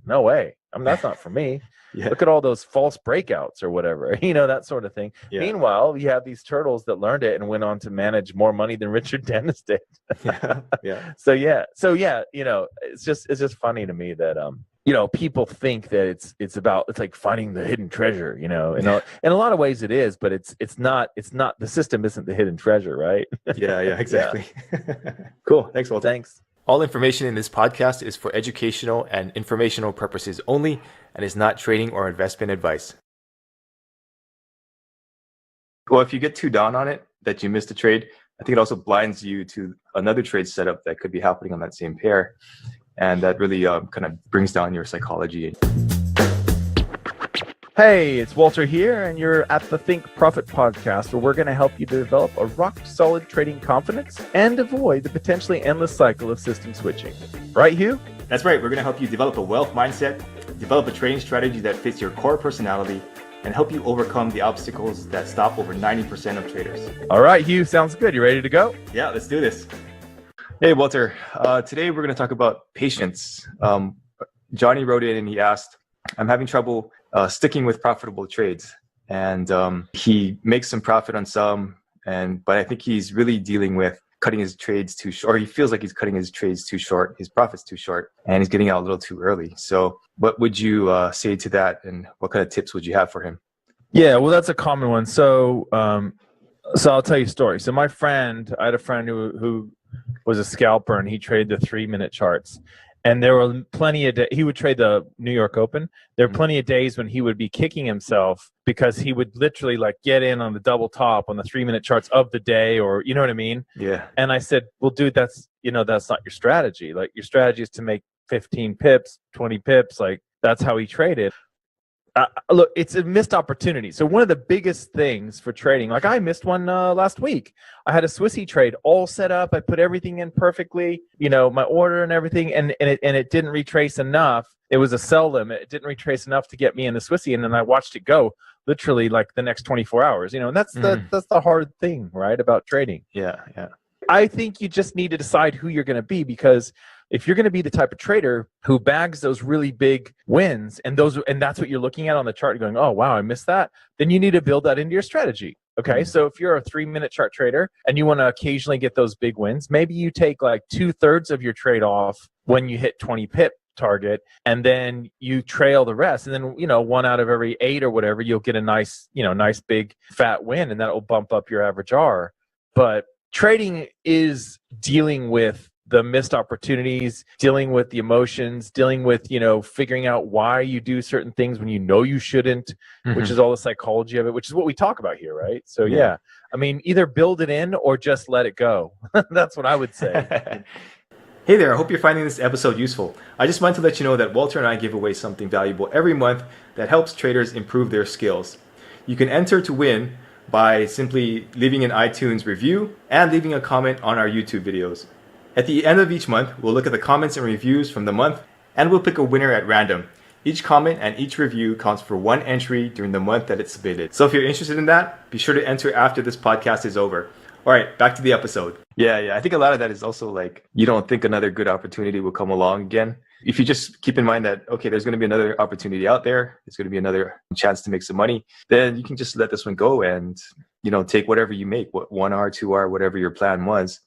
no way. That's not for me. Look at all those false breakouts or whatever, that sort of thing. Yeah. Meanwhile, you have these turtles that learned it and went on to manage more money than Richard Dennis did. So it's just funny to me that, people think that it's like finding the hidden treasure, in a lot of ways it is, but it's not, the system isn't the hidden treasure, right? Yeah, exactly. Cool. Thanks, Walter. Thanks. All information in this podcast is for educational and informational purposes only and is not trading or investment advice. Well, if you get too down on it that you missed a trade, I think it also blinds you to another trade setup that could be happening on that same pair. And that really kind of brings down your psychology. Hey, it's Walter here, and you're at the Think Profit podcast, where we're going to help you develop a rock-solid trading confidence and avoid the potentially endless cycle of system switching. Right, Hugh? That's right. We're going to help you develop a wealth mindset, develop a trading strategy that fits your core personality, and help you overcome the obstacles that stop over 90% of traders. All right, Hugh, sounds good. You ready to go? Yeah, let's do this. Hey, Walter. Today we're going to talk about patience. Johnny wrote in and he asked, I'm having trouble sticking with profitable trades. And he makes some profit on some, but I think he's really dealing with cutting his trades too short, or he feels like he's cutting his trades too short, his profits too short, and he's getting out a little too early. So what would you say to that, and what kind of tips would you have for him? Yeah, well, that's a common one. So I'll tell you a story. So I had a friend who was a scalper, and he traded the 3-minute charts. And there were plenty of days, he would trade the New York Open. There were plenty of days when he would be kicking himself because he would literally like get in on the double top on the 3-minute charts of the day, or you know what I mean? Yeah. And I said, well, dude, that's not your strategy. Like, your strategy is to make 15 pips, 20 pips. Like, that's how he traded. Look, it's a missed opportunity. So one of the biggest things for trading, like I missed one last week. I had a Swissy trade all set up. I put everything in perfectly, my order and everything, and it didn't retrace enough. It was a sell limit. It didn't retrace enough to get me in the Swissy, and then I watched it go literally like the next 24 hours. And that's the hard thing, right, about trading. Yeah. I think you just need to decide who you're going to be, because if you're going to be the type of trader who bags those really big wins and that's what you're looking at on the chart going, oh, wow, I missed that, then you need to build that into your strategy. Okay. So if you're a 3-minute chart trader and you want to occasionally get those big wins, maybe you take like 2/3 of your trade off when you hit 20 pip target, and then you trail the rest. And then, 1 out of every 8 or whatever, you'll get a nice big fat win, and that will bump up your average R. But trading is dealing with the missed opportunities, dealing with the emotions, dealing with, figuring out why you do certain things when you shouldn't, which is all the psychology of it, which is what we talk about here, right? So, yeah. I mean, either build it in or just let it go. That's what I would say. Hey there, I hope you're finding this episode useful. I just wanted to let you know that Walter and I give away something valuable every month that helps traders improve their skills. You can enter to win by simply leaving an iTunes review and leaving a comment on our YouTube videos. At the end of each month, we'll look at the comments and reviews from the month, and we'll pick a winner at random. Each comment and each review counts for one entry during the month that it's submitted. So if you're interested in that, be sure to enter after this podcast is over. All right, back to the episode. Yeah. I think a lot of that is also like, you don't think another good opportunity will come along again. If you just keep in mind that, okay, there's going to be another opportunity out there, there's going to be another chance to make some money, then you can just let this one go and, take whatever you make, 1R, 2R, whatever your plan was,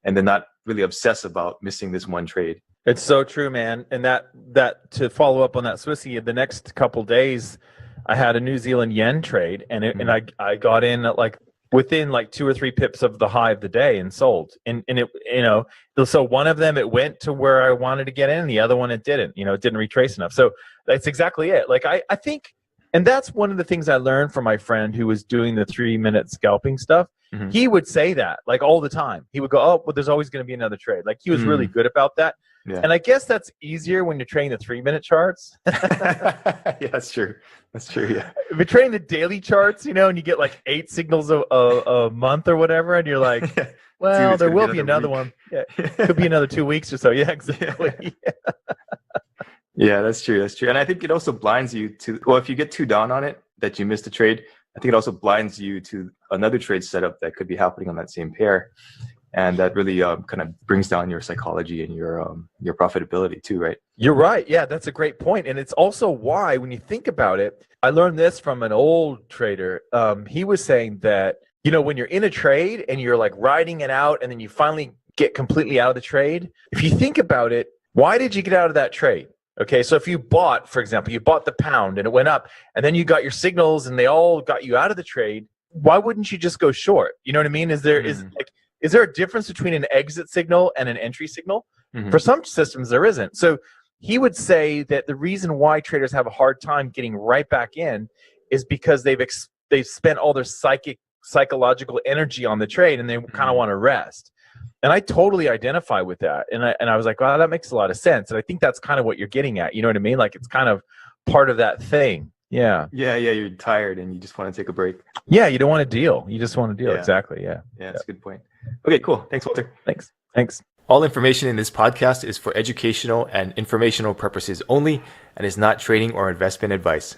and then not really obsess about missing this one trade. It's so true, man. And that to follow up on that, Swissy, the next couple days, I had a New Zealand yen trade, and I got in at within 2 or 3 pips of the high of the day and sold. And it, so one of them, it went to where I wanted to get in, and the other one, it didn't, it didn't retrace enough. So that's exactly it. I think, and that's one of the things I learned from my friend who was doing the 3-minute scalping stuff. Mm-hmm. He would say that all the time. He would go, oh, well, there's always going to be another trade. He was really good about that. Yeah. And I guess that's easier when you're trading the 3-minute charts. Yeah, that's true. Yeah. If you're trading the daily charts, and you get 8 signals a month or whatever, and you're like, well, there will be another one. Yeah, could be another 2 weeks or so. Yeah, exactly. Yeah. Yeah, that's true. And I think it also blinds you to, well, if you get too down on it that you missed a trade, I think it also blinds you to another trade setup that could be happening on that same pair. And that really kind of brings down your psychology and your profitability too, right? You're right. Yeah, that's a great point. And it's also why, when you think about it, I learned this from an old trader. He was saying that, when you're in a trade and you're riding it out and then you finally get completely out of the trade, if you think about it, why did you get out of that trade? Okay, so if you bought, for example, you bought the pound and it went up, and then you got your signals and they all got you out of the trade, why wouldn't you just go short? You know what I mean? Is there a difference between an exit signal and an entry signal? Mm-hmm. For some systems, there isn't. So he would say that the reason why traders have a hard time getting right back in is because they've spent all their psychological energy on the trade, and they kind of want to rest. And I totally identify with that. And I was like, wow, that makes a lot of sense. And I think that's kind of what you're getting at. You know what I mean? It's kind of part of that thing. Yeah. Yeah. You're tired and you just want to take a break. Yeah. You don't want to deal. You just want to deal. Yeah. Exactly. Yeah. Yeah. That's a good point. Okay, cool. Thanks, Walter. Thanks. All information in this podcast is for educational and informational purposes only and is not trading or investment advice.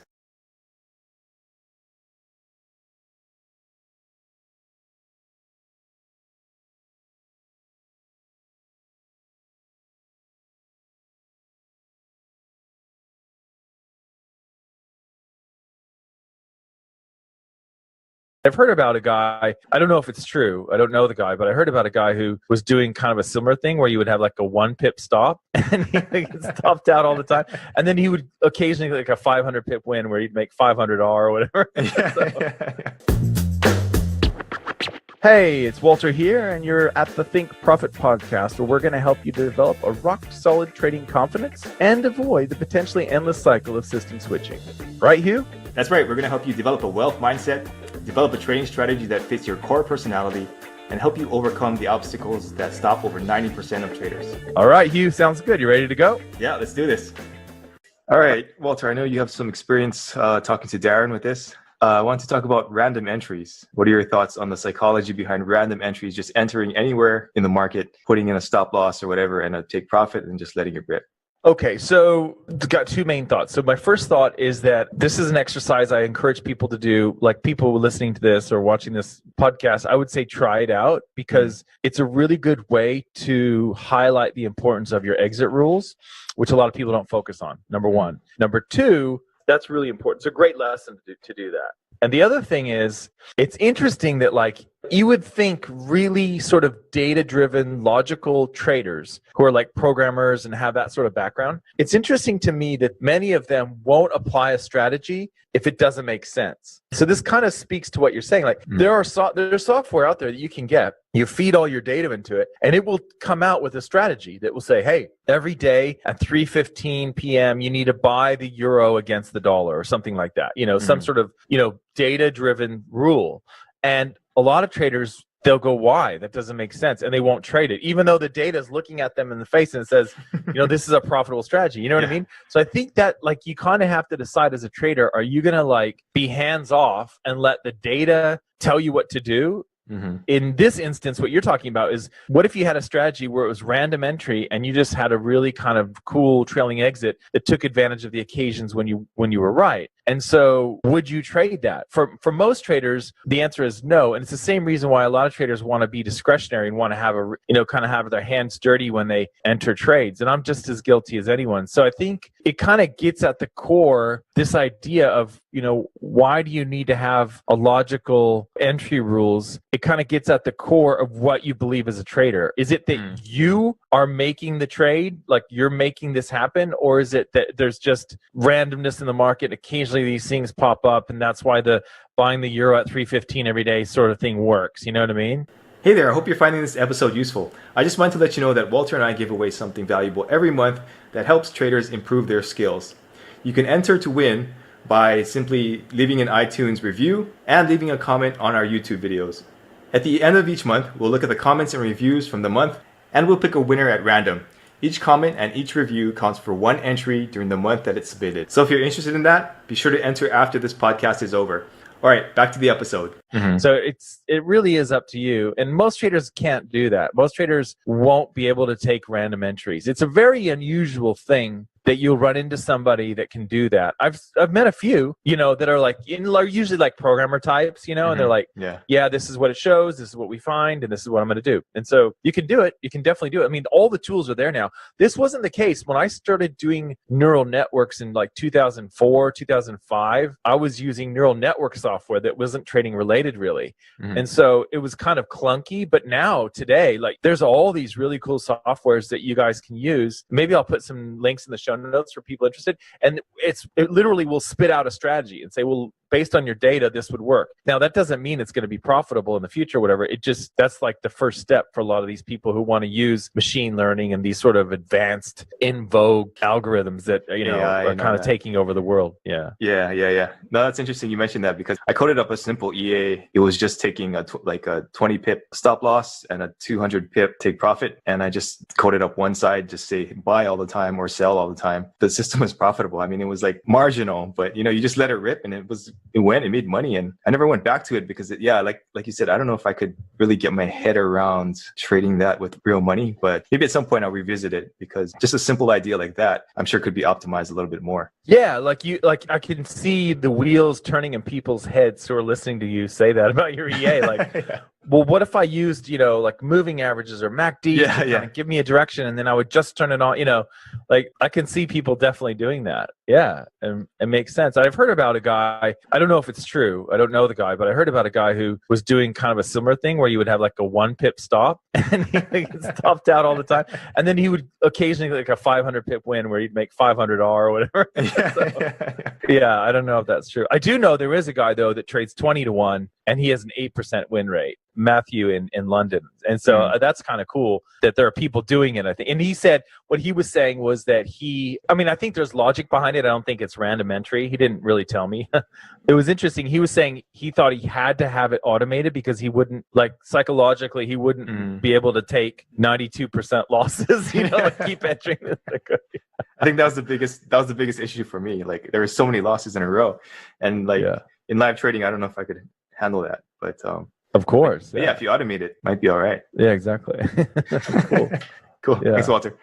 I've heard about a guy, I don't know if it's true, I don't know the guy, but I heard about a guy who was doing kind of a similar thing where you would have a 1-pip stop, and he stopped out all the time. And then he would occasionally a 500 pip win where he'd make 500R or whatever. Hey, it's Walter here, and you're at the Think Profit podcast, where we're going to help you develop a rock-solid trading confidence and avoid the potentially endless cycle of system switching. Right, Hugh? That's right. We're going to help you develop a wealth mindset, develop a trading strategy that fits your core personality, and help you overcome the obstacles that stop over 90% of traders. All right, Hugh, sounds good. You ready to go? Yeah, let's do this. All right, Walter, I know you have some experience talking to Darren with this. I want to talk about random entries. What are your thoughts on the psychology behind random entries, just entering anywhere in the market, putting in a stop loss or whatever, and take profit and just letting it rip? Okay, so got 2 main thoughts. So my first thought is that this is an exercise I encourage people to do, like people listening to this or watching this podcast. I would say try it out, because it's a really good way to highlight the importance of your exit rules, which a lot of people don't focus on, number one. Number two, that's really important. It's a great lesson to do that. And the other thing is, it's interesting that you would think really sort of data-driven, logical traders who are programmers and have that sort of background, it's interesting to me that many of them won't apply a strategy if it doesn't make sense. So this kind of speaks to what you're saying. There's software out there that you can get. You feed all your data into it, and it will come out with a strategy that will say, hey, every day at 3:15 p.m., you need to buy the euro against the dollar or something like that. Some sort of, data-driven rule. And a lot of traders they'll go, why? That doesn't make sense. And they won't trade it, even though the data is looking at them in the face and it says, this is a profitable strategy. You know what I mean? So I think that like you kind of have to decide as a trader, are you going to like be hands off and let the data tell you what to do? In this instance, what you're talking about is, what if you had a strategy where it was random entry and you just had a really kind of cool trailing exit that took advantage of the occasions when you were right? And so would you trade that? For most traders, the answer is no. And it's the same reason why a lot of traders want to be discretionary and want to have kind of have their hands dirty when they enter trades. And I'm just as guilty as anyone. So I think it kind of gets at the core, this idea of, why do you need to have a logical entry rules? It kind of gets at the core of what you believe as a trader. Is it that you are making the trade, like you're making this happen? Or is it that there's just randomness in the market? Occasionally these things pop up, and that's why the buying the euro at 315 every day sort of thing works. You know what I mean? Hey there, I hope you're finding this episode useful. I just wanted to let you know that Walter and I give away something valuable every month that helps traders improve their skills. You can enter to win by simply leaving an iTunes review and leaving a comment on our YouTube videos. At the end of each month, we'll look at the comments and reviews from the month, and we'll pick a winner at random. Each comment and each review counts for one entry during the month that it's submitted. So if you're interested in that, be sure to enter after this podcast is over. All right, back to the episode. So it really is up to you. And most traders can't do that. Most traders won't be able to take random entries. It's a very unusual thing that you'll run into somebody that can do that. I've met a few, that are like, usually like programmer types, and they're like, yeah, this is what it shows, this is what we find, and this is what I'm going to do. And so you can do it. You can definitely do it. I mean, all the tools are there now. This wasn't the case when I started doing neural networks in like 2004, 2005. I was using neural network software that wasn't trading related really. And so it was kind of clunky, but now today, like there's all these really cool softwares that you guys can use. Maybe I'll put some links in the show notes for people interested, and it literally will spit out a strategy and say, well, based on your data, this would work. Now, that doesn't mean it's going to be profitable in the future or whatever. That's like the first step for a lot of these people who want to use machine learning and these sort of advanced, in vogue algorithms that, are kind of taking over the world. Yeah. No, that's interesting. You mentioned that because I coded up a simple EA. It was just taking a 20 pip stop loss and a 200 pip take profit. And I just coded up one side, just say buy all the time or sell all the time. The system was profitable. I mean, it was like marginal, but you just let it rip, and it made money, and I never went back to it because like you said, I don't know if I could really get my head around trading that with real money, but maybe at some point I'll revisit it, because just a simple idea like that, I'm sure could be optimized a little bit more. Yeah, I can see the wheels turning in people's heads who are listening to you say that about your EA. Like, well, what if I used, like moving averages or MACD to kind of give me a direction, and then I would just turn it on, like I can see people definitely doing that. Yeah, and it makes sense. I've heard about a guy, I don't know if it's true, I don't know the guy, but I heard about a guy who was doing kind of a similar thing where you would have like a 1 pip stop, and he stopped out all the time, and then he would occasionally like a 500 pip win where he'd make 500R or whatever. Yeah, I don't know if that's true. I do know there is a guy though that trades 20 to 1, and he has an 8% win rate. Matthew in London. And so that's kind of cool that there are people doing it, I think. And he said what he was saying was that I think there's logic behind it. I don't think it's random entry. He didn't really tell me. It was interesting. He was saying he thought he had to have it automated because he wouldn't, like psychologically, he wouldn't be able to take 92% losses, keep entering. I think that was the biggest issue for me. Like there were so many losses in a row. And in live trading, I don't know if I could handle that, but of course. Yeah, if you automate it, might be all right. Yeah, exactly. Cool. Yeah. Thanks, Walter.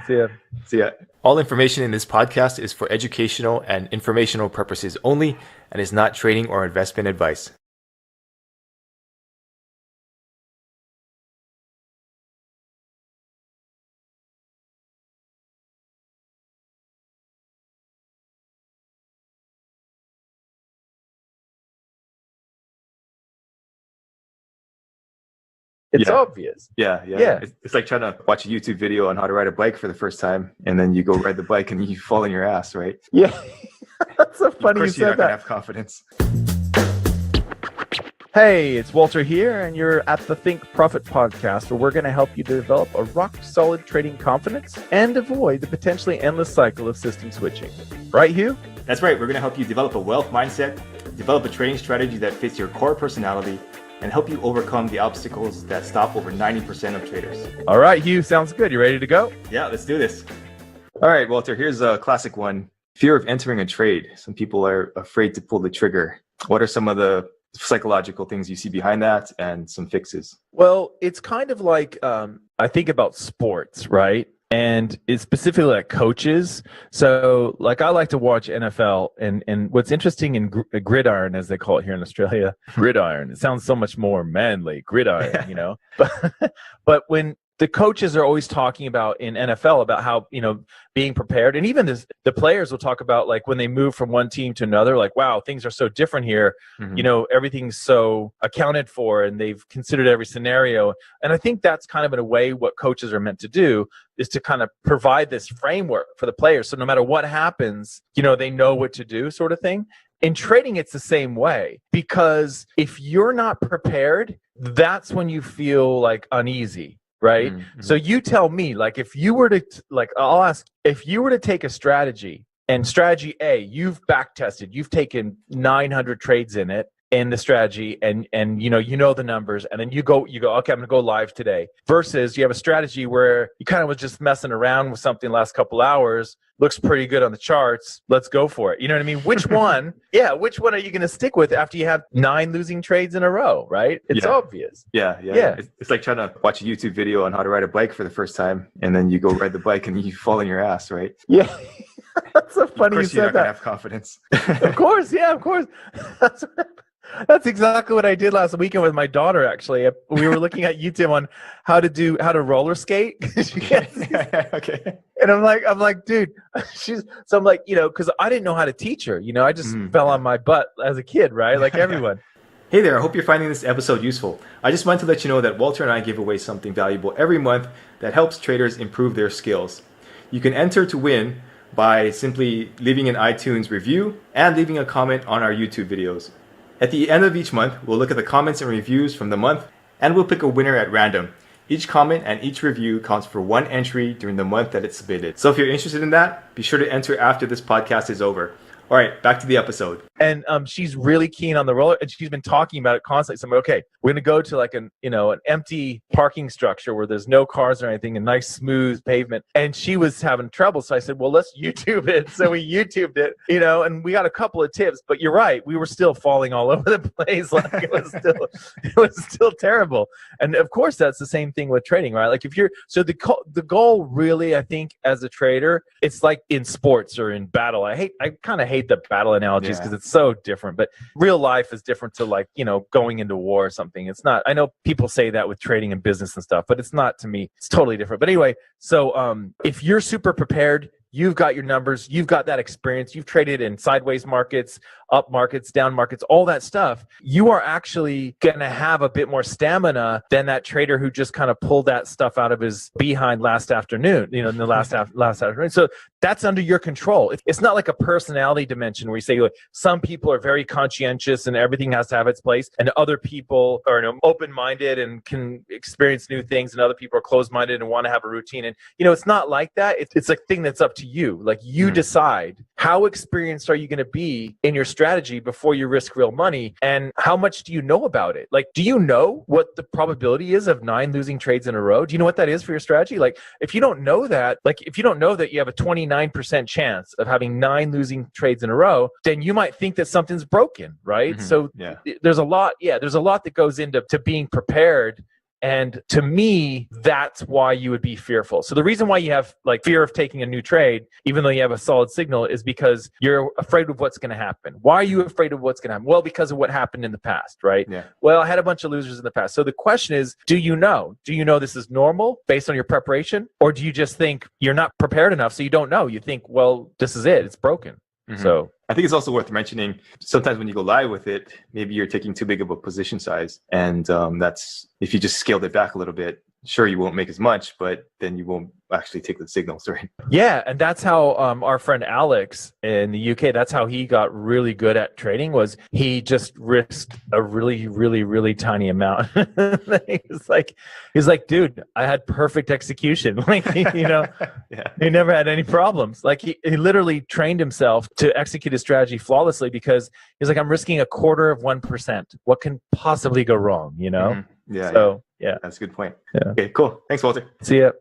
See ya. All information in this podcast is for educational and informational purposes only and is not trading or investment advice. It's obvious. Yeah. It's like trying to watch a YouTube video on how to ride a bike for the first time, and then you go ride the bike and you fall on your ass, right? Yeah. That's so funny you said you're not that. gonna have confidence. Hey, it's Walter here, and you're at the Think Profit podcast, where we're going to help you develop a rock-solid trading confidence and avoid the potentially endless cycle of system switching. Right, Hugh? That's right. We're going to help you develop a wealth mindset, develop a trading strategy that fits your core personality, and help you overcome the obstacles that stop over 90% of traders. All right, Hugh, sounds good. You ready to go? Yeah, let's do this. All right, Walter, here's a classic one. Fear of entering a trade. Some people are afraid to pull the trigger. What are some of the psychological things you see behind that and some fixes? Well, it's kind of like, I think about sports, right? And it's specifically like coaches. So like I like to watch NFL, and what's interesting in gridiron, as they call it here in Australia, gridiron, it sounds so much more manly, gridiron, you know, but when the coaches are always talking about in NFL about how, you know, being prepared, and even the players will talk about like when they move from one team to another, like, wow, things are so different here. You know, everything's so accounted for and they've considered every scenario. And I think that's kind of in a way what coaches are meant to do, is to kind of provide this framework for the players. So no matter what happens, you know, they know what to do, sort of thing. In trading, it's the same way, because if you're not prepared, that's when you feel like uneasy. Right. So you tell me, like, if you were to, like, I'll ask, if you were to take a strategy, and strategy A, you've back tested, you've taken 900 trades in it, in the strategy, and you know the numbers, and then you go, okay, I'm gonna go live today, versus you have a strategy where you kind of was just messing around with something the last couple hours, looks pretty good on the charts, let's go for it. You know what I mean? Which one, which one are you gonna stick with after you have 9 losing trades in a row, right? It's obvious. Yeah. It's like trying to watch a YouTube video on how to ride a bike for the first time, and then you go ride the bike and you fall on your ass, right? Yeah. That's so funny you said that. You're not gonna have confidence. Of course, yeah, of course. That's exactly what I did last weekend with my daughter, actually. We were looking at YouTube on how to roller skate. Okay. And I'm like, dude, so I'm like, you know, because I didn't know how to teach her. You know, I just fell on my butt as a kid, right? Like everyone. Hey there, I hope you're finding this episode useful. I just wanted to let you know that Walter and I give away something valuable every month that helps traders improve their skills. You can enter to win by simply leaving an iTunes review and leaving a comment on our YouTube videos. At the end of each month, we'll look at the comments and reviews from the month, and we'll pick a winner at random. Each comment and each review counts for 1 entry during the month that it's submitted. So if you're interested in that, be sure to enter after this podcast is over. All right, back to the episode. And she's really keen on the roller, and she's been talking about it constantly. So I'm like, okay, we're gonna go to like an empty parking structure where there's no cars or anything, a nice smooth pavement. And she was having trouble, so I said, well, let's YouTube it. So we YouTubed it, you know, and we got a couple of tips. But you're right, we were still falling all over the place. Like it was still terrible. And of course, that's the same thing with trading, right? Like if you're the goal really, I think, as a trader, it's like in sports or in battle. I kind of hate the battle analogies because it's so different, but real life is different to, like, you know, going into war or something. It's not. I know people say that with trading and business and stuff, but it's not to me. It's totally different. But anyway, so if you're super prepared, you've got your numbers, you've got that experience, you've traded in sideways markets, up markets, down markets, all that stuff, you are actually going to have a bit more stamina than that trader who just kind of pulled that stuff out of his behind last afternoon, you know, in the last afternoon. So that's under your control. It's not like a personality dimension where you say, like, some people are very conscientious and everything has to have its place, and other people are, you know, open-minded and can experience new things, and other people are closed-minded and want to have a routine. And, you know, it's not like that. It's a thing that's up to you. Like, you decide how experienced are you going to be in your strategy before you risk real money, and how much do you know about it? Like, do you know what the probability is of 9 losing trades in a row? Do you know what that is for your strategy? Like, if you don't know that, if you don't know that you have a 29% chance of having 9 losing trades in a row, then you might think that something's broken, right? So there's a lot that goes into being prepared. And to me, that's why you would be fearful. So the reason why you have like fear of taking a new trade, even though you have a solid signal, is because you're afraid of what's going to happen. Why are you afraid of what's going to happen? Well, because of what happened in the past, right? Yeah. Well, I had a bunch of losers in the past. So the question is, do you know this is normal based on your preparation? Or do you just think you're not prepared enough, so you don't know? You think, well, this is it. It's broken. So I think it's also worth mentioning, sometimes when you go live with it, maybe you're taking too big of a position size. And that's, if you just scaled it back a little bit, sure, you won't make as much, but then you won't actually take the signals, right? Yeah, and that's how our friend Alex in the UK, that's how he got really good at trading, was he just risked a really, really, really tiny amount. he's like, dude, I had perfect execution. Like, Yeah. he never had any problems. Like he literally trained himself to execute his strategy flawlessly because he's like, I'm risking 1/4%. What can possibly go wrong, Yeah. So, yeah. That's a good point. Yeah. Okay, cool. Thanks, Walter. See ya.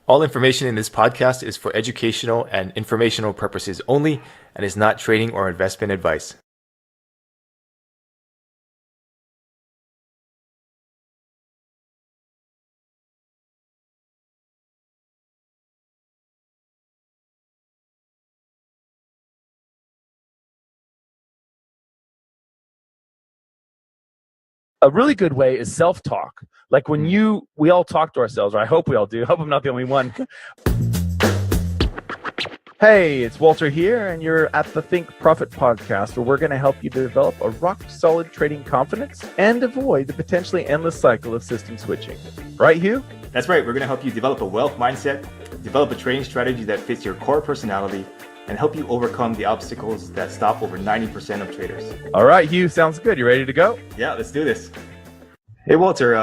All information in this podcast is for educational and informational purposes only and is not trading or investment advice. A really good way is self-talk. Like when we all talk to ourselves, or I hope we all do. I hope I'm not the only one. Hey, it's Walter here, and you're at the Think Profit podcast, where we're going to help you develop a rock-solid trading confidence and avoid the potentially endless cycle of system switching. Right, Hugh? That's right. We're going to help you develop a wealth mindset, develop a trading strategy that fits your core personality, and help you overcome the obstacles that stop over 90% of traders. All right, Hugh, sounds good. You ready to go? Yeah, let's do this. Hey, Walter,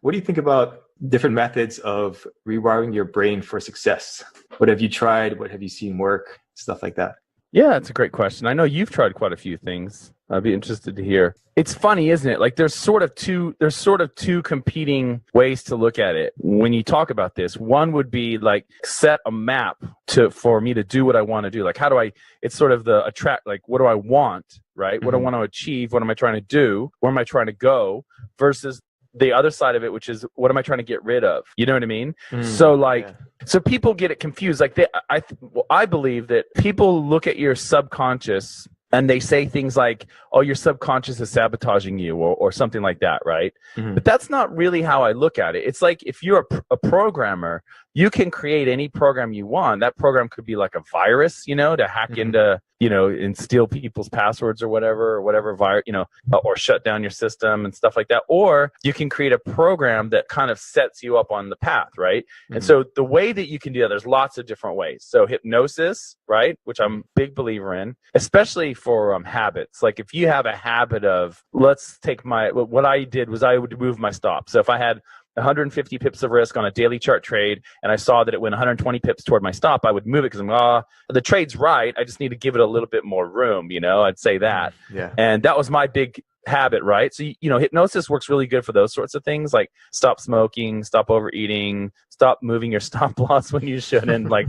what do you think about different methods of rewiring your brain for success? What have you tried? What have you seen work? Stuff like that. Yeah, that's a great question. I know you've tried quite a few things. I'd be interested to hear. It's funny, isn't it? Like there's sort of two competing ways to look at it when you talk about this. One would be like set a map for me to do what I want to do. Like it's sort of the attract, like what do I want, right? Mm-hmm. What do I want to achieve? What am I trying to do? Where am I trying to go? Versus the other side of it, which is what am I trying to get rid of? You know what I mean? So people get it confused. Like I believe that people look at your subconscious and they say things like, oh, your subconscious is sabotaging you or something like that, right? Mm-hmm. But that's not really how I look at it. It's like if you're a programmer, you can create any program you want. That program could be like a virus, to hack into, and steal people's passwords or whatever virus, or shut down your system and stuff like that. Or you can create a program that kind of sets you up on the path, right? Mm-hmm. And so the way that you can do that, there's lots of different ways. So hypnosis, right, which I'm a big believer in, especially for habits. Like if you have a habit of, what I did was I would move my stop. So if I had 150 pips of risk on a daily chart trade and I saw that it went 120 pips toward my stop, I would move it because the trade's right. I just need to give it a little bit more room, I'd say that. Yeah. And that was my big habit, right? So, hypnosis works really good for those sorts of things, like stop smoking, stop overeating, stop moving your stop loss when you shouldn't, like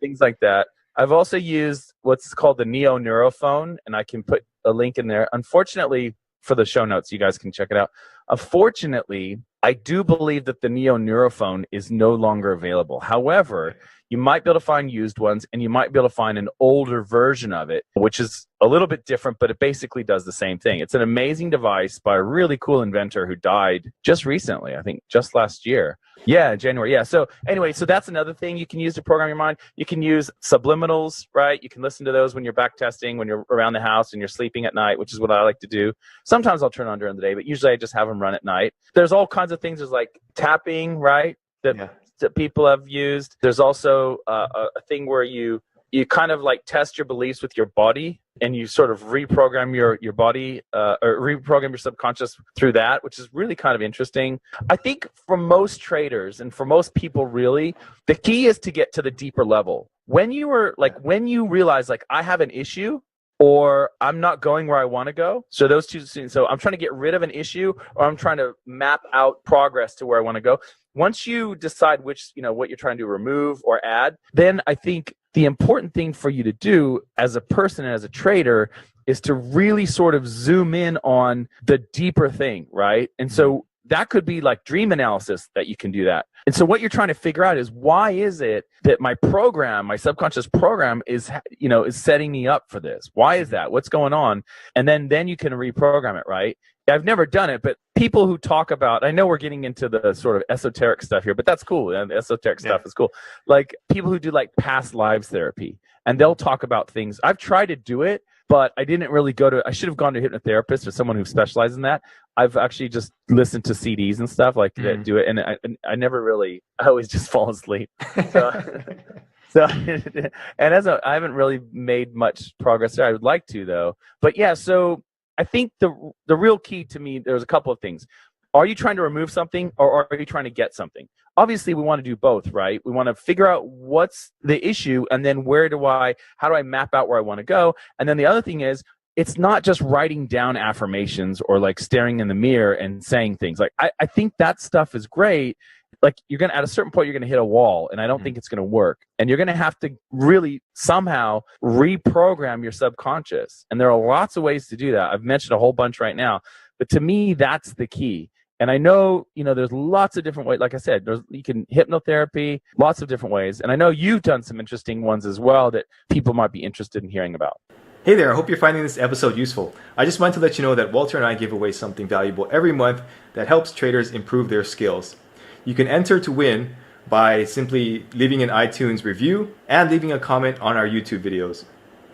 things like that. I've also used what's called the Neo Neurophone, and I can put a link in there. Unfortunately, for the show notes, you guys can check it out. Unfortunately, I do believe that the Neo Neurophone is no longer available. However, you might be able to find used ones, and you might be able to find an older version of it, which is a little bit different, but it basically does the same thing. It's an amazing device by a really cool inventor who died just recently, I think just last year. Yeah, January. Yeah. So anyway, so that's another thing you can use to program your mind. You can use subliminals, right? You can listen to those when you're back testing, when you're around the house and you're sleeping at night, which is what I like to do. Sometimes I'll turn on during the day, but usually I just have them run at night. There's all kinds of things. There's like tapping, right? That people have used. There's also a thing where you kind of like test your beliefs with your body, and you sort of reprogram your body or reprogram your subconscious through that, which is really kind of interesting. I think for most traders and for most people, really, the key is to get to the deeper level. When you realize like I have an issue or I'm not going where I want to go. So those two things. So I'm trying to get rid of an issue or I'm trying to map out progress to where I want to go. Once you decide which, what you're trying to remove or add, then I think the important thing for you to do as a person and as a trader is to really sort of zoom in on the deeper thing, right? And so that could be like dream analysis that you can do that. And so what you're trying to figure out is why is it that my subconscious program is setting me up for this? Why is that? What's going on? And then you can reprogram it, right? I've never done it, but people who talk about, I know we're getting into the sort of esoteric stuff here, but that's cool. And the esoteric stuff is cool. Like people who do like past lives therapy, and they'll talk about things. I've tried to do it, but I didn't really I should have gone to a hypnotherapist or someone who specializes in that. I've actually just listened to CDs and stuff like that do it. And I never really, I always just fall asleep. So, and I haven't really made much progress there. I would like to though. But yeah, so I think the real key to me, there's a couple of things. Are you trying to remove something or are you trying to get something? Obviously, we want to do both, right? We want to figure out what's the issue and then how do I map out where I want to go? And then the other thing is, it's not just writing down affirmations or like staring in the mirror and saying things. Like, I think that stuff is great. Like at a certain point, you're going to hit a wall and I don't think it's going to work. And you're going to have to really somehow reprogram your subconscious. And there are lots of ways to do that. I've mentioned a whole bunch right now, but to me, that's the key. And I know, there's lots of different ways. Like I said, you can hypnotherapy, lots of different ways. And I know you've done some interesting ones as well that people might be interested in hearing about. Hey there, I hope you're finding this episode useful. I just wanted to let you know that Walter and I give away something valuable every month that helps traders improve their skills. You can enter to win by simply leaving an iTunes review and leaving a comment on our YouTube videos.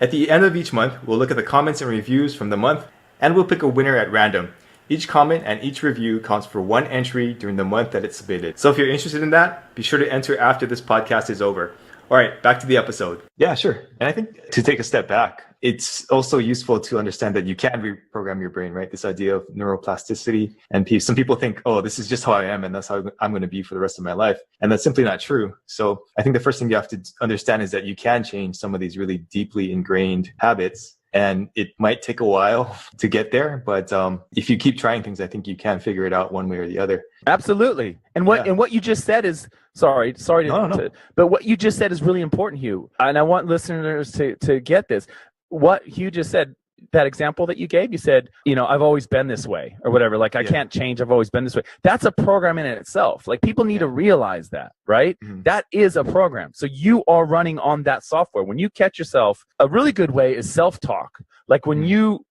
At the end of each month, we'll look at the comments and reviews from the month and we'll pick a winner at random. Each comment and each review counts for one entry during the month that it's submitted. So if you're interested in that, be sure to enter after this podcast is over. All right, back to the episode. Yeah, sure. And I think to take a step back, it's also useful to understand that you can reprogram your brain, right? This idea of neuroplasticity. And some people think, oh, this is just how I am and that's how I'm going to be for the rest of my life. And that's simply not true. So I think the first thing you have to understand is that you can change some of these really deeply ingrained habits. And it might take a while to get there, but if you keep trying things, I think you can figure it out one way or the other. Absolutely. And what you just said is but what you just said is really important, Hugh. And I want listeners to get this. What Hugh just said, that example that you gave, you said, I've always been this way or whatever. Like I can't change. I've always been this way. That's a program in itself. Like people need to realize that, right? Mm-hmm. That is a program. So you are running on that software. When you catch yourself, a really good way is self-talk. Like when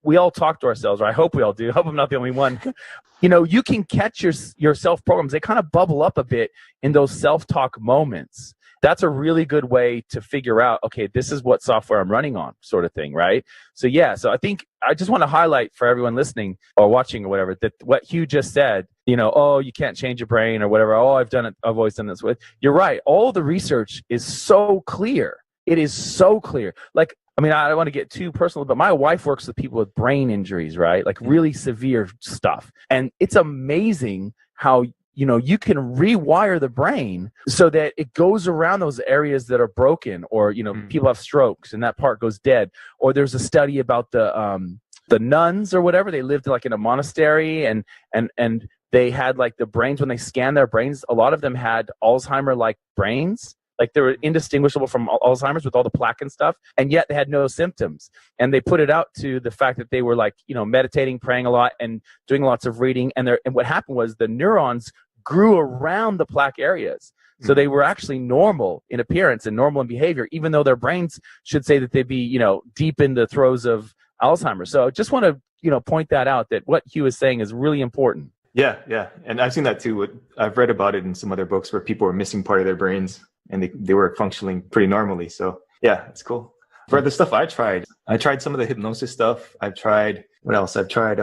we all talk to ourselves, or I hope we all do. I hope I'm not the only one. You can catch your self-programs. They kind of bubble up a bit in those self-talk moments. That's a really good way to figure out, okay, this is what software I'm running on, sort of thing, right? So I think I just want to highlight for everyone listening or watching or whatever, that what Hugh just said, oh, you can't change your brain or whatever. Oh, I've always done this with. You're right. All the research is so clear. It is so clear. Like, I don't want to get too personal, but my wife works with people with brain injuries, right? Like really severe stuff. And it's amazing how you can rewire the brain so that it goes around those areas that are broken, or people have strokes and that part goes dead. Or there's a study about the nuns or whatever. They lived like in a monastery and they had like the brains, when they scanned their brains, a lot of them had Alzheimer-like brains. Like they were indistinguishable from Alzheimer's with all the plaque and stuff, and yet they had no symptoms. And they put it out to the fact that they were like, meditating, praying a lot, and doing lots of reading. And what happened was the neurons grew around the plaque areas. So they were actually normal in appearance and normal in behavior, even though their brains should say that they'd be, deep in the throes of Alzheimer's. So I just want to, point that out, that what Hugh is saying is really important. Yeah. And I've seen that too. I've read about it in some other books where people were missing part of their brains and they were functioning pretty normally. So yeah, it's cool. For the stuff I tried some of the hypnosis stuff. I've tried, what else? I've tried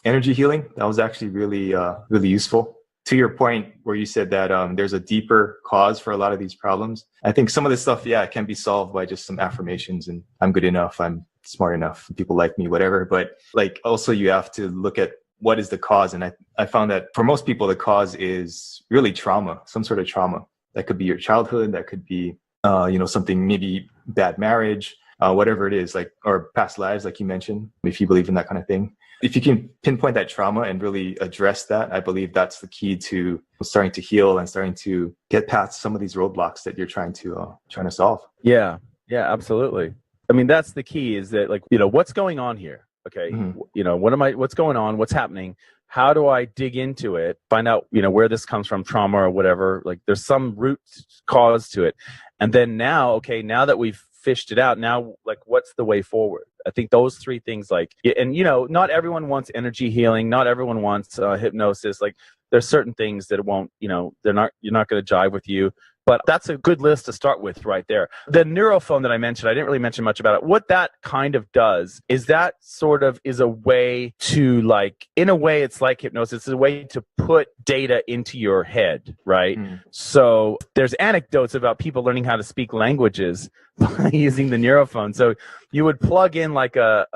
energy healing. That was actually really, really useful. To your point where you said that there's a deeper cause for a lot of these problems. I think some of this stuff, can be solved by just some affirmations and I'm good enough, I'm smart enough, people like me, whatever. But like also you have to look at what is the cause. And I found that for most people, the cause is really trauma, some sort of trauma. That could be your childhood. That could be, something, maybe bad marriage, whatever it is, like, or past lives, like you mentioned, if you believe in that kind of thing. If you can pinpoint that trauma and really address that, I believe that's the key to starting to heal and starting to get past some of these roadblocks that you're trying to solve. Yeah, absolutely. That's the key, is that, like, what's going on here? Okay. Mm-hmm. What's going on? What's happening? How do I dig into it, find out, where this comes from, trauma or whatever, like there's some root cause to it. And then now that we've fished it out, now, like, what's the way forward? I think those three things, like, and, not everyone wants energy healing. Not everyone wants hypnosis. Like there's certain things that won't, you're not going to jive with you. But that's a good list to start with right there. The neurophone that I mentioned, I didn't really mention much about it. What that kind of does is that sort of is a way to, like, in a way, it's like hypnosis. It's a way to put data into your head, right? So there's anecdotes about people learning how to speak languages by using the neurophone. So you would plug in like the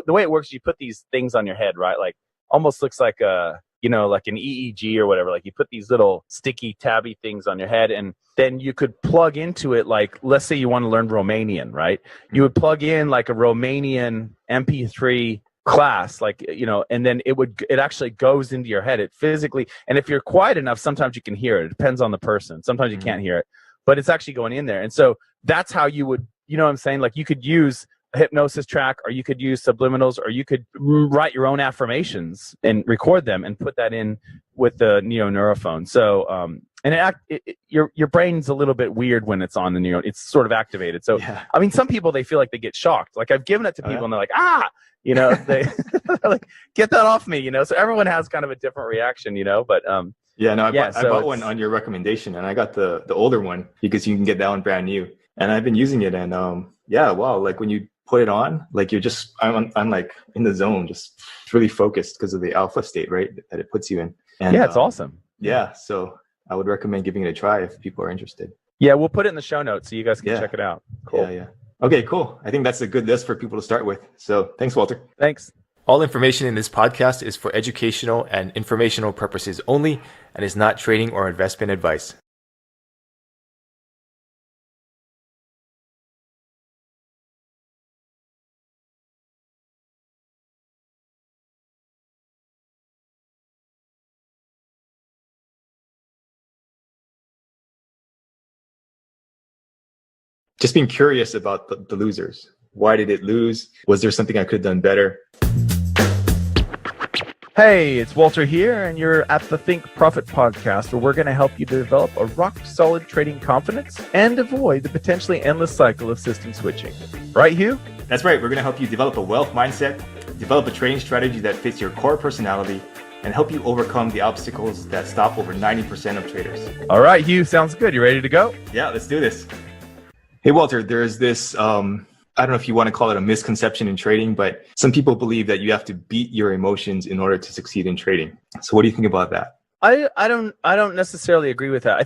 way it works is you put these things on your head, right? Like almost looks like like an EEG or whatever. Like you put these little sticky tabby things on your head, and then you could plug into it, like, let's say you want to learn Romanian, right? You would plug in like a Romanian MP3 class, like, and then it actually goes into your head. It physically, and if you're quiet enough, sometimes you can hear it. It depends on the person. Sometimes you can't hear it, but it's actually going in there. And so that's how you would, what I'm saying? Like you could use a hypnosis track, or you could use subliminals, or you could write your own affirmations and record them and put that in with the neurophone. So, your brain's a little bit weird when it's on the it's sort of activated. So, yeah. I mean, some people, they feel like they get shocked. Like I've given it to people and they're like, they're like, get that off me, So everyone has kind of a different reaction, but I bought one on your recommendation, and I got the older one because you can get that one brand new. And I've been using it, and wow, like when you put it on, like I'm like in the zone, just really focused because of the alpha state, right, that it puts you in. And it's awesome. Yeah, so I would recommend giving it a try if people are interested. Yeah, we'll put it in the show notes so you guys can check it out. Cool. Yeah. Okay, cool. I think that's a good list for people to start with. So thanks, Walter. Thanks. All information in this podcast is for educational and informational purposes only and is not trading or investment advice. Just being curious about the losers. Why did it lose? Was there something I could have done better? Hey, it's Walter here, and you're at the Think Profit podcast, where we're going to help you develop a rock-solid trading confidence and avoid the potentially endless cycle of system switching. Right, Hugh? That's right. We're going to help you develop a wealth mindset, develop a trading strategy that fits your core personality, and help you overcome the obstacles that stop over 90% of traders. All right, Hugh, sounds good. You ready to go? Yeah, let's do this. Hey, Walter, there's this, I don't know if you want to call it a misconception in trading, but some people believe that you have to beat your emotions in order to succeed in trading. So what do you think about that? I don't necessarily agree with that. I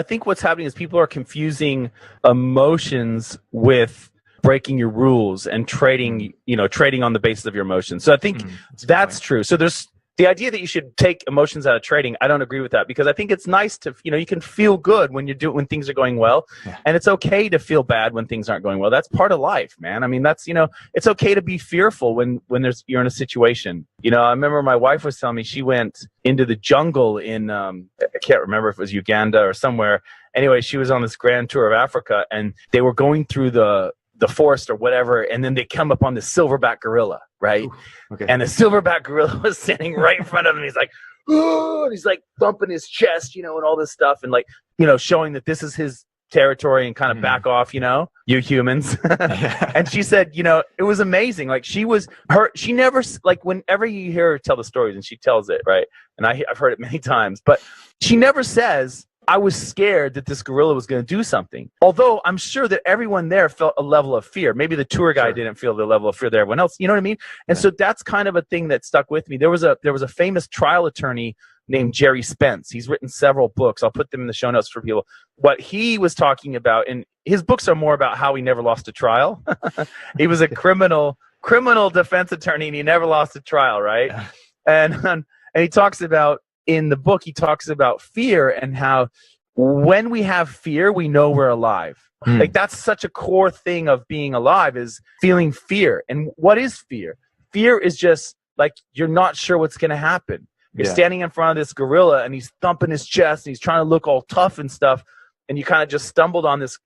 think what's happening is people are confusing emotions with breaking your rules and trading on the basis of your emotions. So I think that's true. So there's the idea that you should take emotions out of trading. I don't agree with that, because I think it's nice to, you can feel good when when things are going well, and it's okay to feel bad when things aren't going well. That's part of life, man. I mean, that's, it's okay to be fearful when you're in a situation. I remember my wife was telling me she went into the jungle in, I can't remember if it was Uganda or somewhere. Anyway, she was on this grand tour of Africa, and they were going through the forest or whatever, and then they come upon the silverback gorilla, right? Ooh, okay. And the silverback gorilla was standing right in front of him. He's like, "Ooh," and he's like bumping his chest, and all this stuff, and like, showing that this is his territory and kind of back off, you humans. And she said, it was amazing. Like she never, like, whenever you hear her tell the stories, and she tells it, right? And I've heard it many times, but she never says, I was scared that this gorilla was going to do something. Although I'm sure that everyone there felt a level of fear. Maybe the tour guide didn't feel the level of fear that everyone else. You know what I mean? And so that's kind of a thing that stuck with me. There was a famous trial attorney named Jerry Spence. He's written several books. I'll put them in the show notes for people. What he was talking about, and his books are more about how he never lost a trial. He was a criminal defense attorney, and he never lost a trial, right? And he talks about, in the book, he talks about fear and how when we have fear, we know we're alive. Like that's such a core thing of being alive, is feeling fear. And what is fear? Fear is just like, you're not sure what's going to happen. You're standing in front of this gorilla, and he's thumping his chest, and he's trying to look all tough and stuff. And you kind of just stumbled on this,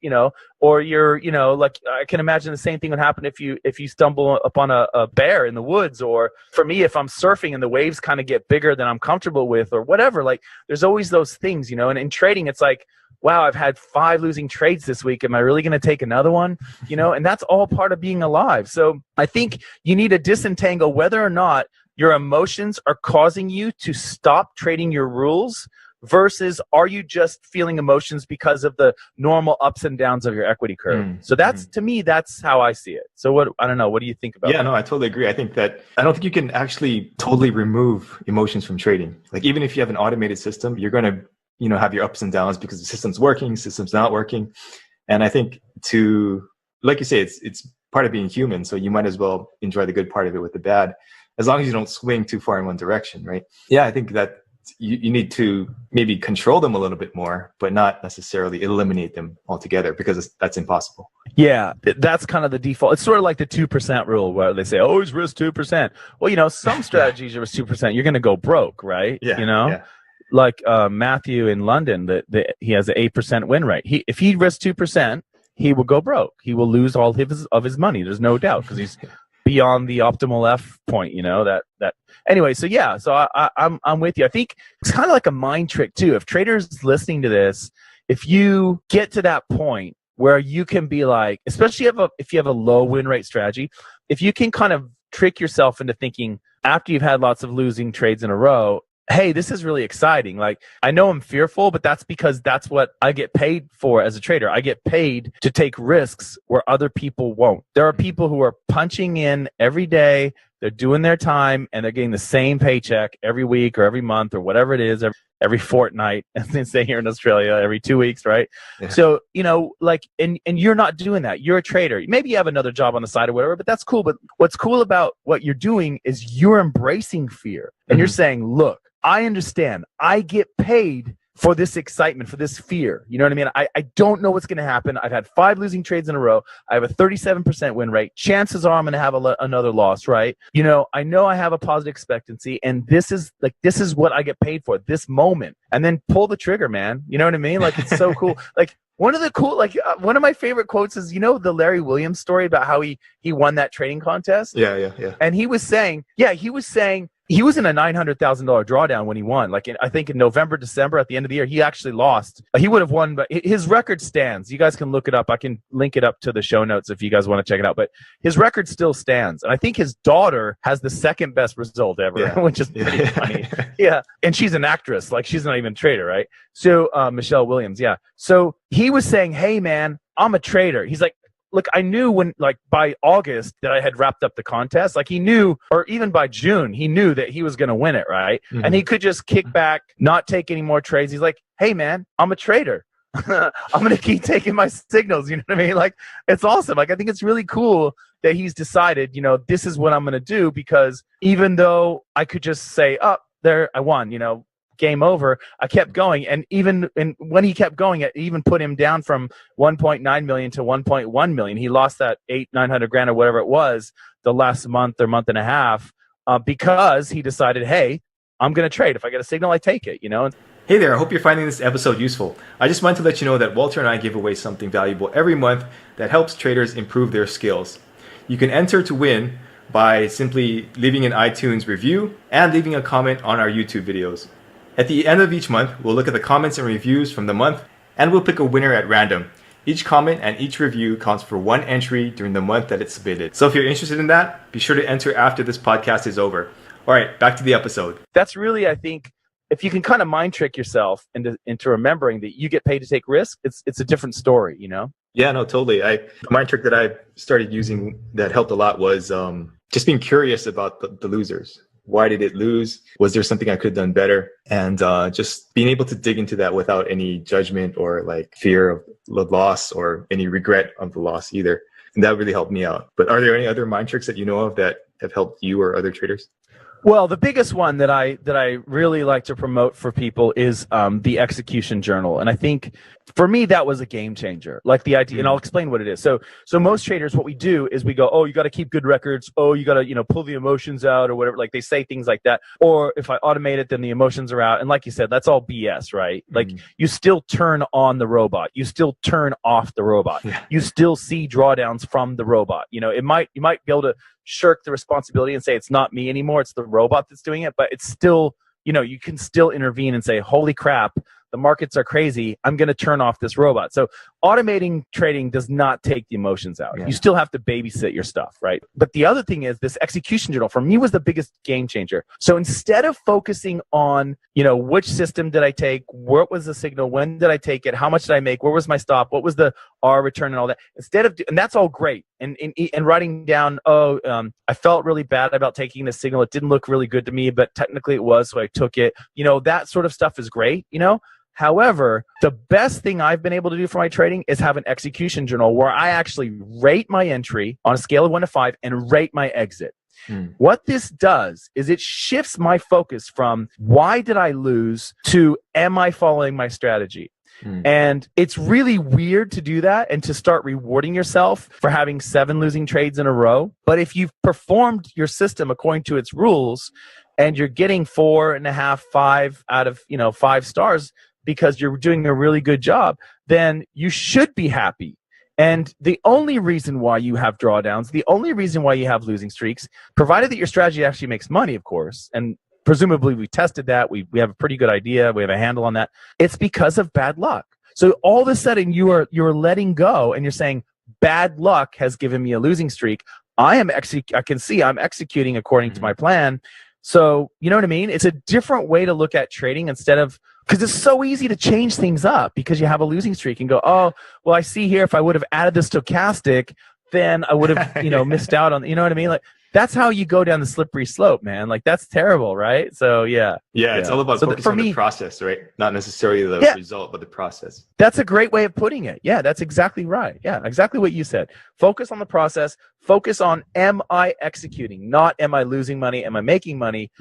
or you're, like, I can imagine the same thing would happen if you stumble upon a bear in the woods, or for me, if I'm surfing and the waves kind of get bigger than I'm comfortable with, or whatever. Like, there's always those things, and in trading, it's like, wow, I've had 5 losing trades this week. Am I really going to take another one? And that's all part of being alive. So I think you need to disentangle whether or not your emotions are causing you to stop trading your rules versus are you just feeling emotions because of the normal ups and downs of your equity curve? So that's, to me, that's how I see it. So I don't know, what do you think about that? Yeah, no, I totally agree. I think that I don't think you can actually totally remove emotions from trading. Like even if you have an automated system, you're going to, have your ups and downs because the system's working, system's not working. And I think like you say, it's part of being human. So you might as well enjoy the good part of it with the bad, as long as you don't swing too far in one direction, right? Yeah, I think that you need to maybe control them a little bit more, but not necessarily eliminate them altogether, because that's impossible. Yeah, that's kind of the default. It's sort of like the 2% rule where they say, always risk 2%. Well, some strategies are risk 2%. You're going to go broke, right? Yeah. Yeah. Like Matthew in London, he has an 8% win rate. If he risks 2%, he will go broke. He will lose all of his money. There's no doubt, because he's beyond the optimal F point. That anyway. So yeah. So I'm with you. I think it's kind of like a mind trick too. If traders listening to this, if you get to that point where you can be like, especially if you have a low win rate strategy, if you can kind of trick yourself into thinking after you've had lots of losing trades in a row, hey, this is really exciting. Like, I know I'm fearful, but that's because that's what I get paid for as a trader. I get paid to take risks where other people won't. There are people who are punching in every day, they're doing their time, and they're getting the same paycheck every week or every month or whatever it is, every fortnight, as they say here in Australia, every 2 weeks, right? Yeah. So, and you're not doing that. You're a trader. Maybe you have another job on the side or whatever, but that's cool. But what's cool about what you're doing is you're embracing fear. And you're saying, look, I understand. I get paid for this excitement, for this fear. You know what I mean? I don't know what's going to happen. I've had 5 losing trades in a row. I have a 37% win rate. Chances are I'm going to have another loss, right? I know I have a positive expectancy, and this is what I get paid for, this moment. And then pull the trigger, man. You know what I mean? Like, it's so cool. Like, one of my favorite quotes is, the Larry Williams story about how he won that trading contest. Yeah. And he was saying he was in a $900,000 drawdown when he won. Like, I think in November, December, at the end of the year, he actually lost. He would have won, but his record stands. You guys can look it up. I can link it up to the show notes if you guys want to check it out. But his record still stands. And I think his daughter has the second best result ever, which is pretty funny. Yeah. And she's an actress. Like, she's not even a trader, right? So Michelle Williams, yeah. So he was saying, hey, man, I'm a trader. He's like, look, I knew by August that I had wrapped up the contest. Like, he knew, or even by June, he knew that he was going to win it, right? Mm-hmm. And he could just kick back, not take any more trades. He's like, hey, man, I'm a trader. I'm going to keep taking my signals. You know what I mean? Like, it's awesome. Like, I think it's really cool that he's decided, this is what I'm going to do, because even though I could just say, oh, there, I won, game over, I kept going. And when he kept going, it even put him down from 1.9 million to 1.1 million. He lost that 900 grand or whatever it was the last month or month and a half, because he decided, hey, I'm going to trade. If I get a signal, I take it, Hey there, I hope you're finding this episode useful. I just wanted to let you know that Walter and I give away something valuable every month that helps traders improve their skills. You can enter to win by simply leaving an iTunes review and leaving a comment on our YouTube videos. At the end of each month, we'll look at the comments and reviews from the month, and we'll pick a winner at random. Each comment and each review counts for 1 entry during the month that it's submitted. So if you're interested in that, be sure to enter after this podcast is over. All right, back to the episode. That's really, I think, if you can kind of mind trick yourself into remembering that you get paid to take risks, it's a different story, Yeah, no, totally. The mind trick that I started using that helped a lot was just being curious about the losers. Why did it lose? Was there something I could have done better? And just being able to dig into that without any judgment or like fear of the loss or any regret of the loss either. And that really helped me out. But are there any other mind tricks that you know of that have helped you or other traders? Well, the biggest one that I really like to promote for people is the execution journal. And I think for me, that was a game changer. Like the idea, and I'll explain what it is. So most traders, what we do is we go, oh, you got to keep good records. Oh, you got to, pull the emotions out or whatever. Like they say things like that. Or if I automate it, then the emotions are out. And like you said, that's all BS, right? Like you still turn on the robot. You still turn off the robot. Yeah. You still see drawdowns from the robot. You might be able to shirk the responsibility and say it's not me anymore, it's the robot that's doing it, but it's still, you can still intervene and say, holy crap, the markets are crazy, I'm going to turn off this robot. So automating trading does not take the emotions out. You still have to babysit your stuff, right? But the other thing is this execution journal for me was the biggest game changer. So instead of focusing on, which system did I take, what was the signal, when did I take it, how much did I make, where was my stop, what was the R return and all that, and that's all great. And writing down, I felt really bad about taking this signal. It didn't look really good to me, but technically it was, so I took it. That sort of stuff is great, However, the best thing I've been able to do for my trading is have an execution journal where I actually rate my entry on a scale of 1 to 5 and rate my exit. What this does is it shifts my focus from why did I lose to am I following my strategy? And it's really weird to do that and to start rewarding yourself for having 7 losing trades in a row. But if you've performed your system according to its rules and you're getting 4.5, 5 out of 5 stars because you're doing a really good job, then you should be happy. And the only reason why you have drawdowns, the only reason why you have losing streaks, provided that your strategy actually makes money, of course, and presumably we tested that, we have a pretty good idea, we have a handle on that, it's because of bad luck. So all of a sudden you're letting go and you're saying, bad luck has given me a losing streak. I can see I'm executing according to my plan. So you know what I mean? It's a different way to look at trading instead of, because it's so easy to change things up because you have a losing streak and go, oh, well, I see here if I would have added the stochastic, then I would have, missed out on, you know what I mean? Like, that's how you go down the slippery slope, man. Like, that's terrible, right? So, yeah. Yeah, it's all about focusing on the process, right? Not necessarily the result, but the process. That's a great way of putting it. Yeah, that's exactly right. Yeah, exactly what you said. Focus on the process. Focus on, am I executing? Not, am I losing money? Am I making money?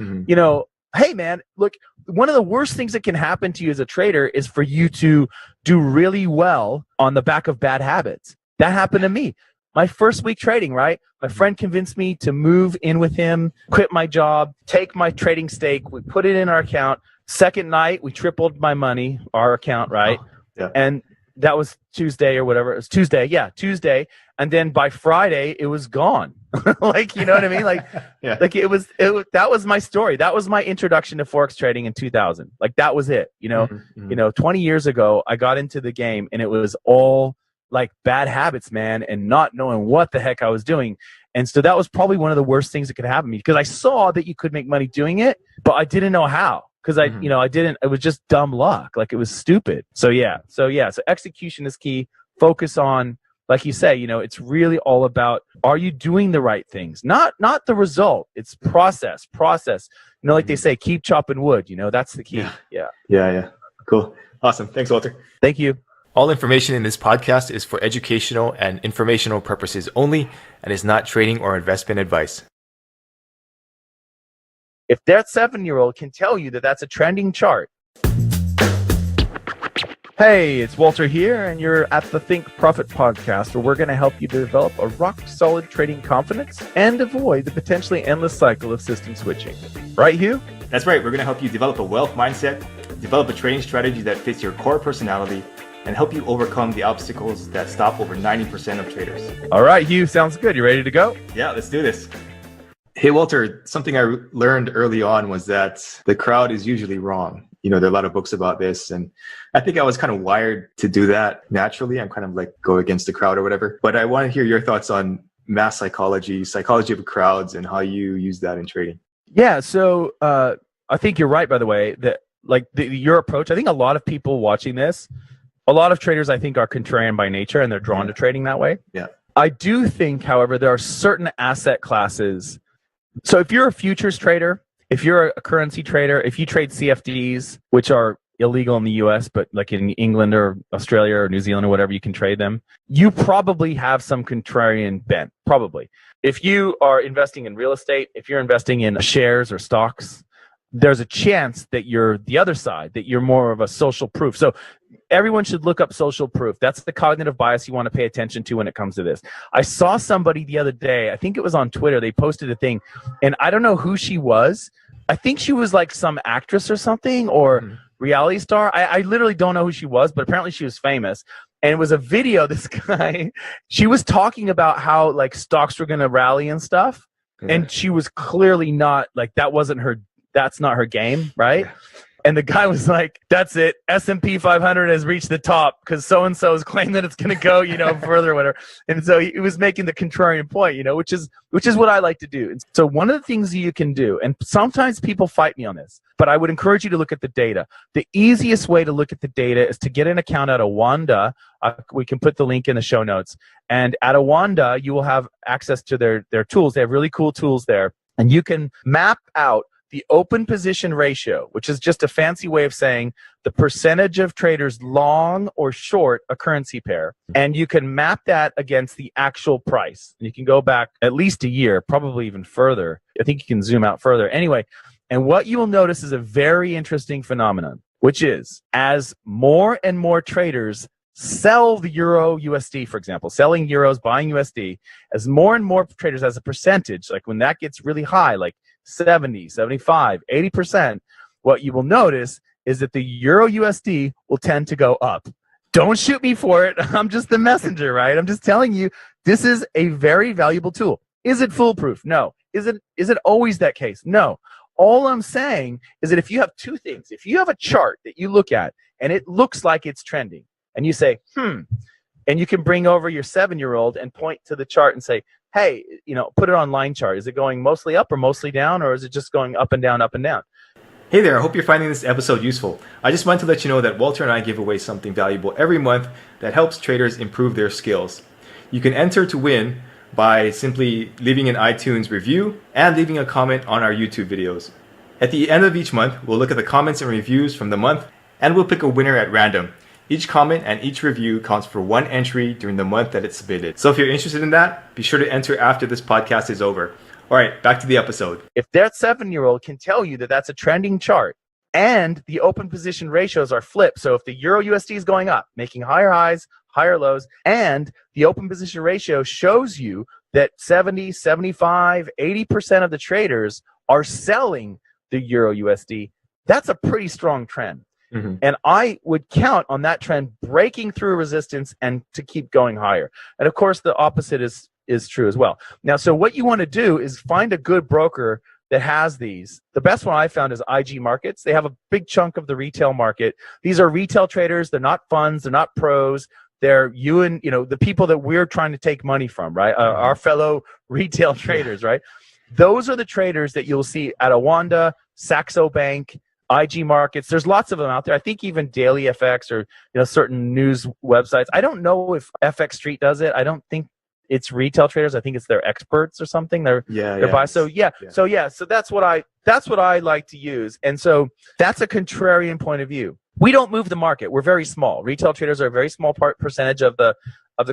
Hey, man, look, one of the worst things that can happen to you as a trader is for you to do really well on the back of bad habits. That happened to me. My first week trading, right? My friend convinced me to move in with him, quit my job, take my trading stake. We put it in our account. Second night, we tripled my money, our account, right? Oh, yeah. And that was Tuesday or whatever. It was Tuesday. Yeah, Tuesday. And then by Friday, it was gone. Like, you know what I mean? Like, like that was my story. That was my introduction to Forex trading in 2000. Like, that was it. 20 years ago, I got into the game and it was all like bad habits, man, and not knowing what the heck I was doing. And so that was probably one of the worst things that could happen to me because I saw that you could make money doing it, but I didn't know how. Because I didn't, it was just dumb luck. Like, it was stupid. So execution is key. Focus on, like you say, it's really all about, are you doing the right things? Not the result. It's process. Like they say, keep chopping wood, that's the key. Yeah. Cool. Awesome. Thanks, Walter. Thank you. All information in this podcast is for educational and informational purposes only and is not trading or investment advice. If that 7-year-old can tell you that that's a trending chart. Hey, it's Walter here, and you're at the Think Profit podcast, where we're going to help you develop a rock-solid trading confidence and avoid the potentially endless cycle of system switching. Right, Hugh? That's right. We're going to help you develop a wealth mindset, develop a trading strategy that fits your core personality, and help you overcome the obstacles that stop over 90% of traders. All right, Hugh, sounds good. You ready to go? Yeah, let's do this. Hey, Walter, something I learned early on was that the crowd is usually wrong. There are a lot of books about this, and I think I was kind of wired to do that naturally. I'm kind of like go against the crowd or whatever. But I want to hear your thoughts on mass psychology of crowds, and how you use that in trading. Yeah, so I think you're right, by the way, that your approach, I think a lot of people watching this, a lot of traders, I think, are contrarian by nature, and they're drawn to trading that way. Yeah. I do think, however, there are certain asset classes. So if you're a futures trader, if you're a currency trader, if you trade CFDs, which are illegal in the US, but like in England or Australia or New Zealand or whatever, you can trade them, you probably have some contrarian bent, probably. If you are investing in real estate, if you're investing in shares or stocks, there's a chance that you're the other side, that you're more of a social proof. So everyone should look up social proof. That's the cognitive bias you want to pay attention to when it comes to this. I saw somebody the other day, I think it was on Twitter, they posted a thing, and I don't know who she was. I think she was like some actress or something, or reality star. I literally don't know who she was, but apparently she was famous. And it was a video, this guy, she was talking about how like stocks were going to rally and stuff. And she was clearly not, like, that's not her game, right? And the guy was like, that's it. S&P 500 has reached the top because so-and-so has claimed that it's going to go, further or whatever. And so he was making the contrarian point, which is what I like to do. And so one of the things you can do, and sometimes people fight me on this, but I would encourage you to look at the data. The easiest way to look at the data is to get an account at Awanda. We can put the link in the show notes. And at Awanda, you will have access to their tools. They have really cool tools there. And you can map out the open position ratio, which is just a fancy way of saying the percentage of traders long or short a currency pair. And you can map that against the actual price. And you can go back at least a year, probably even further. I think you can zoom out further. Anyway, and what you will notice is a very interesting phenomenon, which is as more and more traders sell the Euro USD, for example, selling euros, buying USD, as more and more traders as a percentage, like when that gets really high, like 70, 75, 80%, what you will notice is that the Euro USD will tend to go up. Don't shoot me for it. I'm just the messenger, right? I'm just telling you, this is a very valuable tool. Is it foolproof? No. Is it always that case? No. All I'm saying is that if you have two things, if you have a chart that you look at and it looks like it's trending, and you say, and you can bring over your 7-year-old and point to the chart and say, hey, put it on line chart. Is it going mostly up or mostly down, or is it just going up and down, up and down? Hey there, I hope you're finding this episode useful. I just wanted to let you know that Walter and I give away something valuable every month that helps traders improve their skills. You can enter to win by simply leaving an iTunes review and leaving a comment on our YouTube videos. At the end of each month, we'll look at the comments and reviews from the month, and we'll pick a winner at random. Each comment and each review counts for one entry during the month that it's submitted. So if you're interested in that, be sure to enter after this podcast is over. All right, back to the episode. If that 7-year-old can tell you that that's a trending chart and the open position ratios are flipped, so if the Euro USD is going up, making higher highs, higher lows, and the open position ratio shows you that 70, 75, 80% of the traders are selling the Euro USD, that's a pretty strong trend. Mm-hmm. And I would count on that trend breaking through resistance and to keep going higher. And of course, the opposite is true as well. Now, so what you want to do is find a good broker that has these. The best one I found is IG Markets. They have a big chunk of the retail market. These are retail traders. They're not funds. They're not pros. They're the people that we're trying to take money from, right? Our fellow retail traders, right? Those are the traders that you'll see at Awanda, Saxo Bank, IG Markets. There's lots of them out there. I think even Daily FX or certain news websites. I don't know if FX Street does it. I don't think it's retail traders. I think it's their experts or something. They're buy. So that's what I like to use. And so that's a contrarian point of view. We don't move the market. We're very small. Retail traders are a very small percentage of the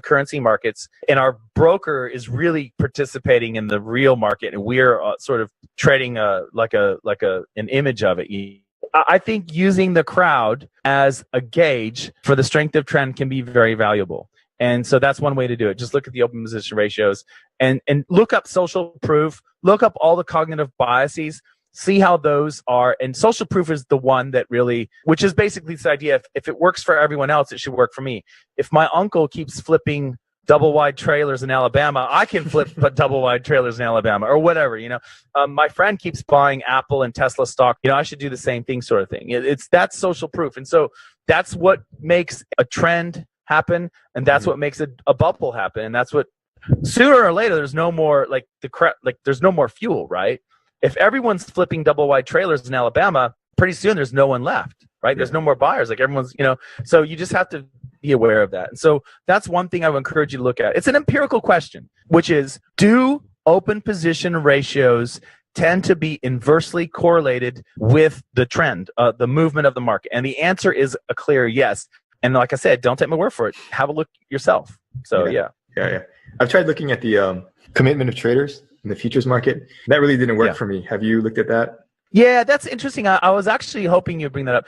currency markets, and our broker is really participating in the real market, and we're sort of trading an image of it. I think using the crowd as a gauge for the strength of trend can be very valuable. And so that's one way to do it. Just look at the open position ratios and look up social proof, look up all the cognitive biases, see how those are. And social proof is the one that really, which is basically this idea, if it works for everyone else, it should work for me. If my uncle keeps flipping double wide trailers in Alabama, I can flip double wide trailers in Alabama or whatever, my friend keeps buying Apple and Tesla stock, I should do the same thing sort of thing. That's social proof. And so that's what makes a trend happen. And that's what makes a bubble happen. And that's what sooner or later, there's no more there's no more fuel, right? If everyone's flipping double wide trailers in Alabama, pretty soon there's no one left, right? There's no more buyers. Like everyone's, so you just have to be aware of that. And so that's one thing I would encourage you to look at. It's an empirical question, which is, do open position ratios tend to be inversely correlated with the trend, the movement of the market? And the answer is a clear yes. And like I said, don't take my word for it. Have a look yourself. So yeah. I've tried looking at the commitment of traders in the futures market. That really didn't work for me. Have you looked at that? Yeah, that's interesting. I was actually hoping you'd bring that up.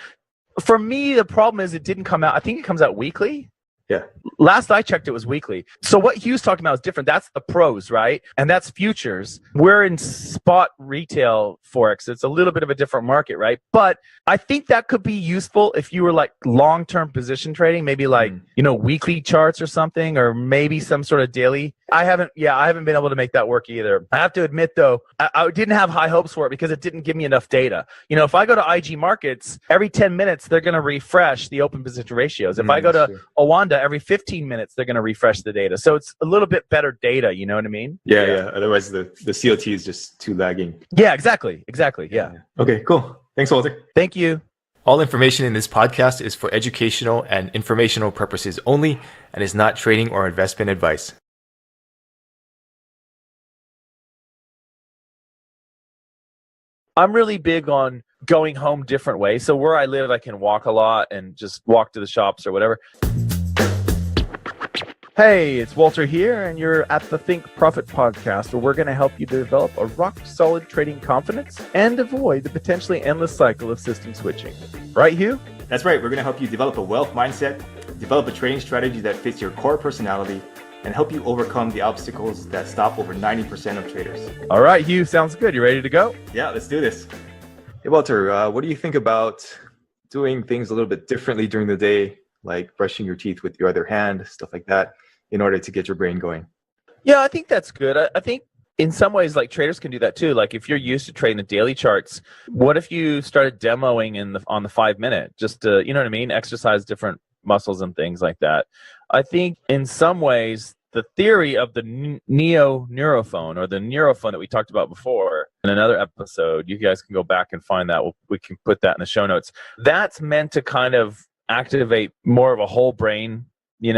For me, the problem is it didn't come out. I think it comes out weekly. Yeah. Last I checked, it was weekly. So what Hugh's talking about is different. That's the pros, right? And that's futures. We're in spot retail Forex. It's a little bit of a different market, right? But I think that could be useful if you were like long-term position trading, maybe like, weekly charts or something, or maybe some sort of daily. I haven't been able to make that work either. I have to admit, though, I didn't have high hopes for it because it didn't give me enough data. If I go to IG Markets, every 10 minutes, they're going to refresh the open position ratios. If I go to Owanda, every 15 minutes, they're going to refresh the data. So it's a little bit better data, you know what I mean? Yeah. Otherwise, the COT is just too lagging. Yeah, exactly. Yeah. Okay, cool. Thanks, Walter. Thank you. All information in this podcast is for educational and informational purposes only and is not trading or investment advice. I'm really big on going home different ways. So where I live, I can walk a lot and just walk to the shops or whatever. Hey, it's Walter here, and you're at the Think Profit podcast, where we're going to help you develop a rock-solid trading confidence and avoid the potentially endless cycle of system switching. Right, Hugh? That's right. We're going to help you develop a wealth mindset, develop a trading strategy that fits your core personality, and help you overcome the obstacles that stop over 90% of traders. All right, Hugh, sounds good. You ready to go? Yeah, let's do this. Hey, Walter, what do you think about doing things a little bit differently during the day, like brushing your teeth with your other hand, stuff like that, in order to get your brain going? Yeah, I think that's good. I think in some ways, like, traders can do that too. Like, if you're used to trading the daily charts, what if you started demoing on the 5-minute, just to, you know what I mean, exercise different muscles and things like that. I think in some ways, the theory of the neurophone, or the neurophone that we talked about before in another episode, you guys can go back and find that. We can put that in the show notes. That's meant to kind of activate more of a whole brain,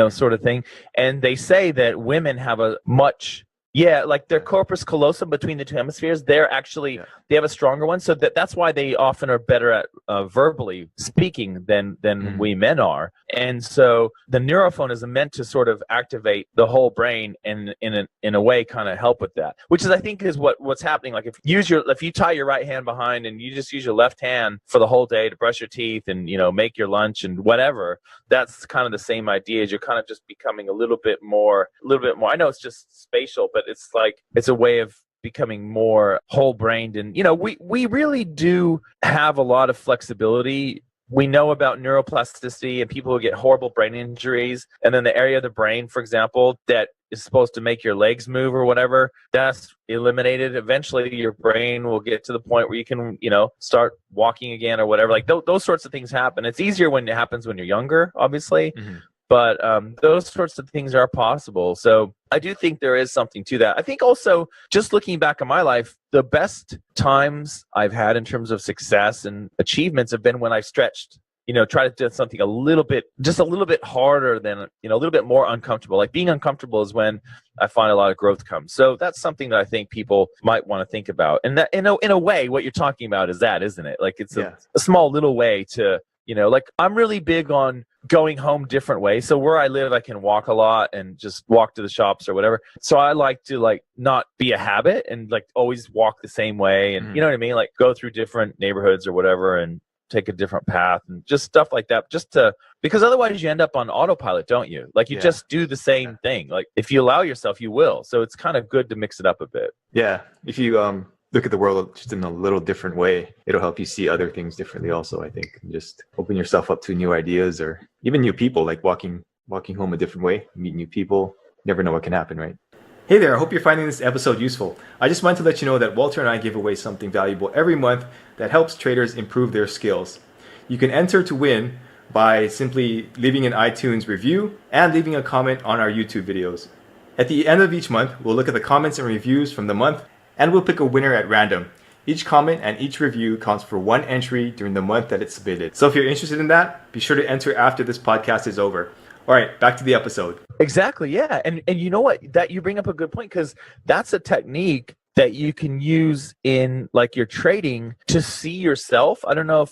sort of thing. And they say that women have a much... Yeah, like their corpus callosum between the two hemispheres, they have a stronger one. So that's why they often are better at verbally speaking than we men are. And so the neurophone is meant to sort of activate the whole brain and in a way kind of help with that, which is, I think, is what's happening. Like, if you tie your right hand behind and you just use your left hand for the whole day to brush your teeth and, make your lunch and whatever, that's kind of the same idea. As you're kind of just becoming a little bit more. I know it's just spatial, but it's like, it's a way of becoming more whole-brained. And, we really do have a lot of flexibility. We know about neuroplasticity and people who get horrible brain injuries. And then the area of the brain, for example, that is supposed to make your legs move or whatever, that's eliminated. Eventually, your brain will get to the point where you can, start walking again or whatever. Like, those sorts of things happen. It's easier when it happens when you're younger, obviously. Mm-hmm. But those sorts of things are possible. So I do think there is something to that. I think also, just looking back on my life, the best times I've had in terms of success and achievements have been when I've stretched, try to do something a little bit harder than, a little bit more uncomfortable. Like, being uncomfortable is when I find a lot of growth comes. So that's something that I think people might want to think about. And that, in a way, what you're talking about is that, isn't it? Like, it's a small little way to, like, I'm really big on going home different ways. So where I live, I can walk a lot and just walk to the shops or whatever. So I like to, not be a habit and, always walk the same way. And you know what I mean? Like, go through different neighborhoods or whatever and take a different path and just stuff like that. Because otherwise you end up on autopilot, don't you? Like, you just do the same thing. Like, if you allow yourself, you will. So it's kind of good to mix it up a bit. Yeah. If you look at the world just in a little different way, it'll help you see other things differently also, I think. And just open yourself up to new ideas, or even new people, like walking home a different way, meet new people. Never know what can happen, right? Hey there, I hope you're finding this episode useful. I just wanted to let you know that Walter and I give away something valuable every month that helps traders improve their skills. You can enter to win by simply leaving an iTunes review and leaving a comment on our YouTube videos. At the end of each month, we'll look at the comments and reviews from the month, and we'll pick a winner at random. Each comment and each review counts for one entry during the month that it's submitted. So if you're interested in that, be sure to enter after this podcast is over. All right, back to the episode. Exactly, yeah. And you know what? That you bring up a good point, because that's a technique that you can use in, like, your trading to see yourself. I don't know if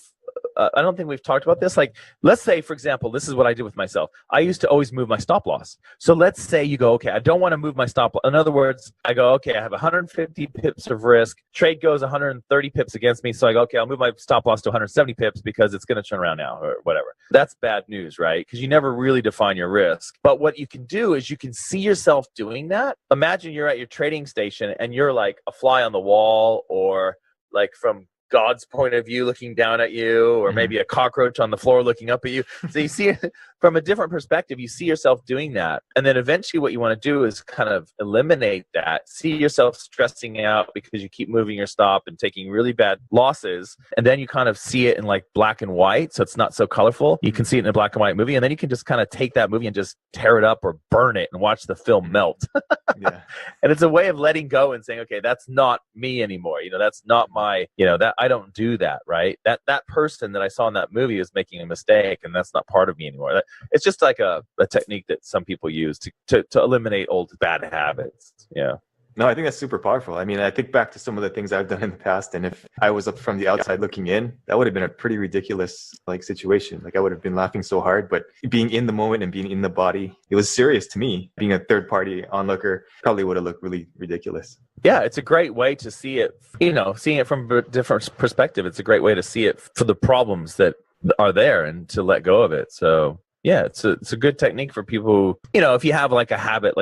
I don't think we've talked about this. Like, let's say, for example, this is what I did with myself. I used to always move my stop loss. So let's say you go, okay, I don't want to move my stop loss. In other words, I go, okay, I have 150 pips of risk. Trade goes 130 pips against me. So I go, okay, I'll move my stop loss to 170 pips because it's going to turn around now or whatever. That's bad news, right? Because you never really define your risk. But what you can do is you can see yourself doing that. Imagine you're at your trading station and you're like a fly on the wall, or like from God's point of view looking down at you, or maybe a cockroach on the floor looking up at you. So you see it from a different perspective, you see yourself doing that. And then eventually what you want to do is kind of eliminate that. See yourself stressing out because you keep moving your stop and taking really bad losses. And then you kind of see it in like black and white. So it's not so colorful. You can see it in a black and white movie. And then you can just kind of take that movie and just tear it up or burn it and watch the film melt. Yeah. And it's a way of letting go and saying, okay, that's not me anymore. You know, that's not my, you know, that I don't do that, right? That person that I saw in that movie is making a mistake, and that's not part of me anymore. It's just like a technique that some people use to eliminate old bad habits. Yeah. No, I think that's super powerful. I mean, I think back to some of the things I've done in the past, and if I was up from the outside looking in, that would have been a pretty ridiculous like situation. Like I would have been laughing so hard, but being in the moment and being in the body, it was serious to me. Being a third party onlooker probably would have looked really ridiculous. Yeah, it's a great way to see it, you know, seeing it from a different perspective. It's a great way to see it for the problems that are there and to let go of it. So yeah, it's a good technique for people who, you know, if you have like a habit,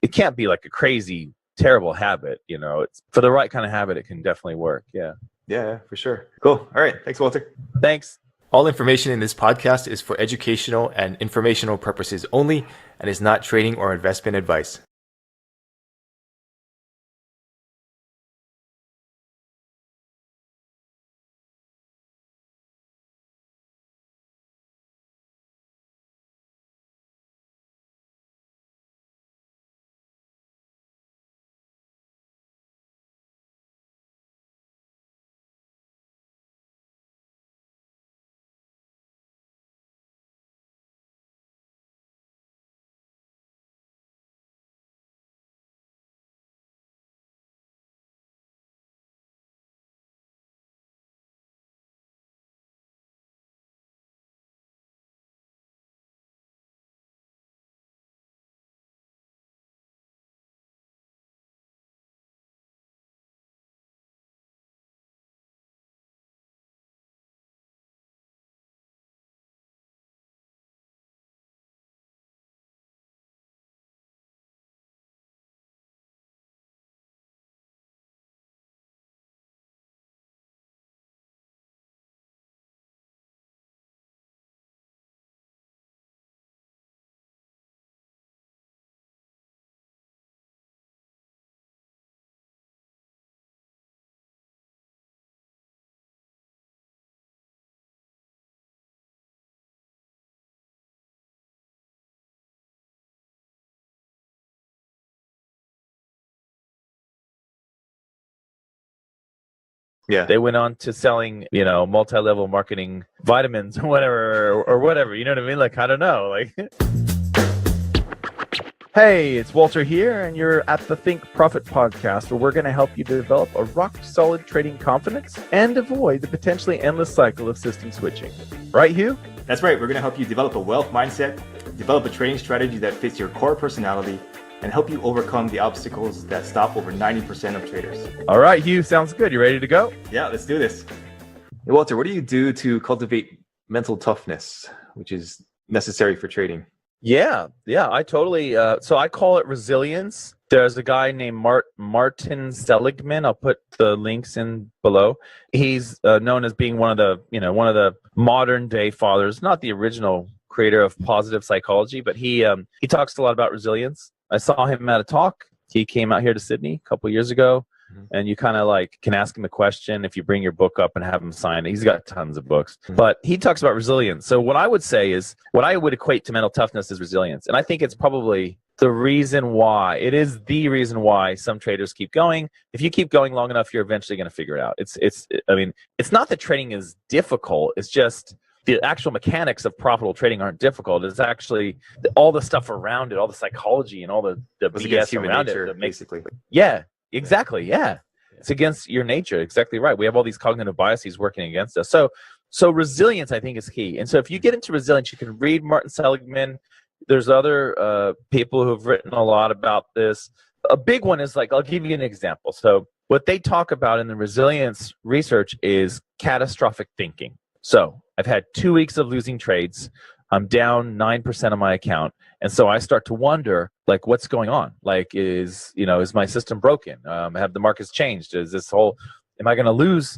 it can't be like a crazy terrible habit, you know, it's for the right kind of habit, it can definitely work. Yeah, for sure. Cool. All right, thanks, Walter. Thanks. All information in this podcast is for educational and informational purposes only and is not trading or investment advice. Yeah. They went on to selling, you know, multi-level marketing vitamins or whatever, you know what I mean? Like, I don't know, like. Hey, it's Walter here, and you're at the Think Profit podcast, where we're going to help you develop a rock-solid trading confidence and avoid the potentially endless cycle of system switching. Right, Hugh? That's right. We're going to help you develop a wealth mindset, develop a trading strategy that fits your core personality, and help you overcome the obstacles that stop over 90% of traders. All right, Hugh, sounds good. You ready to go? Yeah, let's do this. Hey, Walter, what do you do to cultivate mental toughness, which is necessary for trading? Yeah, I totally. So I call it resilience. There's a guy named Martin Seligman. I'll put the links in below. He's known as being one of the modern day fathers, not the original creator of positive psychology, but he talks a lot about resilience. I saw him at a talk. He came out here to Sydney a couple of years ago, and you kind of like can ask him a question if you bring your book up and have him sign it. He's got tons of books, but he talks about resilience. So what I would say is, what I would equate to mental toughness is resilience. And I think it's probably the reason why some traders keep going. If you keep going long enough, you're eventually going to figure it out. It's not that trading is difficult. It's just the actual mechanics of profitable trading aren't difficult. It's actually all the stuff around it, all the psychology and all the BS around nature, it that makes basically. Yeah, exactly. Yeah. It's against your nature. Exactly right. We have all these cognitive biases working against us. So So resilience, I think, is key. And so if you get into resilience, you can read Martin Seligman. There's other people who have written a lot about this. A big one is like, I'll give you an example. So what they talk about in the resilience research is catastrophic thinking. So I've had 2 weeks of losing trades. I'm down 9% of my account. And so I start to wonder, like, what's going on? Like, is my system broken? Have the markets changed? Am I going to lose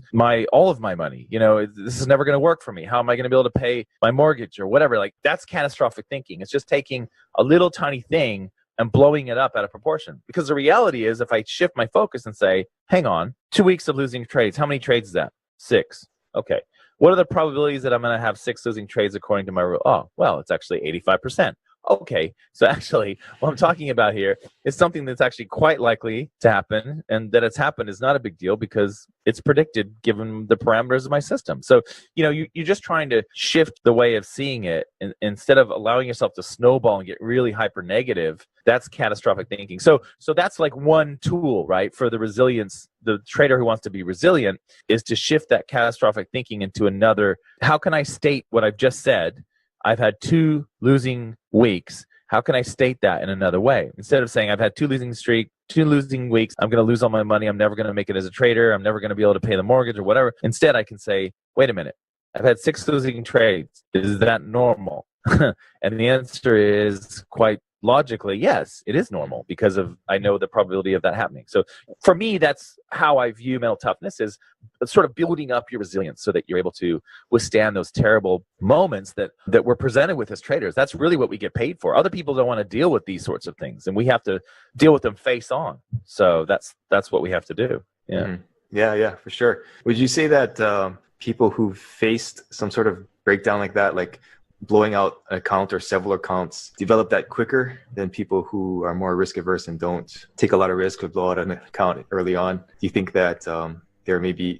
all of my money? This is never going to work for me. How am I going to be able to pay my mortgage or whatever? Like, that's catastrophic thinking. It's just taking a little tiny thing and blowing it up out of proportion. Because the reality is, if I shift my focus and say, hang on, 2 weeks of losing trades, how many trades is that? 6. Okay. What are the probabilities that I'm going to have 6 losing trades according to my rule? Oh, well, it's actually 85%. Okay, so actually what I'm talking about here is something that's actually quite likely to happen, and that it's happened is not a big deal because it's predicted given the parameters of my system. So, you're just trying to shift the way of seeing it, and instead of allowing yourself to snowball and get really hyper negative. That's catastrophic thinking. So that's like one tool, right, for the resilience. The trader who wants to be resilient is to shift that catastrophic thinking into another. How can I state what I've just said? I've had 2 losing weeks. How can I state that in another way? Instead of saying I've had 2 losing weeks, I'm going to lose all my money. I'm never going to make it as a trader. I'm never going to be able to pay the mortgage or whatever. Instead, I can say, wait a minute. I've had 6 losing trades. Is that normal? And the answer is quite logically, yes, it is normal because I know the probability of that happening. So for me, that's how I view mental toughness, is sort of building up your resilience so that you're able to withstand those terrible moments that we're presented with as traders. That's really what we get paid for. Other people don't want to deal with these sorts of things, and we have to deal with them face on. So that's what we have to do. Yeah. Mm-hmm. Yeah, for sure. Would you say that people who faced some sort of breakdown like that, like blowing out an account or several accounts, develop that quicker than people who are more risk averse and don't take a lot of risk or blow out an account early on? Do you think that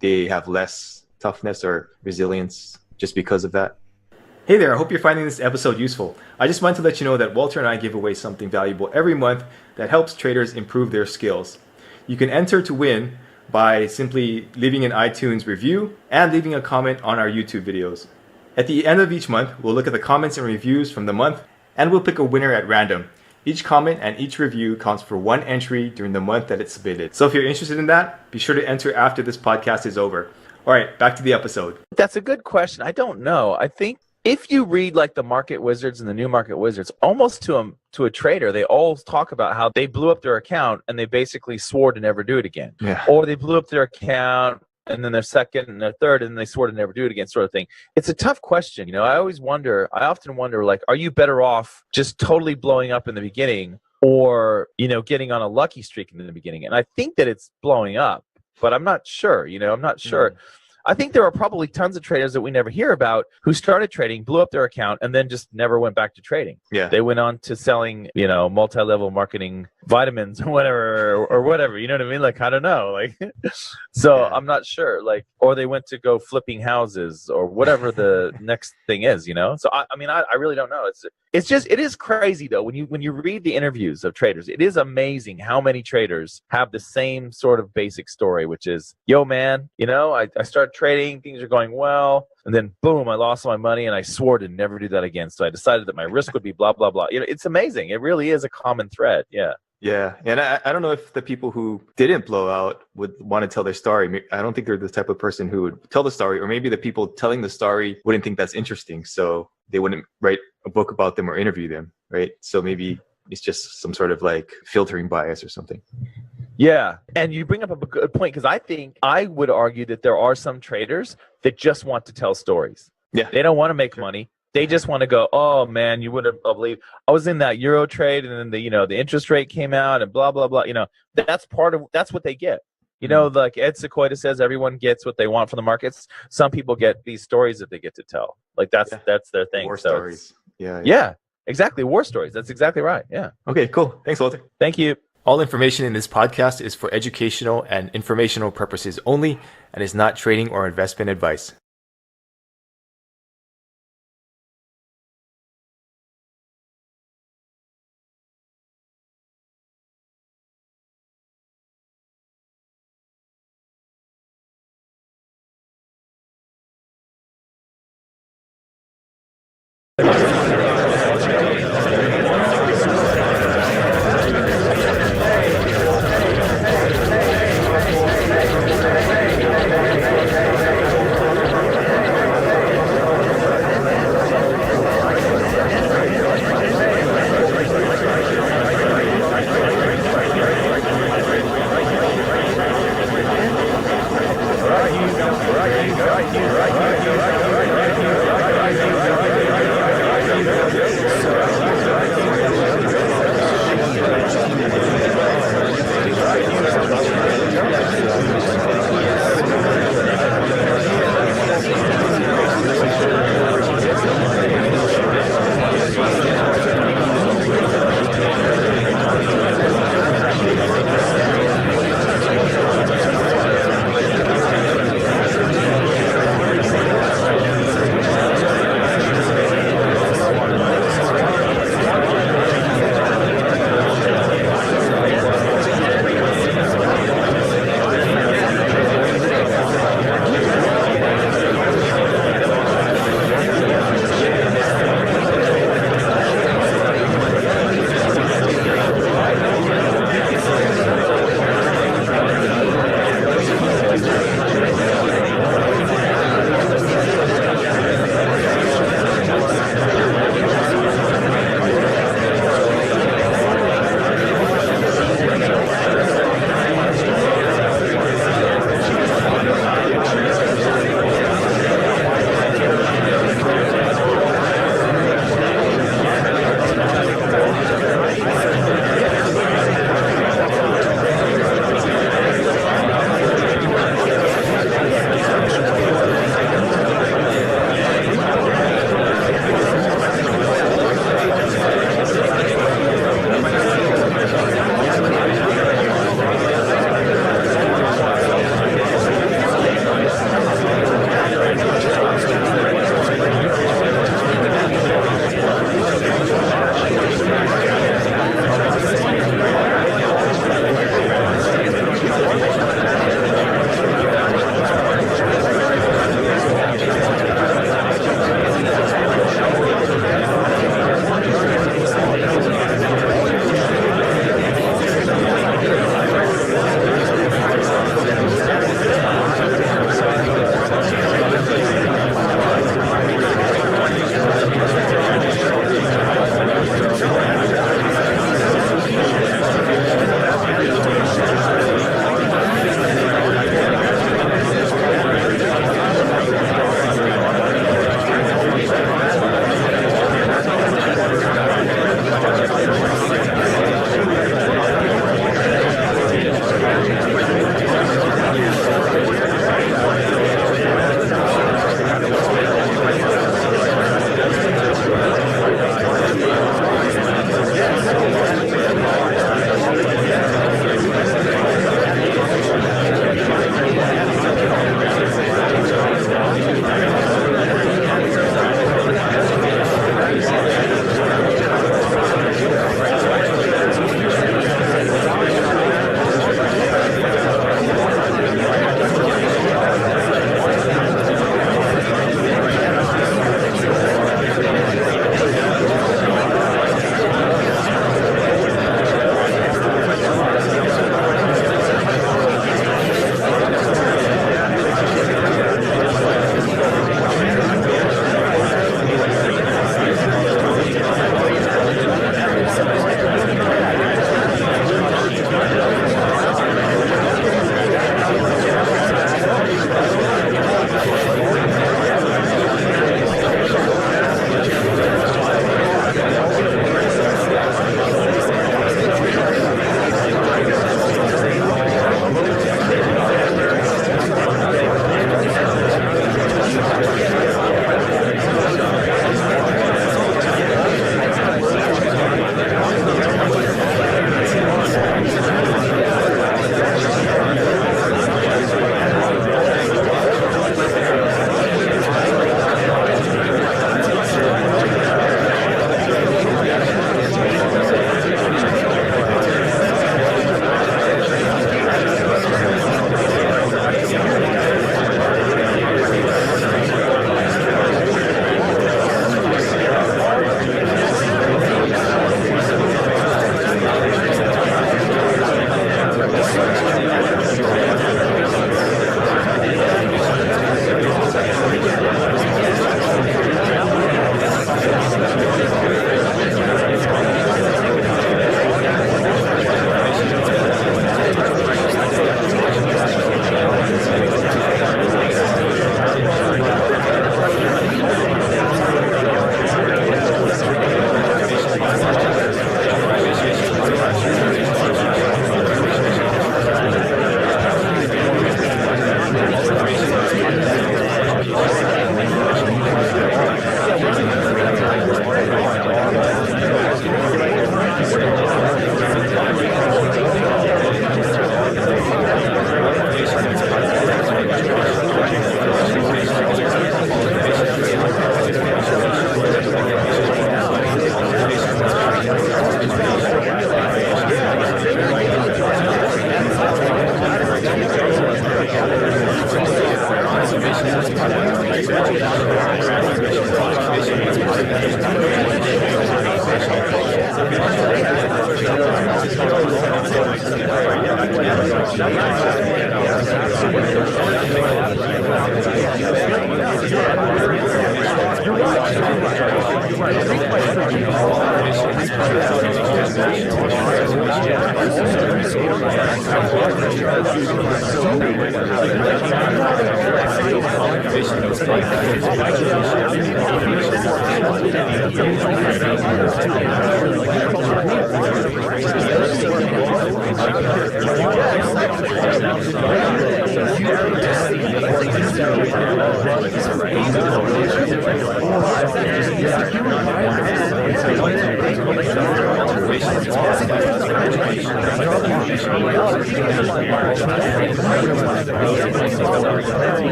they have less toughness or resilience just because of that? Hey there, I hope you're finding this episode useful. I just wanted to let you know that Walter and I give away something valuable every month that helps traders improve their skills. You can enter to win by simply leaving an iTunes review and leaving a comment on our YouTube videos. At the end of each month, we'll look at the comments and reviews from the month, and we'll pick a winner at random. Each comment and each review counts for 1 entry during the month that it's submitted. So if you're interested in that, be sure to enter after this podcast is over. All right, back to the episode. That's a good question. I don't know. I think if you read like the Market Wizards and the New Market Wizards, almost to a trader, they all talk about how they blew up their account and they basically swore to never do it again. Yeah. Or they blew up their account and then their second and their third, and they swore to never do it again, sort of thing. It's a tough question. I often wonder, like, are you better off just totally blowing up in the beginning, or, getting on a lucky streak in the beginning? And I think that it's blowing up, but I'm not sure. I'm not sure. I think there are probably tons of traders that we never hear about who started trading, blew up their account, and then just never went back to trading. Yeah. They went on to selling, multi-level marketing vitamins or whatever, you know what I mean? Like, I don't know. Like, so yeah. I'm not sure. Like, or they went to go flipping houses or whatever the next thing is, So I really don't know. It is crazy though. When you read the interviews of traders, it is amazing how many traders have the same sort of basic story, which is, yo man, I started trading, things are going well, and then boom, I lost all my money and I swore to never do that again. So I decided that my risk would be blah, blah, blah. It's amazing. It really is a common thread. Yeah. Yeah. And I don't know if the people who didn't blow out would want to tell their story. I don't think they're the type of person who would tell the story, or maybe the people telling the story wouldn't think that's interesting. So they wouldn't write a book about them or interview them. Right. So maybe it's just some sort of like filtering bias or something. Yeah. And you bring up a good point, because I would argue that there are some traders that just want to tell stories. Yeah. They don't want to make money. They just want to go, oh man, you wouldn't believe I was in that Euro trade, and then the interest rate came out and blah, blah, blah. That's what they get. Like Ed Sequoia says, everyone gets what they want from the markets. Some people get these stories that they get to tell. Like that's their thing. War stories. Yeah, exactly. War stories. That's exactly right. Yeah. Okay, cool. Thanks, Walter. Thank you. All information in this podcast is for educational and informational purposes only, and is not trading or investment advice.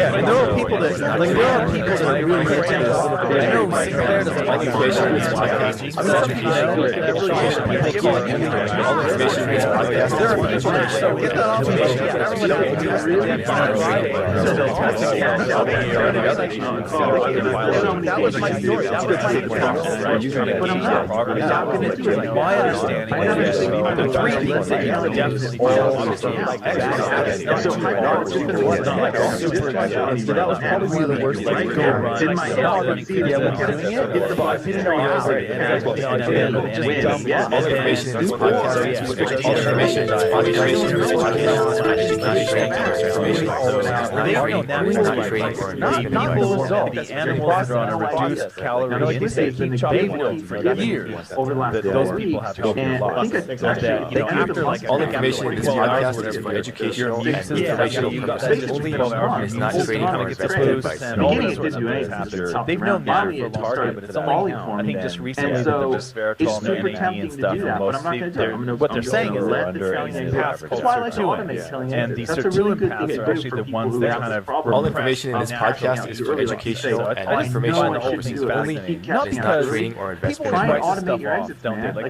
Yeah, and there are people that like there are people that really get to this. I know Sinclair doesn't like information in this podcast. There are people that so get that off. That was my story. That was my my understanding is the three things that you can definitely do. That was probably one of the worst things to go run. In my head, I didn't know the animals that are on a reduced calorie intake keep chopping for years. Those people have to go through loss. After like all the information in this podcast is for educational purposes. Only 12 hours is not trading for investment advice. They've known that for a long time, but it's only, I think, just recently that the resveratrol and the NAD and stuff. What they're saying is they're under a path called sirtuin, and the sirtuin paths are actually the ones that kind of all information in this podcast is for educational and information purposes only, not because trading or investment people advice. write stuff off, don't they? Like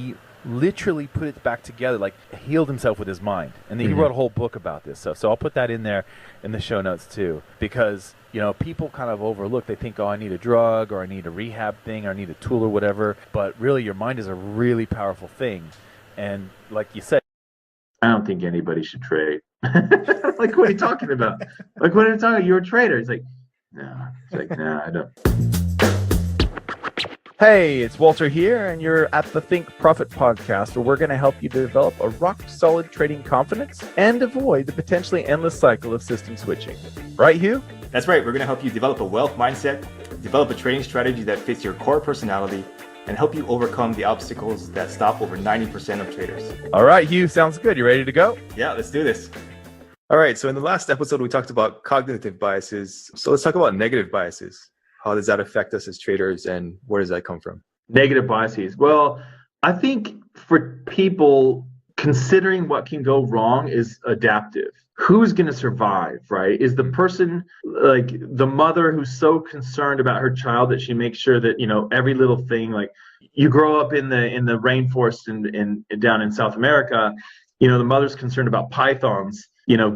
he literally put it back together, like healed himself with his mind. And then he wrote a whole book about this stuff. So I'll put that in there in the show notes too, because, you know, people kind of overlook. They think, oh, I need a drug or I need a rehab thing or I need a tool or whatever. But really, your mind is a really powerful thing. And like you said, I don't think anybody should trade. Like, what are you talking about? Like, what are you talking about? You're a trader. It's like, no. It's like, no, I don't. Hey, it's Walter here, and you're at the Think Profit podcast, where we're going to help you develop a rock-solid trading confidence and avoid the potentially endless cycle of system switching. Right, Hugh? That's right. We're going to help you develop a wealth mindset, develop a trading strategy that fits your core personality, and help you overcome the obstacles that stop over 90% of traders. All right, Hugh, sounds good. You ready to go? Yeah, let's do this. All right, so in the last episode, we talked about cognitive biases. So let's talk about negative biases. How does that affect us as traders, and where does that come from? Negative biases. Well, I think for people, considering what can go wrong is adaptive. Who's going to survive, right? Is the person, like the mother who's so concerned about her child that she makes sure that, you know, every little thing, like you grow up in the rainforest and down in South America, you know, the mother's concerned about pythons, you know,